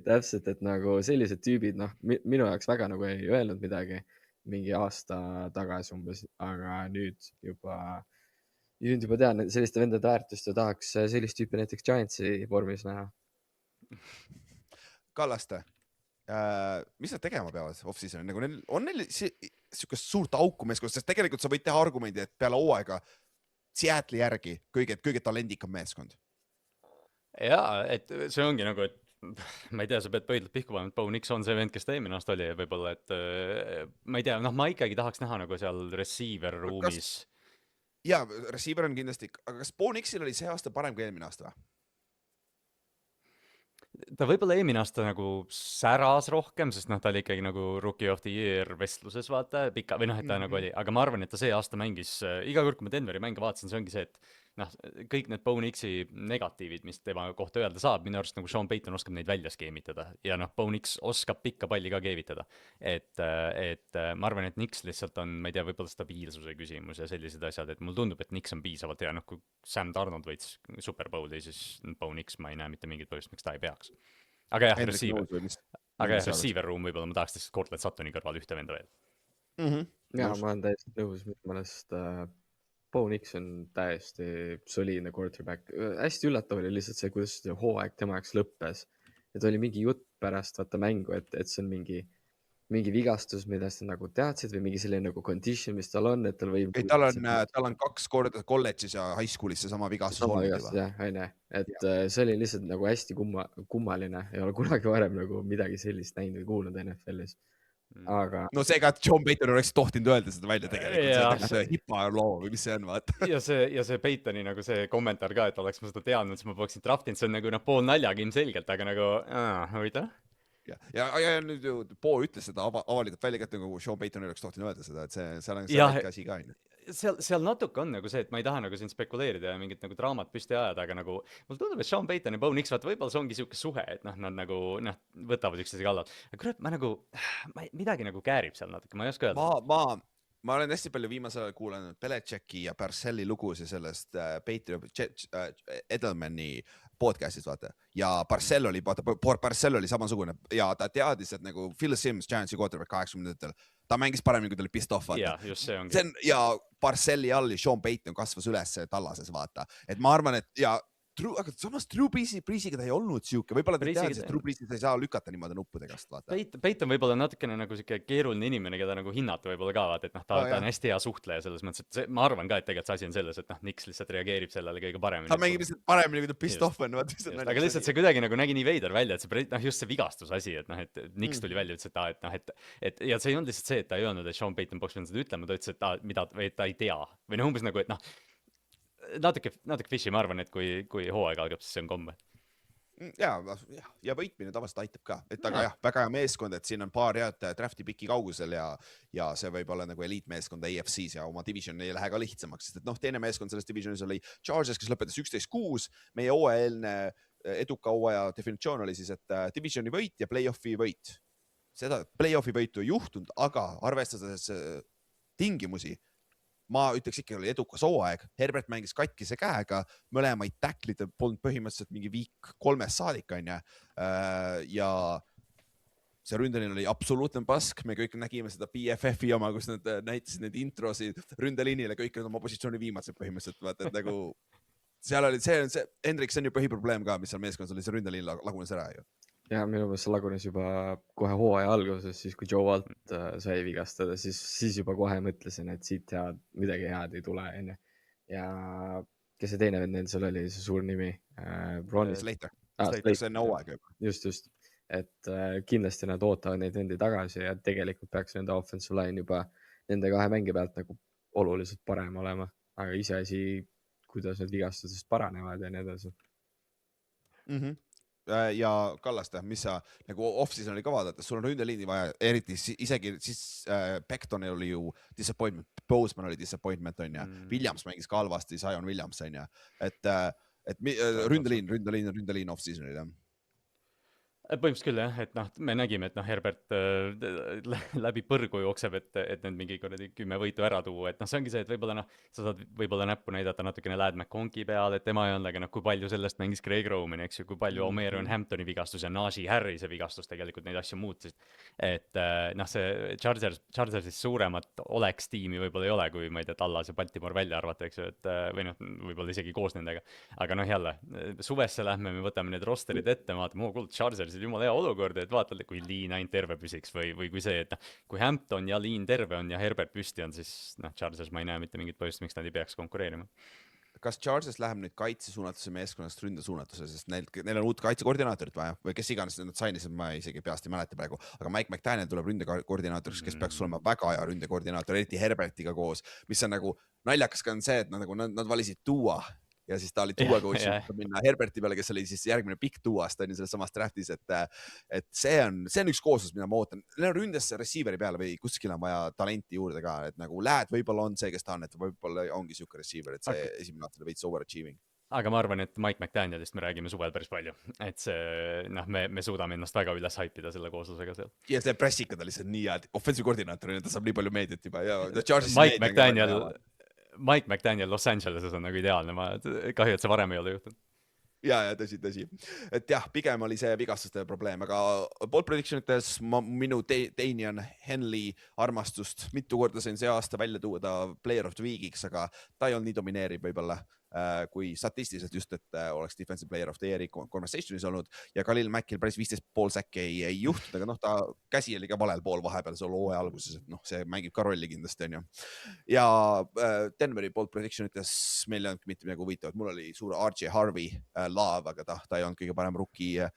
Täpselt, et nagu sellised tüübid, noh, minu jaoks väga nagu ei öelnud midagi mingi aasta tagasi umbes, aga nüüd juba tean selliste vendade väärtust ja tahaks sellist tüüpi näiteks Giantsi vormis näha. Kallaste, mis nad tegema peavad off-season? Nagu on neil siukest suurt auku meeskond, sest tegelikult sa võid teha argumendi, et peale hooaega Seattle'i järgi kõige talendikam meeskond. Jaa, et see ongi nagu, et ma ei tea, sa pead pöidlad pihku panema, et Bo Nix on see vend, kes ta eelmine aasta oli ja võib-olla, et ma ei tea, noh, ma ikkagi tahaks näha nagu seal receiver ruumis. Jaa, receiver on kindlasti, aga kas Bo Nixil oli see aasta parem kui eelmine aasta või? Ta võib-olla eelmine aasta nagu säras rohkem, sest noh, ta oli ikkagi nagu Rookie of the Year vestluses, vaata, pika, või noh, et ta nagu oli, aga ma arvan, et ta see aasta mängis, iga kord, kui ma Denveri mänge vaatasin, see ongi see, et noh, kõik need Bo Nixi negatiivid, mis tema kohta öelda saab, minu arust nagu Sean Payton oskab neid välja skeemitada ja noh, Bo Nix oskab pikka palli ka keevitada. Et ma arvan, et Nix lihtsalt on, ma ei tea, võib-olla stabiilsuse küsimus ja sellised asjad, et mul tundub, et Nix on piisavalt hea, noh, kui Sam Darnold võits Super Bowli, siis Bo Nix ma ei näe mitte mingit põhjust, miks ta ei peaks. Aga jah, receiver room võib-olla ma tahaks lihtsalt Cortland Suttoni kõrval ühte venda veel. ja ma olen täiesti nõus, minu meelest Bo Nix on täiesti soliidne quarterback. Hästi üllatav oli lihtsalt see, kuidas see hooaeg tema jaoks lõppes. Et oli mingi jutt pärast vaata mängu, et see on mingi vigastus, mida sa nagu teadsid või mingi selline nagu condition, mis tal on, et tal võib ei, tal on 2 korda kolledžis ja high school'is seesama vigastus sama olnud vigastus, juba. jah, onju. Et see oli lihtsalt nagu hästi kummaline. Ei ole kunagi varem nagu midagi sellist näinud või kuulnud NFL-is. Aga No see ka, et John Payton oleks tohtinud öelda seda välja tegelikult. See Jaa. on nagu see hipaloo või mis see on, vaata. ja see Peytoni nagu see kommentaar ka, et oleks ma seda teadnud, siis ma poleksin draftinud, see on nagu pool naljaga ilmselgelt, aga nagu huvitav. Ja nüüd ju Paul ütles seda avalikult välja, et nagu Sean Payton ei oleks tohtinud öelda seda, et seal on Jah. väike asi ka. seal natuke on nagu see, et ma ei taha nagu siin spekuleerida ja mingit nagu draamat püsti ajada, aga nagu mulle tundub, et Sean Payton ja Bo Nix, vaata võib-olla see ongi siuke suhe, et noh, nad nagu võtavad üksteise kallal. Aga kurat, midagi nagu käärib seal natuke, ma ei oska öelda. Ma olen hästi palju viimasel ajal kuulanud Belichicki ja Parcelli lugusid sellest Edelmani podcast'ist, vaata. Ja Parcell oli samasugune ja ta teadis, et nagu Phil Simms, Giantsi quarterback 80-ndatel, ta mängis paremini, kui ta oli pissed off, vaata. Jaa, just see ongi. Ja Parcelli all Sean Payton kasvas üles Tallases, vaata. Et ma arvan, et aga samas Drew Breesiga ta ei olnud siuke, võib-olla ta teadis, et Drew Breesi ta ei saa lükata niimoodi nuppudegast, vaata. Peyton võib-olla natukene nagu siuke keeruline inimene, keda nagu hinnata võib-olla ka, vaata, et noh, ta on hästi hea suhtleja selles mõttes, et ma arvan ka, et tegelikult see asi on selles, et noh, Nix lihtsalt reageerib sellele kõige paremini. Ta mängib lihtsalt paremini, kui ta pissed off on, vaata. Aga lihtsalt see kuidagi nagu nägi nii veider välja, et see, just see vigastus asi, et noh, et Nix tuli välja, ütles, et noh, et ja see ei olnud lihtsalt see, et ta ei öelnud, et Sean Payton poleks pidanud seda ütlema, ta ütles, et mida ta ei tea või noh, umbes nagu, et noh, natuke fishy, ma arvan, et kui hooaeg algab, siis see on komme. Ja võitmine tavaliselt aitab ka, et aga jah, väga hea meeskond, et siin on paar head drafti piki kaugusel ja see võib olla nagu eliitmeeskond AFC-s ja oma division ei lähe ka lihtsamaks, sest et noh, teine meeskond selles divisionis oli Chargers, kes lõpetas 11-6, meie hooajaelne eduka hooaja definitsioon oli siis, et divisioni võit ja play-off'i võit. Seda play-off'i võitu ei juhtunud, aga arvestades tingimusi, ma ütleks ikka oli edukas hooaeg, Herbert mängis katkise käega, mõlemaid tacklid polnud põhimõtteliselt mingi viik 3 saadik, on ja see ründelin oli absoluutne pask, me kõik nägime seda BFF-i oma, kus nad näitasid neid introsid ründeliinile, kõik on oma positsiooni viimased põhimõtteliselt, vaata, et nagu seal oli see Hendrik, see on ju põhiprobleem ka, mis seal meeskonnas oli, see ründeliin lagunes ära ju. Ja minu meelest see lagunes juba kohe hooaja alguses, siis kui Joe Walt sai vigastada, siis juba kohe mõtlesin, et siit midagi head ei tule, enne. Ja kes see teine vend seal oli, see suur nimi? Slater. Slater, see on hooaeg juba. Just. Et kindlasti nad ootavad neid vendi tagasi ja tegelikult peaks nende offensive line juba nende 2 mängi pealt nagu oluliselt parem olema. Aga iseasi, kuidas need vigastused paranevad ja nii edasi. Ja Kallaste, mis sa nagu off-season oli ka vaadata, sul on ründeliini vaja, eriti isegi siis Beckton oli ju disappointment, Boseman oli disappointment, on ja Williams mängis ka halvasti, Zion Williams, on ja, et ründeliin off-season oli, jah. Põhimõtteliselt küll jah, et noh, me nägime, et noh, Herbert läbi põrgu jookseb, et need mingi 10 võitu ära tuua, et noh, see ongi see, et võib-olla noh, sa saad võib-olla näppu näidata natukene Ladd McConkey peale, et tema ei olnud, aga noh, kui palju sellest mängis Greg Roman, eks ju, kui palju Omarion Hamptoni vigastus ja Najee Harrise vigastus tegelikult neid asju muutsid. Et noh, see Chargers'is suuremat oleks tiimi võib-olla ei ole, kui ma ei tea, Tallas ja Baltimore välja arvata, eks ju, et või noh, võib-olla isegi koos nendega. Aga noh, jälle, suvesse lähme, me võtame need rosterid ette, vaatame, Chargers jumala hea olukord, et vaatad, kui Liin ainult terve püsiks või kui see, et noh, kui Hampton ja Liin terve on ja Herbert püsti on, siis noh, Chargers ma ei näe mitte mingit põhjust, miks nad ei peaks konkureerima. Kas Chargers läheb nüüd kaitsesuunatuse meeskonnast ründesuunatuse, sest neil on uut kaitsekoordinaatorit vaja või kes iganes nad sainisid, ma isegi peast ei mäleta praegu, aga Mike McDaniel tuleb ründekoordinaatoriks, kes peaks olema väga hea ründekoordinaator, eriti Herbertiga koos, mis on nagu naljakas ka on see, et nad valisid Tua ja siis ta oli Tua coach minna Herberti peale, kes oli siis järgmine pikk Tuast on ju selles samas draftis, et see on üks kooslus, mida ma ootan. Neil on ründesse receiveri peale või kuskil on vaja talenti juurde ka, et nagu Ladd võib-olla on see, kes ta on, et võib-olla ongi siuke receiver, et see esimene aasta veits overachieving. Aga ma arvan, et Mike McDanielist me räägime suvel päris palju, et see, noh, me suudame ennast väga üles haipida selle kooslusega seal. Ja see pressikad on lihtsalt nii hea, offensive koordinaator, ta saab nii palju meediat juba ja Mike McDaniel Los Angeleses on nagu ideaalne, kahju, et see varem ei ole juhtunud. ja tõsi. Et jah, pigem oli see vigastuste probleem, aga bold prediction ites minu Damian Henley armastust mitu korda sain see aasta välja tuua ta player of the week'iks, aga ta ei olnud nii domineeriv võib-olla kui statistiliselt just, et oleks defensive player of the year'i conversation'is olnud ja Khalil Mackil päris 15,5 säkki ei juhtunud, aga noh, ta käsi oli ka valel pool vahepeal seal hooaja alguses, et noh, see mängib ka rolli kindlasti, on ju. Ja Denveri bold prediction ites meil ei olnud mitte midagi huvitavat, mul oli suur RJ Harvey laav, aga ta ei olnud kõige parem rookie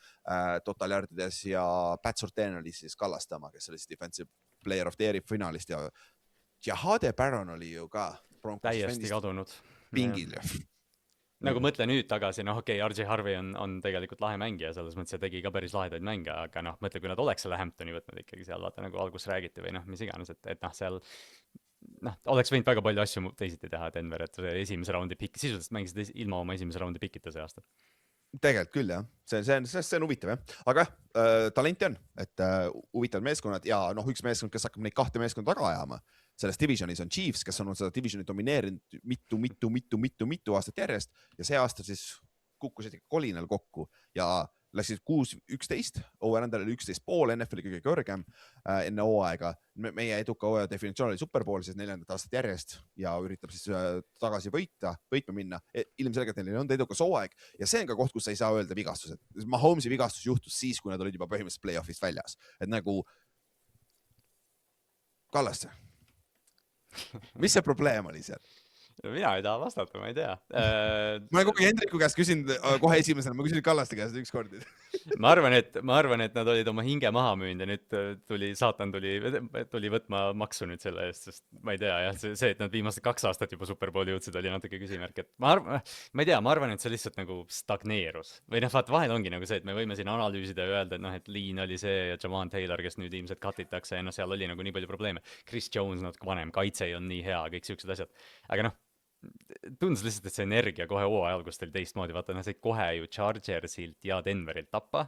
total yardides ja Pat Surtain oli siis Kallastama, kes oli siis defensive player of the year'i finaalist ja Jahade Barron oli ju ka täiesti kadunud. pingil. Nagu mõtle nüüd tagasi, noh okei, RJ Harvey on tegelikult lahe mängija, selles mõttes, et tegi ka päris lahedaid mänge, aga noh, mõtle, kui nad oleks selle Hamptoni võtnud ikkagi seal, vaata nagu alguses räägiti või noh, mis iganes, et noh, seal noh, oleks võinud väga palju asju teisiti teha Denver, et esimese raundi pikk, sisuliselt mängisid ilma oma esimese raundi pikita see aasta. Tegelikult küll jah, see on huvitav jah, aga talenti on, et huvitavad meeskonnad ja noh, üks meeskond, kes hakkab neid kahte meeskonda taga ajama, selles divisionis on Chiefs, kes on seda divisioni domineerinud mitu aastat järjest ja see aasta siis kukkusid kolinal kokku ja läksid 6-11, over-under oli 11,5, NFL-i kõige kõrgem enne hooaega. Meie eduka hooaja definitsioon oli Super Bowl siis 4. aastat järjest ja üritab siis tagasi võitma minna. Ilmselgelt neil on edukas hooaeg ja see on ka koht, kus sa ei saa öelda vigastused. Mahomes'i vigastus juhtus siis, kui nad olid juba põhimõtteliselt playoff'ist väljas. Et nagu Kallaste. Mis see probleem oli seal? Mina ei taha vastata, ma ei tea. Ma kogu Hendriku käest küsin kohe esimesena, ma küsin Kallaste käest üks kord. ma arvan, et nad olid oma hinge maha müünud ja nüüd saatan tuli võtma maksu nüüd selle eest, sest ma ei tea jah, see, et nad viimased 2 aastat juba Super Bowli jõudsid, oli natuke küsimärk, et ma ei tea, ma arvan, et see lihtsalt nagu stagneerus. Või noh, vaata, vahel ongi nagu see, et me võime siin analüüsida ja öelda, et noh, et Lean oli see ja Jawan Taylor, kes nüüd ilmselt cutitakse ja noh, seal oli nagu nii palju probleeme. Chris Jones natuke vanem, kaitse ei on nii hea, kõik siuksed asjad. Aga noh, tundus lihtsalt, et see energia kohe hooaja algust oli teistmoodi, vaata, nad said kohe ju Chargersilt ja Denverilt tappa,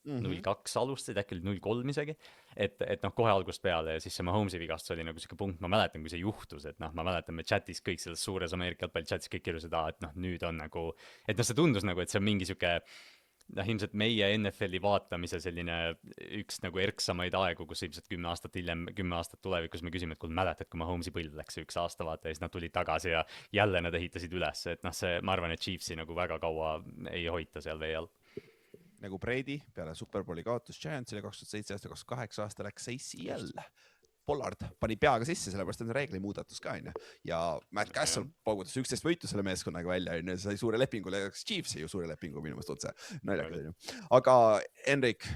0-2 alustasid, äkki oli 0-3 isegi, et noh, kohe algust peale ja siis see Mahomes'i vigastus oli nagu siuke punkt, ma mäletan, kui see juhtus, et noh, ma mäletan, me chatis kõik selles suures Ameerika jalgpalli chatis kõik kirjusid, et noh, nüüd on nagu, et noh, see tundus nagu, et see on mingi siuke noh, ilmselt meie NFL-i vaatamise selline üks nagu erksamaid aegu, kus ilmselt 10 aastat hiljem, 10 aastat tulevikus me küsime, et kui mäletad, kui Mahomes'i põld läks 1 aasta vaata ja siis nad tulid tagasi ja jälle nad ehitasid üles, et noh, see, ma arvan, et Chiefsi nagu väga kaua ei hoita seal vee all. Nagu Brady peale Super Bowli kaotus Giantsile 2007-2008 aasta läks ACL. Pollard pani peaga sisse, sellepärast on reegli muudatus ka, ja Matt Castle paugutas 11 võitu selle meeskonnaga välja, sai suure lepingu, läks Chiefsi ju suure lepingu minu mõist otse. Aga Henrik,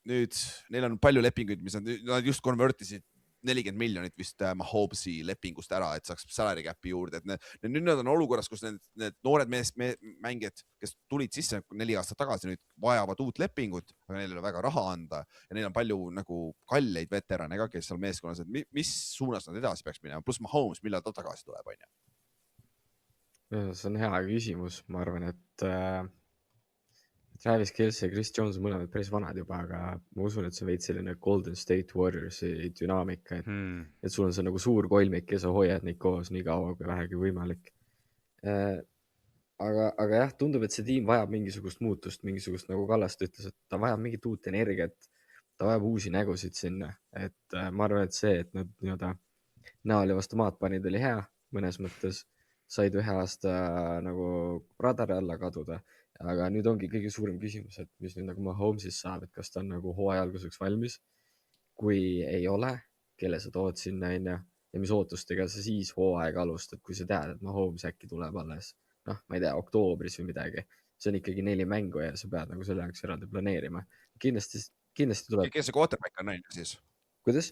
nüüd neil on palju lepinguid, mis nad just konvertisid 40 miljonit vist Mahomes'i lepingust ära, et saaks salary cap'i juurde, et nüüd nad on olukorras, kus need noored mängijad, kes tulid sisse 4 aastat tagasi, nüüd vajavad uut lepingut, aga neil ei ole väga raha anda ja neil on palju nagu kalleid veterane ka, kes seal meeskonnas, et mis suunas nad edasi peaks minema, pluss Mahomes, millal ta tagasi tuleb, on ju? See on hea küsimus, ma arvan, et Travis Kelce ja Chris Jones on mõlemad päris vanad juba, aga ma usun, et see veid selline Golden State Warriorsi dünaamika, et sul on see nagu suur kolmik ja sa hoiad neid koos nii kaua kui vähegi võimalik. Aga jah, tundub, et see tiim vajab mingisugust muutust, mingisugust, nagu Kallaste ütles, et ta vajab mingit uut energiat, ta vajab uusi nägusid sinna, et ma arvan, et see, et nad nii-öelda näol ja vastu maad panid, oli hea mõnes mõttes, said 1 aasta nagu radari alla kaduda, aga nüüd ongi kõige suurem küsimus, et mis nüüd nagu Mahomes'ist saab, et kas ta on nagu hooaja alguseks valmis, kui ei ole, kelle sa tood sinna ja mis ootustega sa siis hooaega alustad, kui sa tead, et Mahomes äkki tuleb alles, noh, ma ei tea, oktoobris või midagi, see on ikkagi 4 mängu ja sa pead nagu selle jaoks eraldi planeerima. Kindlasti tuleb. Kes see quarterback on siis? Kuidas?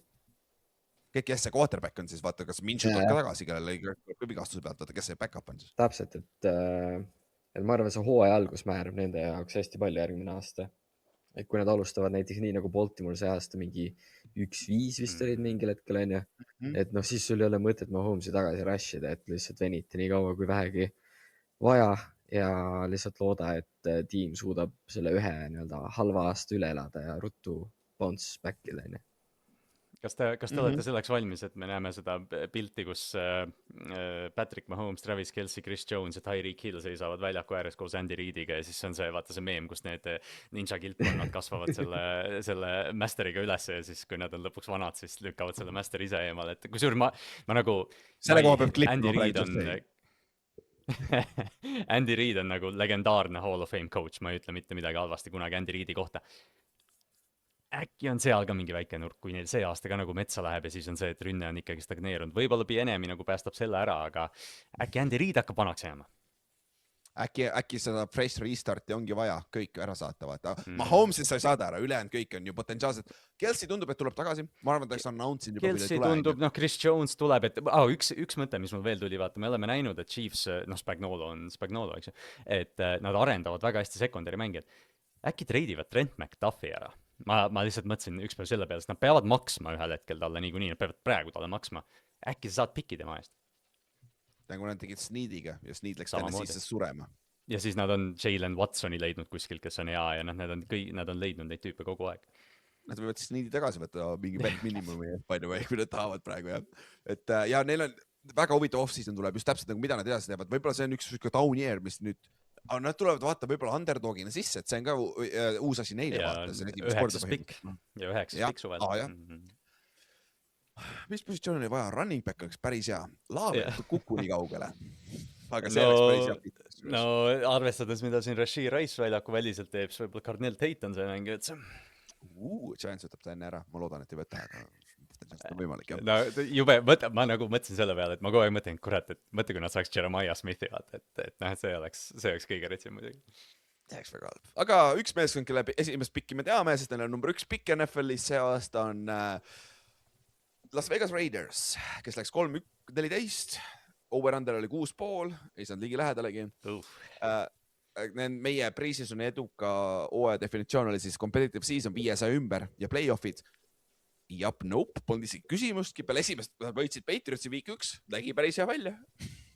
Kes see quarterback on siis, vaata, kas Minshew tuleb ka tagasi, kellele ei vigastuse pealt, vaata, kes see back-up on siis? Täpselt, et ma arvan, see hooaja algus määrab nende jaoks hästi palju järgmine aasta. Et kui nad alustavad näiteks nii nagu Baltimore see aasta mingi 1-5 vist olid mingil hetkel, on ju, et noh, siis sul ei ole mõtet Mahomes'i tagasi rashida, et lihtsalt veniti nii kaua kui vähegi vaja ja lihtsalt looda, et tiim suudab selle ühe nii-öelda halva aasta üle elada ja ruttu bounce back'ida, on ju. kas te olete selleks valmis, et me näeme seda pilti, kus Patrick Mahomes, Travis Kelce, Chris Jones ja Tyreek Hill seisavad väljaku ääres koos Andy Reediga ja siis on see, vaata see meem, kus need ninja kilpkonnad kasvavad selle Masteriga üles ja siis, kui nad on lõpuks vanad, siis lükkavad selle Master ise eemale, et kusjuures ma nagu selle koha peab Andy klippima Reid on Andy Reid on nagu legendaarne Hall of Fame coach, ma ei ütle mitte midagi halvasti kunagi Andy Reidi kohta. Äkki on seal ka mingi väike nurk, kui neil see aasta ka nagu metsa läheb ja siis on see, et rünne on ikkagi stagneerunud. Võib-olla Bienemi nagu päästab selle ära, aga äkki Andy Reid hakkab vanaks jääma. Äkki seda fresh restarti ongi vaja kõik ära saata, vaata. Mahomes'is sa ei saada ära, ülejäänud kõik on ju potentsiaalselt. Kelce tundub, et tuleb tagasi. Ma arvan, et ta on announced juba. Kelce tundub, Chris Jones tuleb, et üks mõte, mis mul veel tuli, vaata, me oleme näinud, et Chiefs, Spagnolo, eks ju, et nad arendavad väga hästi secondary mängijad. Äkki treidivad Trent McDuffi ära. Ma lihtsalt mõtlesin ükspäev selle peale, sest nad peavad maksma ühel hetkel talle niikuinii, nad peavad praegu talle maksma. Äkki sa saad piki tema eest? Nagu nad tegid Sneediga ja Sneed läks Tennessee'sse surema. Ja siis nad on Jalen Watsoni leidnud kuskilt, kes on hea ja nad on leidnud neid tüüpe kogu aeg. Nad võivad Sneedi tagasi võtta mingi vet minimumi, kui nad tahavad praegu. Et, ja neil on väga huvitav off-season tuleb just täpselt nagu mida nad edasi teevad. Võib-olla see on üks down year, mis nüüd nad tulevad vaata võib-olla underdogina sisse, et see on ka uus asi neile vaata. Ja 9 pikk suvel. Mis positsioon oli vaja? Running back oleks päris hea. Laavelt kukku nii kaugele. Aga see oleks päris hea. No arvestades, mida siin Rashid Rice väljaku väliselt teeb, siis võib-olla Cardinal Tate on see mäng, et see... Giants võtab ta enne ära. Ma loodan, et ei võta, aga on võimalik. No jube, ma nagu mõtlesin selle peale, et ma kogu aeg mõtlen, kurat, et mõtle, kui nad saaks Jeremiah Smithi vaata, et see oleks kõige retsim muidugi. See oleks väga halb. Aga üks meeskond, kelle esimest pikki me teame, sest neil on number 1 pikk NFL-is see aasta on Las Vegas Raiders, kes läks 3-14. Over-under oli 6,5, ei saanud ligi lähedalegi. Meie pre-seasoni eduka hooaja definitsioon oli siis competitive season 500 ümber ja playoffid. Nope, polnud isegi küsimustki. Peale esimest võitsid Patriotsi week 1, nägi päris hea välja.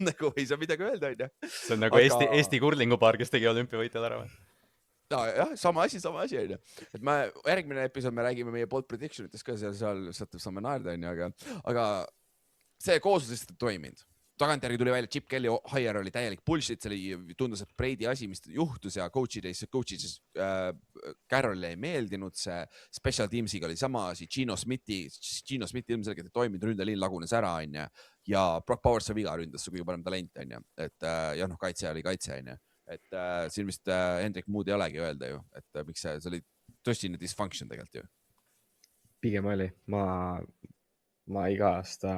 Nagu ei saa midagi öelda, on ju. See on nagu Eesti kurlingupaar, kes tegi olümpiavõitjad ära. Jah, sama asi, on ju. Et järgmine episood me räägime meie bold predictionitest ka, seal saame naerda, on ju, aga see kooslus lihtsalt toiminud. Tagantjärgi tuli välja, Chip Kelly hire oli täielik bullshit, see tundus, et Brady asi, mis juhtus ja coach'id Carrollile ei meeldinud, see special teamsiga oli sama asi, Gino Smithi ilmselgelt ei toiminud, ründeliin lagunes ära, on ju, ja Brock Powers sai viga ründas, see kõige parem talent, on ju, et kaitse oli kaitse, on ju, et siin vist Hendrik muud ei olegi öelda ju, et miks see oli tõsine dysfunction tegelikult ju. Pigem oli, ma iga aasta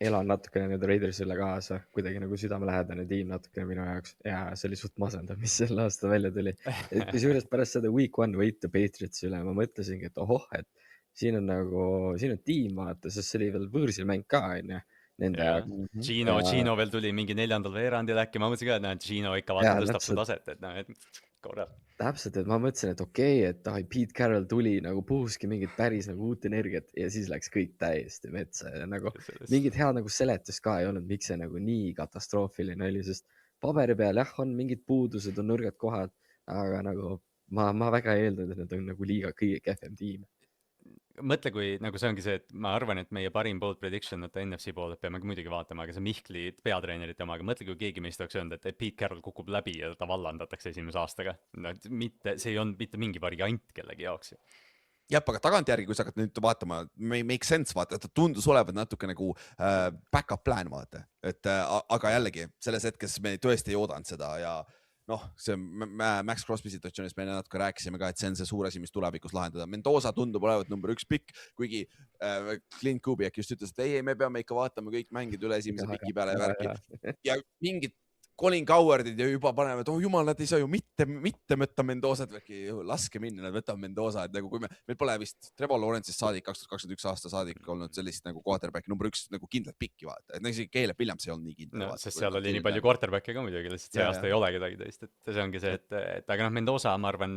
elan natukene nüüd Raidersile kaasa, kuidagi nagu südamelähedane tiim natukene minu jaoks ja see oli suht masendav, mis selle aasta välja tuli. Et juures pärast seda week 1 võitu Patriotsi üle ma mõtlesingi, et et siin on tiim vaata, sest see oli veel võõrsil mäng ka, on ju. Gino veel tuli mingi 4. veerandil äkki, ma mõtlesin ka, et Gino ikka vaata tõstab seda taset, et korral. Täpselt, et ma mõtlesin, et okei, et Pete Carroll tuli nagu puhuski mingit päris nagu uut energiat ja siis läks kõik täiesti metsa ja nagu mingit head nagu seletust ka ei olnud, miks see nagu nii katastroofiline oli, sest paberi peal on mingid puudused, on nõrgad kohad, aga nagu ma väga ei eeldanud, et need on nagu liiga kõige kehvem tiim. Mõtle, kui nagu see ongi see, et ma arvan, et meie parim bold prediction, et NFC poole peame muidugi vaatama, aga see Mihkli peatreenerite omaga, mõtle, kui keegi meist oleks öelnud, et Pete Carroll kukub läbi ja ta vallandatakse esimese aastaga. No, see ei olnud mitte mingi variant kellegi jaoks. Jah, aga tagantjärgi, kui sa hakkad nüüd vaatama, make sense vaata, et ta tundus olevat natuke nagu backup plan vaata, et aga jällegi selles hetkes me tõesti ei oodanud seda ja see Max Crosby situatsioonist me natuke rääkisime ka, et see on see suur asi, mis tulevikus lahendada. Mendoza tundub olevat number 1 pikk, kuigi Clint Kubiak just ütles, et ei, me peame ikka vaatama kõik mängid üle esimese piki peale ja värki. Ja mingid Colin Cowardid ja juba panevad, jumal, nad ei saa ju mitte võtta Mendozat, laske minna, nad võtavad Mendoza, et nagu kui meil pole vist Trevor Lawrence'ist saadik, 2021 aasta saadik olnud sellist nagu quarterback number 1 nagu kindlat pikki vaata, et isegi Caleb Williams ei olnud nii kindla. No, sest seal oli nii palju quarterback'e ka muidugi, lihtsalt see aasta ei ole kedagi teist, et see ongi see, et aga Mendoza, ma arvan,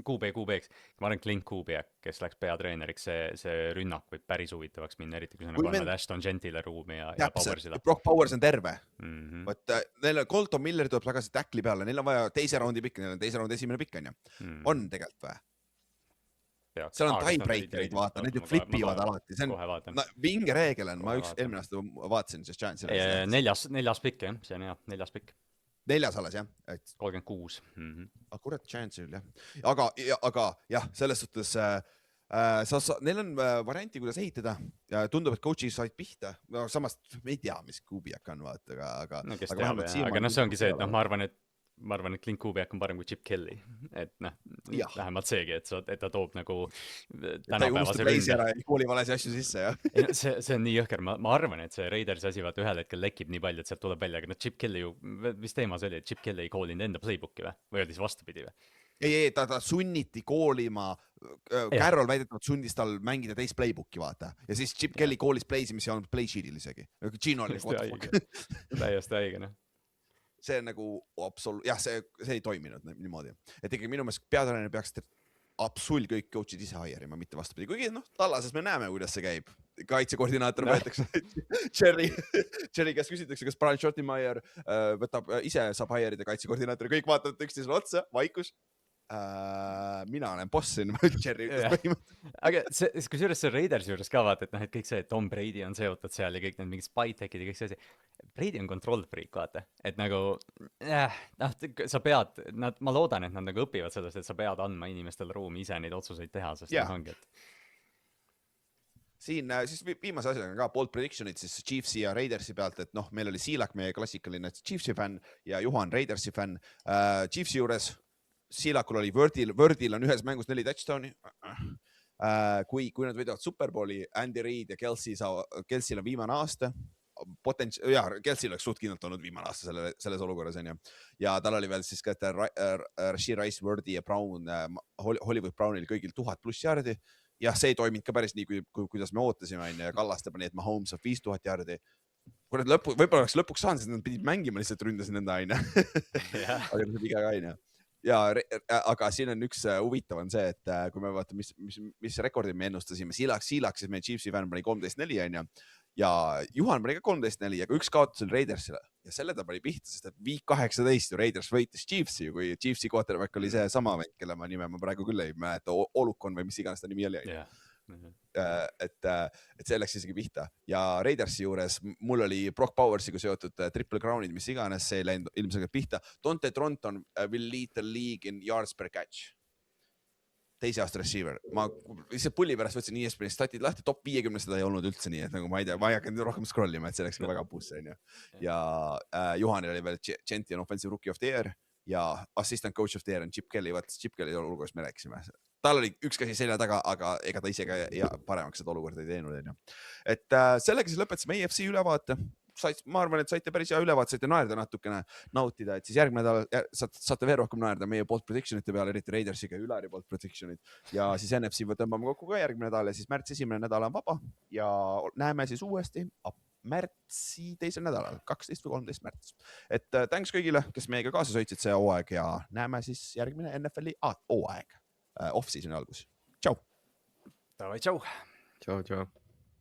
QB-ks, ma arvan Clint Kubiak, kes läks peatreeneriks, see rünnak võib päris huvitavaks minna, eriti kui sa nagu annad Ashton Gentile ruumi ja Powersile. Brock Powers on terve. Võt neil on Colton Miller tuleb tagasi tackli peale, neil on vaja teise raundi pikk, neil on teise raundi esimene pikk, on ju. On tegelikult või? peaks . seal on tiebreakerid , vaata , need ju flipivad alati , see on kohe vaatan . vinge reegel on , ma Kohe üks vaatan. eelmine aasta vaatasin , siis Chance'i neljas pikk jah , see on hea , 4. pikk , 4 alles jah , et 36 . kurat Chance'il jah , aga jah , selles suhtes neil on varianti , kuidas ehitada ja tundub , et coach'i said pihta , no samas me ei tea , mis Kubiak on , vaata , aga no kes aga teab vähemalt jah , aga noh , see ongi see , et noh , ma arvan , et Clint Kubiak on parem kui Chip Kelly , et noh , Jah. vähemalt seegi , et ta toob nagu ta ei tänapäevase unusta preisi ründe . ära ja kooli valesi asju sisse ja see on nii jõhker , ma arvan , et see Raidersi asi vaata ühel hetkel lekib nii palju , et sealt tuleb välja , aga noh , Chip Kelly ju , mis teema see oli , et Chip Kelly ei koolinud enda playbook'i või oli siis vastupidi või ? ei , ta sunniti koolima , Carroll väidetavalt sundis tal mängida teist playbook'i , vaata , ja siis Chip Kelly koolis playsi , mis ei olnud play sheet'il isegi . Gino oli what the fuck . täiesti haige noh . see on nagu jah , see ei toiminud niimoodi , et ikkagi minu meelest peatreener peaks absoluut kõik coach'id ise hire ima , mitte vastupidi , kuigi noh , Tallases me näeme , kuidas see käib . kaitsekoordinaator võetakse Jerry käest küsitakse , kas Brian Schottenmeier võtab ise , saab hire ida kaitsekoordinaatori , kõik vaatavad üksteisele otsa , vaikus . mina olen boss siin , Jerry ütles põhimõtteliselt . aga see , kusjuures see Raidersi juures ka vaata , et noh , et kõik see , et Tom Brady on seotud seal ja kõik need mingid spy-tech'id ja kõik see asi . Brady on control freak , vaata , et nagu noh , sa pead , ma loodan , et nad nagu õpivad sellest , et sa pead andma inimestele ruumi ise neid otsuseid teha , sest Jah. noh ongi , et siin siis viimase asjaga ka bold prediction'id siis Chiefsi ja Raidersi pealt , et noh , meil oli Siilak , meie klassikaline Chiefsi fänn ja Juhan Raidersi fänn . Chiefsi juures Siilakul oli Wordil on ühes mängus 4 touchdown'i . kui nad võidavad Superbowli , Andy Reid ja Kelsey'l on viimane aasta . Kelsey'l oleks suht kindlalt olnud viimane aasta selles olukorras onju . ja tal oli veel siis ka Rashid Rice , Wordi ja Brown , Hollywood Brownil kõigil 1000+ jardi . jah , see ei toiminud ka päris nii , kuidas me ootasime onju ja Kallaste pani , et Mahomes saab 5000 jardi . kui nad võib-olla oleks lõpuks saanud , siis nad pidid mängima , lihtsalt ründasid enda onju . aga see viga ka onju . ja aga siin on üks huvitav on see , et kui me vaatame , mis rekordid me ennustasime , Siilak , siis meie Chiefsi fänn pani 13-4 onju ja Juhan pani ka 13-4 , aga üks kaotus oli Raidersile ja selle ta pani pihta , sest et week 18 ju Raiders võitis Chiefsi , kui Chiefsi quarterback oli see sama vend , kelle nime ma praegu küll ei mäleta , Olukon või mis iganes ta nimi oli . et see läks isegi pihta ja Raidersi juures mul oli Brock Powersiga seotud triple crown'id , mis iganes , see ei läinud ilmselgelt pihta . Dante Tronton will lead the league in yards per catch . teise aasta receiver , ma lihtsalt pulli pärast võtsin ESPN statid lahti , top 50 seda ei olnud üldse nii , et nagu ma ei tea , ma ei hakanud rohkem scroll ima , et see läks ka väga pusse onju . ja Juhanil oli veel Champion Offensive Rookie of the Year ja Assistant Coach of the Year on Chip Kelly , vaata Chip Kelly olukorras me rääkisime . tal oli üks käsi selja taga , aga ega ta ise ka paremaks seda olukorda ei teinud onju . et sellega siis lõpetasime EFC ülevaate . ma arvan , et saite päris hea ülevaate , saite naerda natukene , nautida , et siis järgmine nädal saate veel rohkem naerda meie bold prediction'ite peale , eriti Raidersiga ja Ülari bold prediction'id ja siis NFC tõmbame kokku ka järgmine nädal ja siis märtsi esimene nädal on vaba ja näeme siis uuesti märtsi teisel nädalal , 12 või 13 märts . et thanks kõigile , kes meiega kaasa sõitsid see hooaeg ja näeme siis järgmine NFL-i hooaeg , off-season'i algus . tšau . davai , tšau . tšau , tšau .